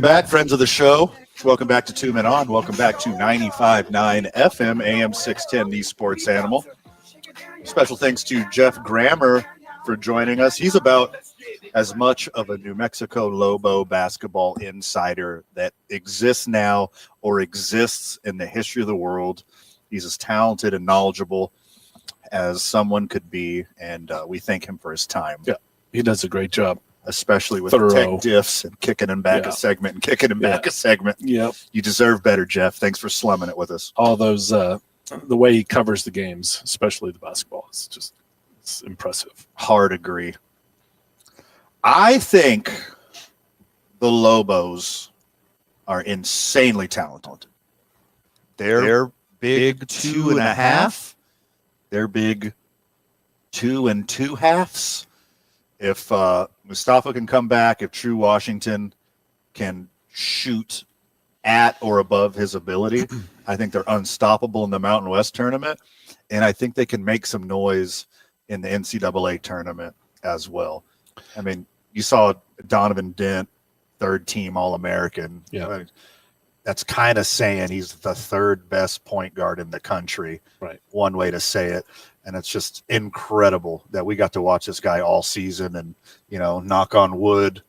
Welcome back, friends of the show. Welcome back to Two Men On. Welcome back to 95.9 FM, AM 610, the Sports Animal. Special thanks to Jeff Grammer for joining us. He's about as much of a New Mexico Lobo basketball insider that exists now or exists in the history of the world. He's as talented and knowledgeable as someone could be, and we thank him for his time. Yeah, he does a great job. Especially with Thorough. tech diffs and kicking him back Yeah. a segment and kicking him back a segment. Yep. You deserve better, Jeff. Thanks for slumming it with us. All those, the way he covers the games, especially the basketball, is just it's impressive. Hard agree. I think the Lobos are insanely talented. They're big 2.5. They're big 2 2.5. If Mustafa can come back, if True Washington can shoot at or above his ability, I think they're unstoppable in the Mountain West tournament. And I think they can make some noise in the NCAA tournament as well. I mean, you saw Donovan Dent, third team All-American. Yeah. That's kind of saying he's the third best point guard in the country. Right. One way to say it. And it's just incredible that we got to watch this guy all season and, you know, knock on wood,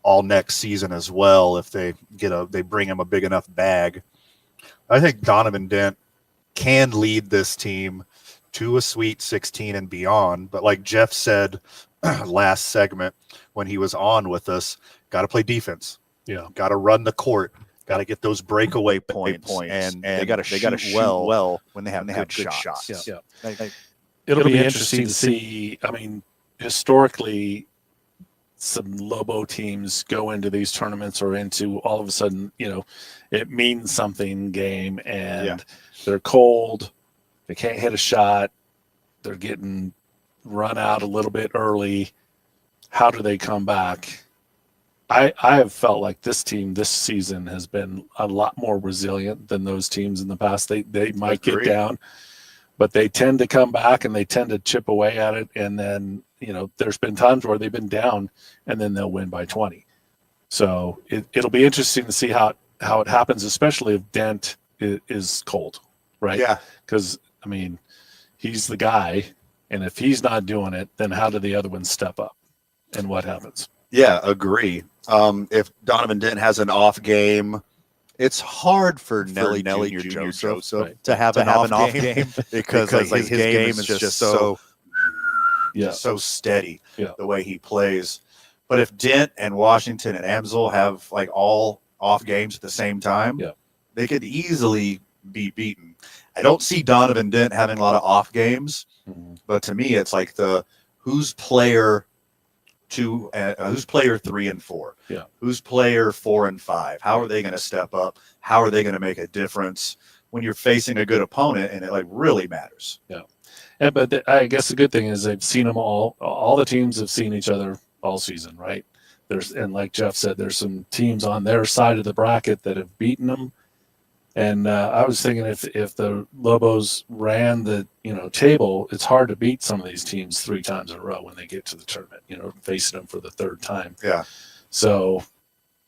all next season as well if they bring him a big enough bag. I think Donovan Dent can lead this team to a Sweet 16 and beyond. But like Jeff said last segment when he was on with us, got to play defense. Yeah. Got to run the court. Got to get those breakaway points. And they got to shoot well when they have good shots. Yeah. Like, It'll be interesting to see. I mean, historically, some Lobo teams go into these tournaments or into all of a sudden, you know, it means something game and they're cold. They can't hit a shot. They're getting run out a little bit early. How do they come back? I have felt like this team this season has been a lot more resilient than those teams in the past. They might get down, but they tend to come back and they tend to chip away at it. And then, you know, there's been times where they've been down and then they'll win by 20. So it'll be interesting to see how it happens, especially if Dent is cold, right? Yeah. Because, I mean, he's the guy. And if he's not doing it, then how do the other ones step up? And what happens? Yeah, agree. If Donovan Dent has an off game, it's hard for Nelly Jr. Joseph to have an off game because his game is just so steady the way he plays. But if Dent and Washington and Amsel have like all off games at the same time, they could easily be beaten. I don't see Donovan Dent having a lot of off games, but to me, it's like who's player 2, who's player 3 and 4, who's player 4 and 5. How are they going to step up? How are they going to make a difference when you're facing a good opponent and it like really matters? Yeah. But I guess the good thing is they've seen them all. All the teams have seen each other all season, right? And like Jeff said, there's some teams on their side of the bracket that have beaten them. And I was thinking if the Lobos ran the table, it's hard to beat some of these teams 3 times in a row when they get to the tournament. Facing them for the 3rd time. Yeah. So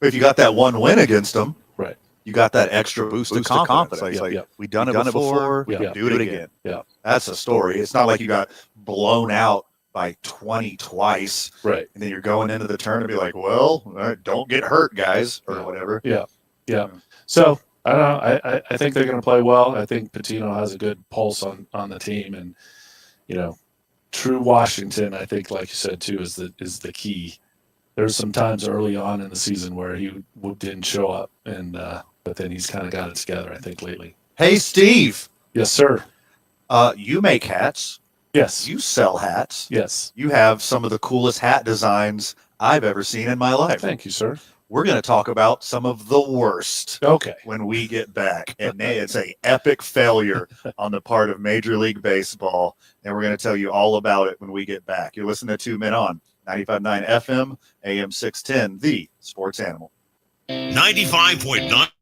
if you got that one win against them, right, you got that extra boost of confidence. We done it before. We Yeah. can do it again. Yeah. That's the story. It's not like you got blown out by 20 twice, right? And then you're going into the tournament and be like, well, all right, don't get hurt, guys, or whatever. Yeah. So I don't know. I think they're going to play well. I think Patino has a good pulse on the team, and True Washington, I think, like you said too, is the key. There's some times early on in the season where he didn't show up, and but then he's kind of got it together, I think, lately. Hey, Steve. Yes, sir. You make hats. Yes. You sell hats. Yes. You have some of the coolest hat designs I've ever seen in my life. Thank you, sir. We're going to talk about some of the worst. Okay. When we get back, and it's a epic failure on the part of Major League Baseball, and we're going to tell you all about it when we get back. You're listening to 2 Men On 95.9 FM, AM 610, the Sports Animal. 95.9.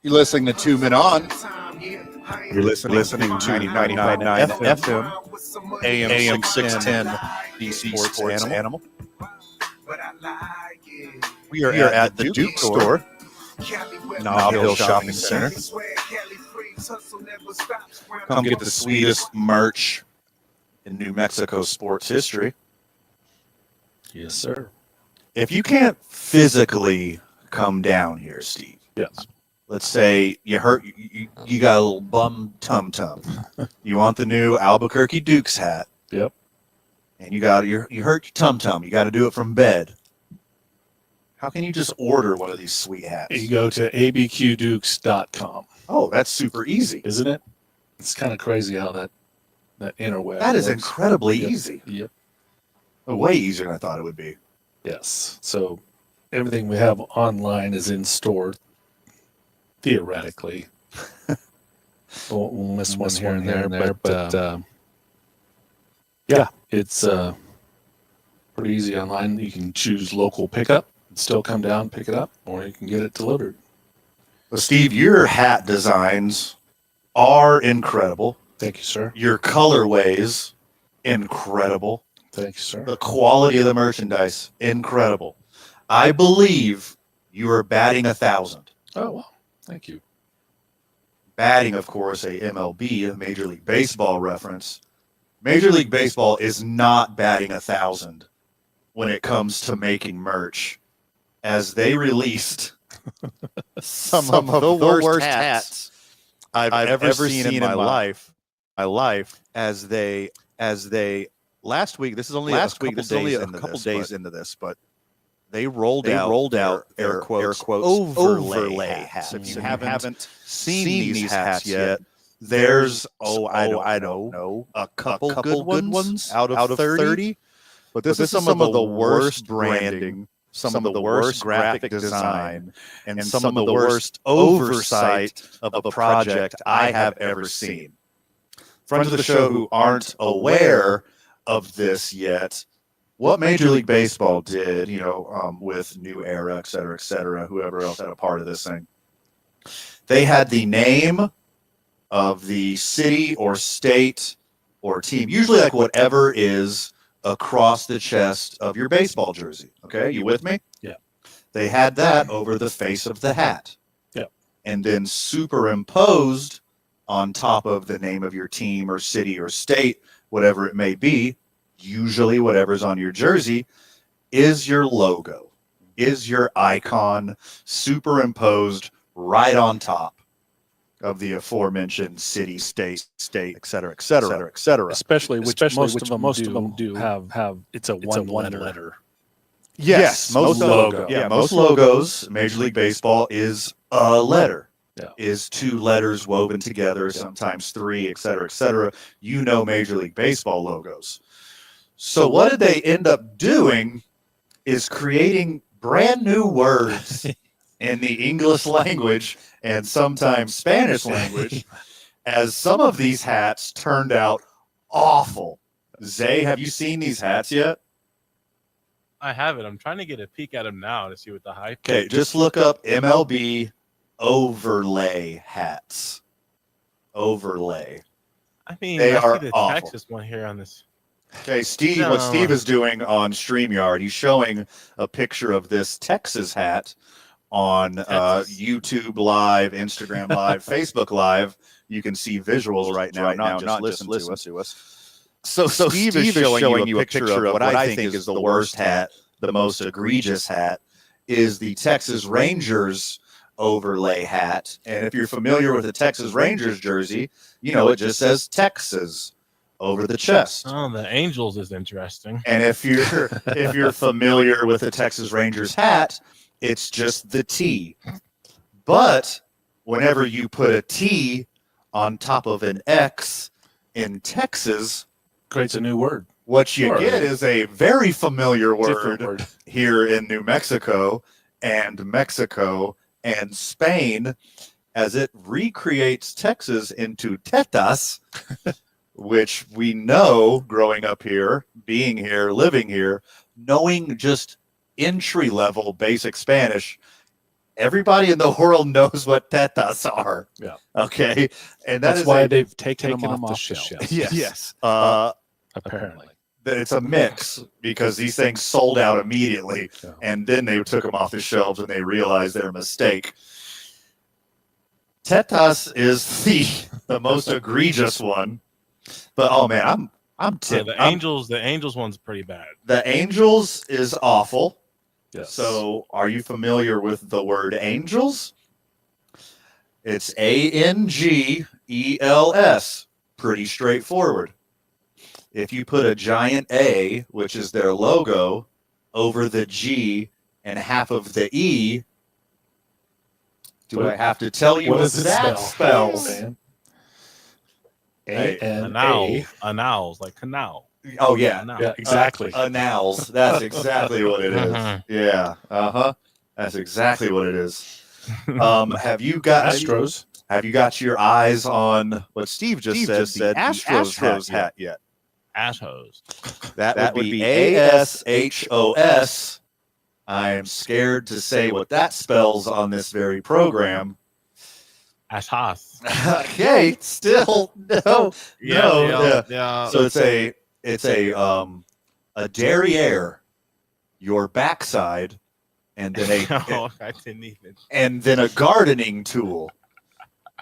You're listening to 2 Men On. You're listening to 99.9 FM, AM 610, the Sports Animal. We are at the Duke Store, Nob Hill Shopping Center. Come get the sweetest merch in New Mexico sports history. Yes, sir. If you can't physically come down here, Steve. Yes. Let's say you hurt, you got a little bum tum-tum. You want the new Albuquerque Dukes hat. Yep. And you hurt your tum-tum. You got to do it from bed. How can you just order one of these sweet hats? You go to abqdukes.com. Oh, that's super easy. Isn't it? It's kind of crazy how that interweb That is works. incredibly Yep. easy. Yep. Way easier than I thought it would be. Yes. So everything we have online is in store, theoretically. we'll miss one here and there, but yeah, it's pretty easy online. You can choose local pickup and still come down, pick it up, or you can get it delivered. Well, Steve, your hat designs are incredible. Thank you, sir. Your colorways, incredible. Thank you, sir. The quality of the merchandise, incredible. I believe you are batting 1,000. Oh, well, thank you. Batting, of course, a MLB, a Major League Baseball reference. Major League Baseball is not batting 1,000 when it comes to making merch, as they released some of the worst hats I've ever seen in my life. As they last week. This is only a couple days into this, but they rolled out air quotes overlay hats. If you haven't seen these hats yet, there's I don't know a couple good ones out of 30. But this is some of the worst branding, some of the worst graphic design, and some of the worst oversight of a project I have ever seen. Friends of the show who aren't aware of this yet, what Major League Baseball did, with New Era, et cetera, whoever else had a part of this thing, they had the name of the city or state or team, usually like whatever is across the chest of your baseball jersey. Okay, you with me? Yeah. They had that over the face of the hat. Yeah. And then superimposed on top of the name of your team or city or state, whatever it may be, usually whatever's on your jersey, is your logo, is your icon superimposed right on top. of the aforementioned city, state, et cetera, et cetera, et cetera. Especially which most of them do have it's a one letter. Yes, most logos, Major League Baseball is a letter. Yeah. Is 2 letters woven together, sometimes 3, et cetera, et cetera. You know Major League Baseball logos. So what did they end up doing is creating brand new words in the English language and sometimes Spanish language, as some of these hats turned out awful. Zay, have you seen these hats yet? I have it. I'm trying to get a peek at them now to see what the hype. Okay, just look up MLB overlay hats. Overlay. I mean, They I are see the awful. Texas one here on this. Okay, Steve, what Steve is doing on StreamYard, he's showing a picture of this Texas hat on YouTube Live, Instagram Live, Facebook Live. You can see visuals right now, not just listen to us. So Steve is showing you a picture of what I think is the worst hat, the most egregious hat, is the Texas Rangers overlay hat. And if you're familiar with the Texas Rangers jersey, you know it just says Texas over the chest. Oh, the Angels is interesting. And if you're familiar with the Texas Rangers hat, it's just the T. But whenever you put a T on top of an X in Texas, creates a new word. What you get is a very familiar word here in New Mexico and Spain, as it recreates Texas into tetas, which we know growing up here, being here, living here, knowing just entry-level basic Spanish, everybody in the world knows what tetas are. Yeah. Okay? And that's why they've taken them off the shelf. Yes. Apparently. It's a mix because these things sold out immediately, and then they took them off the shelves and they realized their mistake. Tetas is the most egregious one, but oh man, I'm tipped. The Angels one's pretty bad. The Angels is awful. Yes. So, are you familiar with the word angels? It's ANGELS. Pretty straightforward. If you put a giant A, which is their logo, over the G and half of the E, I have to tell you what that spells? Anals, like canal. Oh yeah, yeah, exactly. Anals. That's exactly what it is. Yeah. That's exactly what it is. Have you got Astros? Have you got your eyes on what Steve just said? The Astros hat yet? Ashos. That would be ASHOS. I am scared to say what that spells on this very program. Ashos. Okay, still no. Yeah. So it's a derriere, your backside, and then I didn't even. And then a gardening tool.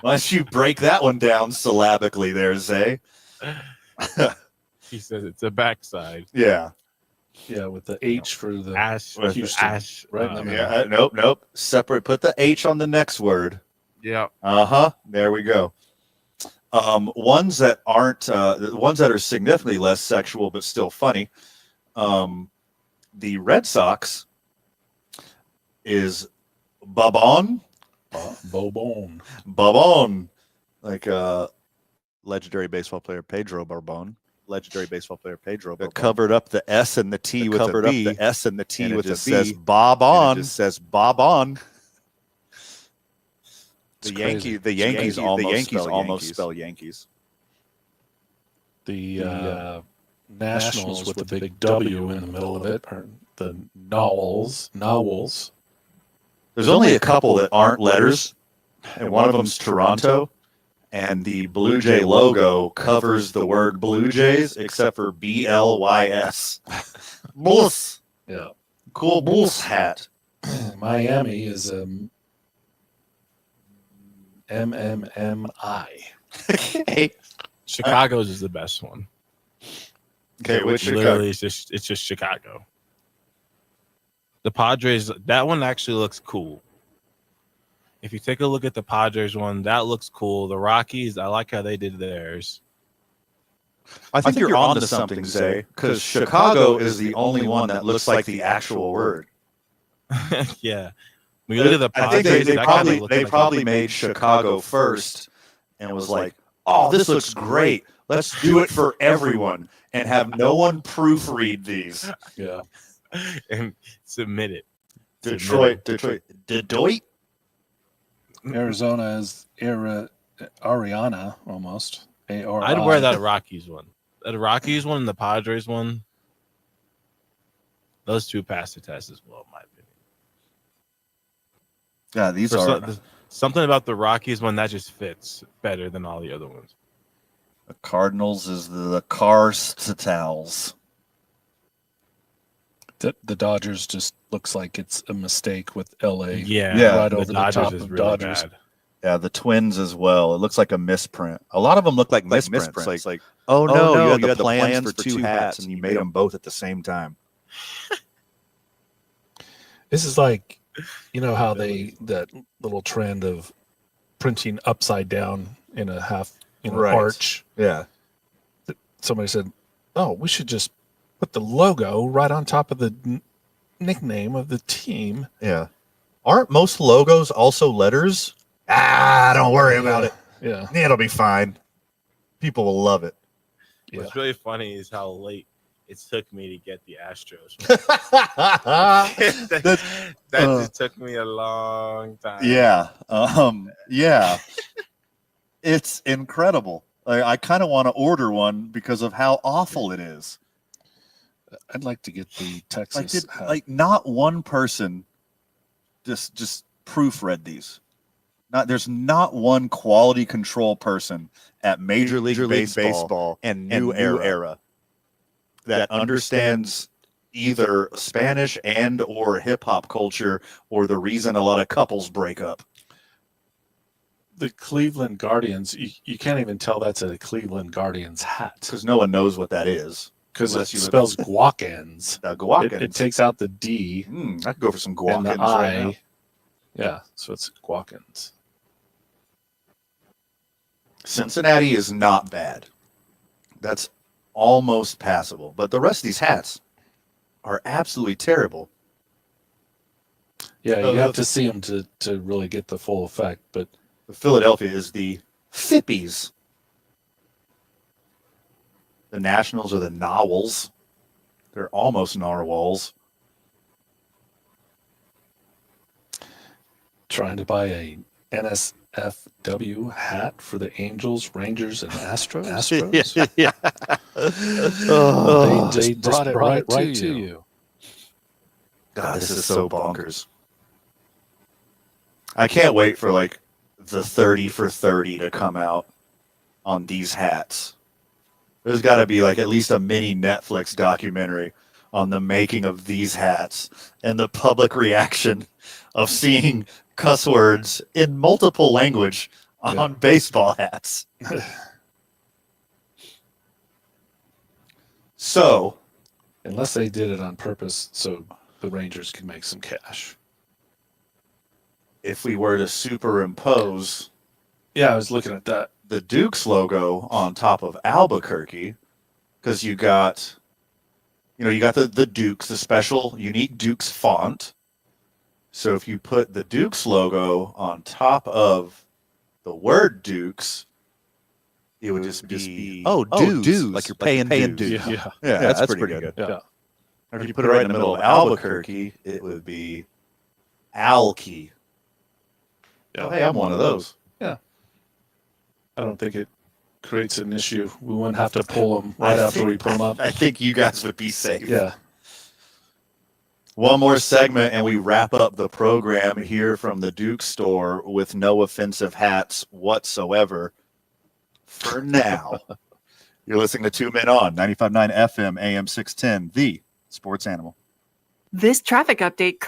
Once you break that one down syllabically, there, Zay. He says it's a backside. Yeah. Yeah, with the H for the Houston. Right? Nope. Separate. Put the H on the next word. Yeah. There we go. Ones that aren't ones that are significantly less sexual but still funny. The Red Sox is Bobon. Bobon. Like legendary baseball player Pedro Barbon. That covered up the S and the T with a B. The S and the T with a B. Says Bob on. It just says Bob on. The Yankees almost spell Yankees. The Nationals with the big W in the middle of it are the Nowls. There's only a couple that aren't letters, and one of them's Toronto. And the Blue Jay logo covers the word Blue Jays except for BLYS. Bulls. Yeah. Cool Bulls hat. Miami is MMMI. Okay. Chicago's is the best one. Okay, which Chicago? Literally, it's just Chicago. The Padres, that one actually looks cool. If you take a look at the Padres one, that looks cool. The Rockies, I like how they did theirs. I think you're on to something, Zay, because Chicago is the only one that looks like the actual word. Yeah. When you look at the I think Padres, they probably made Chicago first and was like, oh, this looks great. Let's do it for everyone and have no one proofread these. Yeah. And submit it. Detroit. Arizona is Ariana almost. A-R-I. I'd wear that Rockies one. The Rockies one and the Padres one. Those two pass the test as well, in my opinion. Yeah, these are something about the Rockies one that just fits better than all the other ones. The Cardinals is the Carstals. The Dodgers just looks like it's a mistake with LA. Yeah, right the over Dodgers the top is of really Dodgers. bad. Yeah, the Twins as well. It looks like a misprint. A lot of them look like misprints. Like, oh no, you had the plans for two hats and you made them both at the same time. This is like, you know how that little trend of printing upside down in a half, arch. Yeah. Somebody said, "Oh, we should just put the logo right on top of the nickname of the team." Yeah. Aren't most logos also letters? Don't worry about it. Yeah. It'll be fine. People will love it. Yeah. What's really funny is how late it took me to get the Astros. that just took me a long time. Yeah. Yeah. It's incredible. I kind of want to order one because of how awful it is. I'd like to get the Texas hat. Not one person just proofread these. There's not one quality control person at Major League Baseball and New Era that understands either Spanish and or hip hop culture or the reason a lot of couples break up. The Cleveland Guardians, you can't even tell that's a Cleveland Guardians hat. Because no one knows what that is. Because it spells guacans. Guacans. It takes out the D. I could go for some guacans and the right now. I. Yeah, so it's guacans. Cincinnati is not bad. That's almost passable. But the rest of these hats are absolutely terrible. Yeah, you have to see them to really get the full effect. But Philadelphia is the Fippies. The Nationals are the Nowels. They're almost narwhals. Trying to buy a NSFW hat for the Angels, Rangers, and Astros. Yeah. They just brought it right to you. God, this is so bonkers. I can't wait for the 30 for 30 to come out on these hats. There's got to be at least a mini Netflix documentary on the making of these hats and the public reaction of seeing cuss words in multiple language on baseball hats. So, unless they did it on purpose so the Rangers can make some cash. If we were to superimpose, I was looking at that, the Dukes logo on top of Albuquerque, because you got the Dukes, the special unique Dukes font. So if you put the Dukes logo on top of the word Dukes, it would just be dues, like you're paying dues. Yeah, that's pretty good. Yeah. Or if you put it right in the middle of Albuquerque, it would be Alki. Yeah. Oh, hey, I'm one of those. Yeah. I don't think it creates an issue. We wouldn't have to pull them after we pull them up. I think you guys would be safe. Yeah. One more segment, and we wrap up the program here from the Duke store with no offensive hats whatsoever. For now, you're listening to Two Men On, 95.9 FM, AM 610, the Sports Animal. This traffic update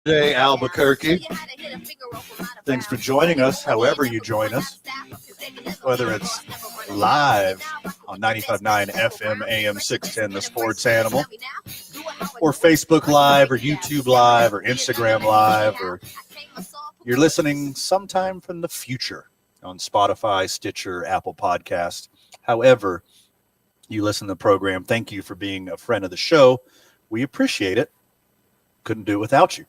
Day, Albuquerque. Thanks for joining us, however you join us, whether it's live on 95.9 FM AM 610, The Sports Animal, or Facebook Live, or YouTube Live, or Instagram Live, or you're listening sometime from the future on Spotify, Stitcher, Apple Podcast. However you listen to the program, thank you for being a friend of the show. We appreciate it. Couldn't do it without you.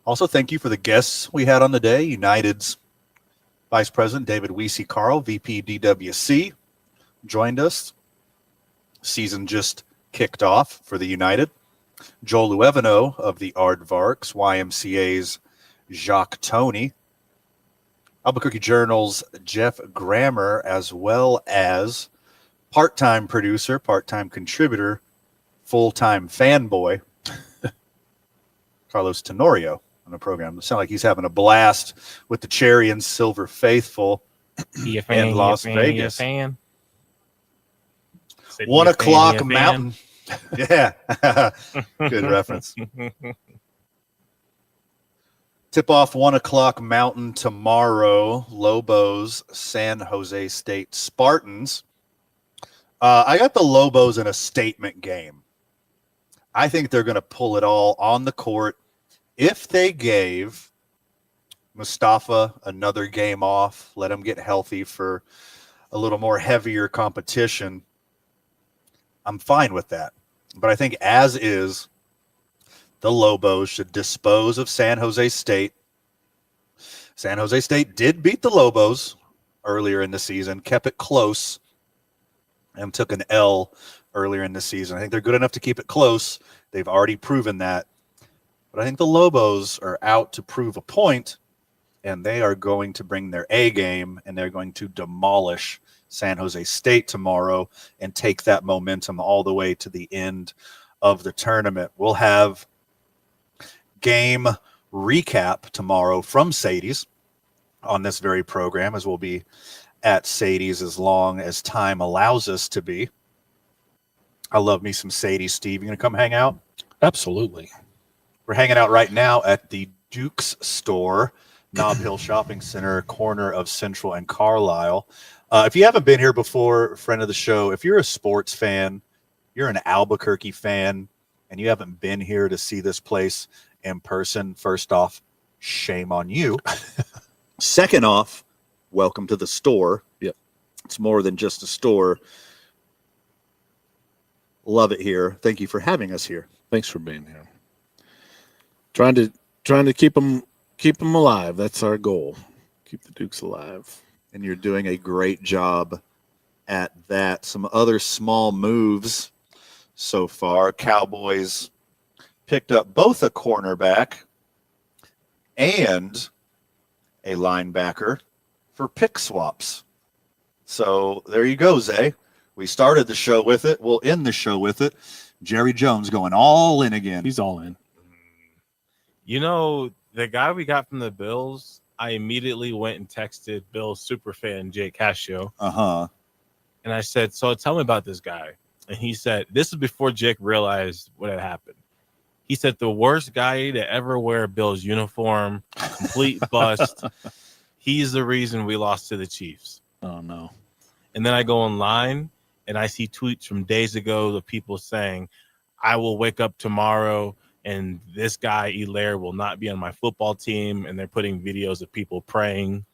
Also, thank you for the guests we had on the day. United's Vice President David Weesey Carl, VP DWC, joined us. Season just kicked off for the United. Joel Luevano of the Aardvarks, YMCA's Jacques Tony, Albuquerque Journal's Jeff Grammer, as well as part-time producer, part-time contributor, full-time fanboy, Carlos Tenorio on the program. It sounds like he's having a blast with the Cherry and Silver Faithful in Las Vegas. 1 o'clock Mountain. Yeah. Good reference. Tip off 1 o'clock Mountain tomorrow. Lobos, San Jose State Spartans. I got the Lobos in a statement game. I think they're going to pull it all on the court. If they gave Mustafa another game off, let him get healthy for a little more heavier competition, I'm fine with that. But I think as is, the Lobos should dispose of San Jose State. San Jose State did beat the Lobos earlier in the season, kept it close, and took an L earlier in the season. I think they're good enough to keep it close. They've already proven that. But I think the Lobos are out to prove a point, and they are going to bring their A game, and they're going to demolish San Jose State tomorrow and take that momentum all the way to the end of the tournament. We'll have game recap tomorrow from Sadie's on this very program, as we'll be at Sadie's as long as time allows us to be. I love me some Sadie's. Steve, you gonna come hang out? Absolutely. We're hanging out right now at the Duke's store, Nob Hill Shopping Center, corner of Central and Carlisle. If you haven't been here before, friend of the show, if you're a sports fan, you're an Albuquerque fan, and you haven't been here to see this place in person, first off, shame on you. Second off, welcome to the store. Yep. It's more than just a store. Love it here. Thank you for having us here. Thanks for being here. Trying to keep them alive. That's our goal. Keep the Dukes alive. And you're doing a great job at that. Some other small moves so far. Cowboys picked up both a cornerback and a linebacker for pick swaps. So there you go, Zay. We started the show with it. We'll end the show with it. Jerry Jones going all in again. He's all in. You know, the guy we got from the Bills, I immediately went and texted Bills superfan Jake Cascio. Uh-huh. And I said, so tell me about this guy. And he said, this is before Jake realized what had happened. He said, the worst guy to ever wear a Bills uniform, complete bust. He's the reason we lost to the Chiefs. Oh, no. And then I go online, and I see tweets from days ago of people saying, I will wake up tomorrow and this guy, Elaire, will not be on my football team. And they're putting videos of people praying,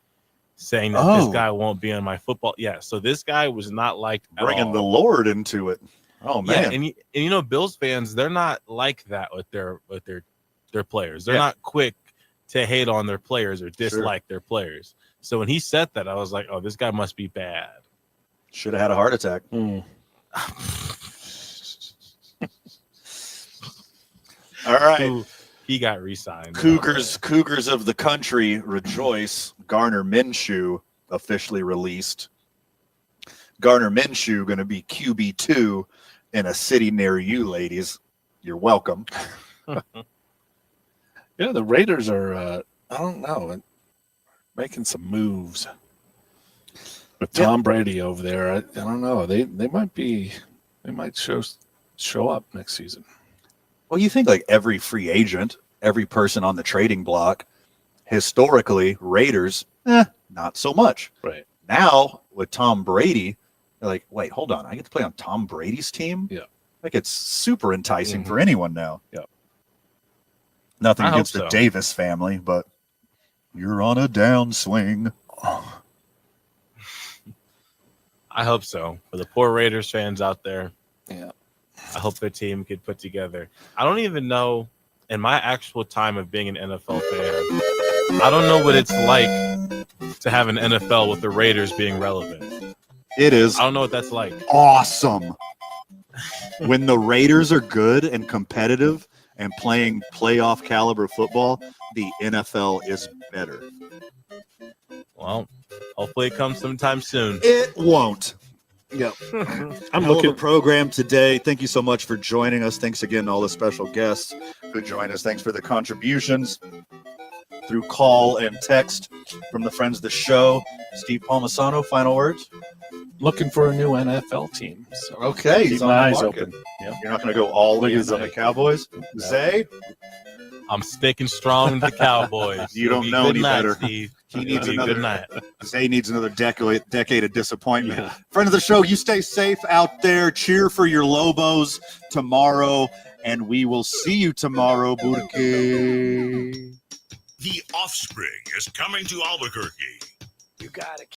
saying that this guy won't be on my football. Yeah, so this guy was not liked at Bringing all. the Lord into it. Oh, man. Yeah, and you know, Bills fans, they're not like that with their players. They're not quick to hate on their players or dislike their players. So when he said that, I was like, oh, this guy must be bad. Should have had a heart attack. All right. He got re-signed. Cougars of the country rejoice. Garner Minshew officially released. Garner Minshew going to be QB2 in a city near you, ladies. You're welcome. Yeah, the Raiders are, I don't know, making some moves. With Tom Brady over there, I don't know. They might show up next season. Well, you think like every free agent every person on the trading block. Historically, Raiders, not so much. Right. Now, with Tom Brady, they're like, wait, hold on. I get to play on Tom Brady's team? Yeah. Like, it's super enticing for anyone now. Yeah. Nothing I hope against the so. Davis family, but you're on a downswing. I hope so. For the poor Raiders fans out there, Yeah. I hope their team could put together. I don't even know, in my actual time of being an NFL fan, I don't know what it's like to have an NFL with the Raiders being relevant. It is I don't know what that's like. awesome. When the Raiders are good and competitive and playing playoff caliber football, the NFL is better. Well, hopefully it comes sometime soon. It won't. Yep. I'm Hell looking of a program today. Thank you so much for joining us. Thanks again to all the special guests who joined us. Thanks for the contributions through call and text from the friends of the show. Steve Palmisano, final words? looking for a new NFL team. So Okay, keep he's on my the eyes market. open. Yeah. You're not going to go all Look in at on the Zay. Cowboys? Zay? I'm sticking strong with the Cowboys. You It'll don't be know good any night, better. Steve. He It'll needs be a another good night. Zay needs another decade of disappointment. Friend of the show, you stay safe out there. Cheer for your Lobos tomorrow, and we will see you tomorrow, Burke. The Offspring is coming to Albuquerque. You got it.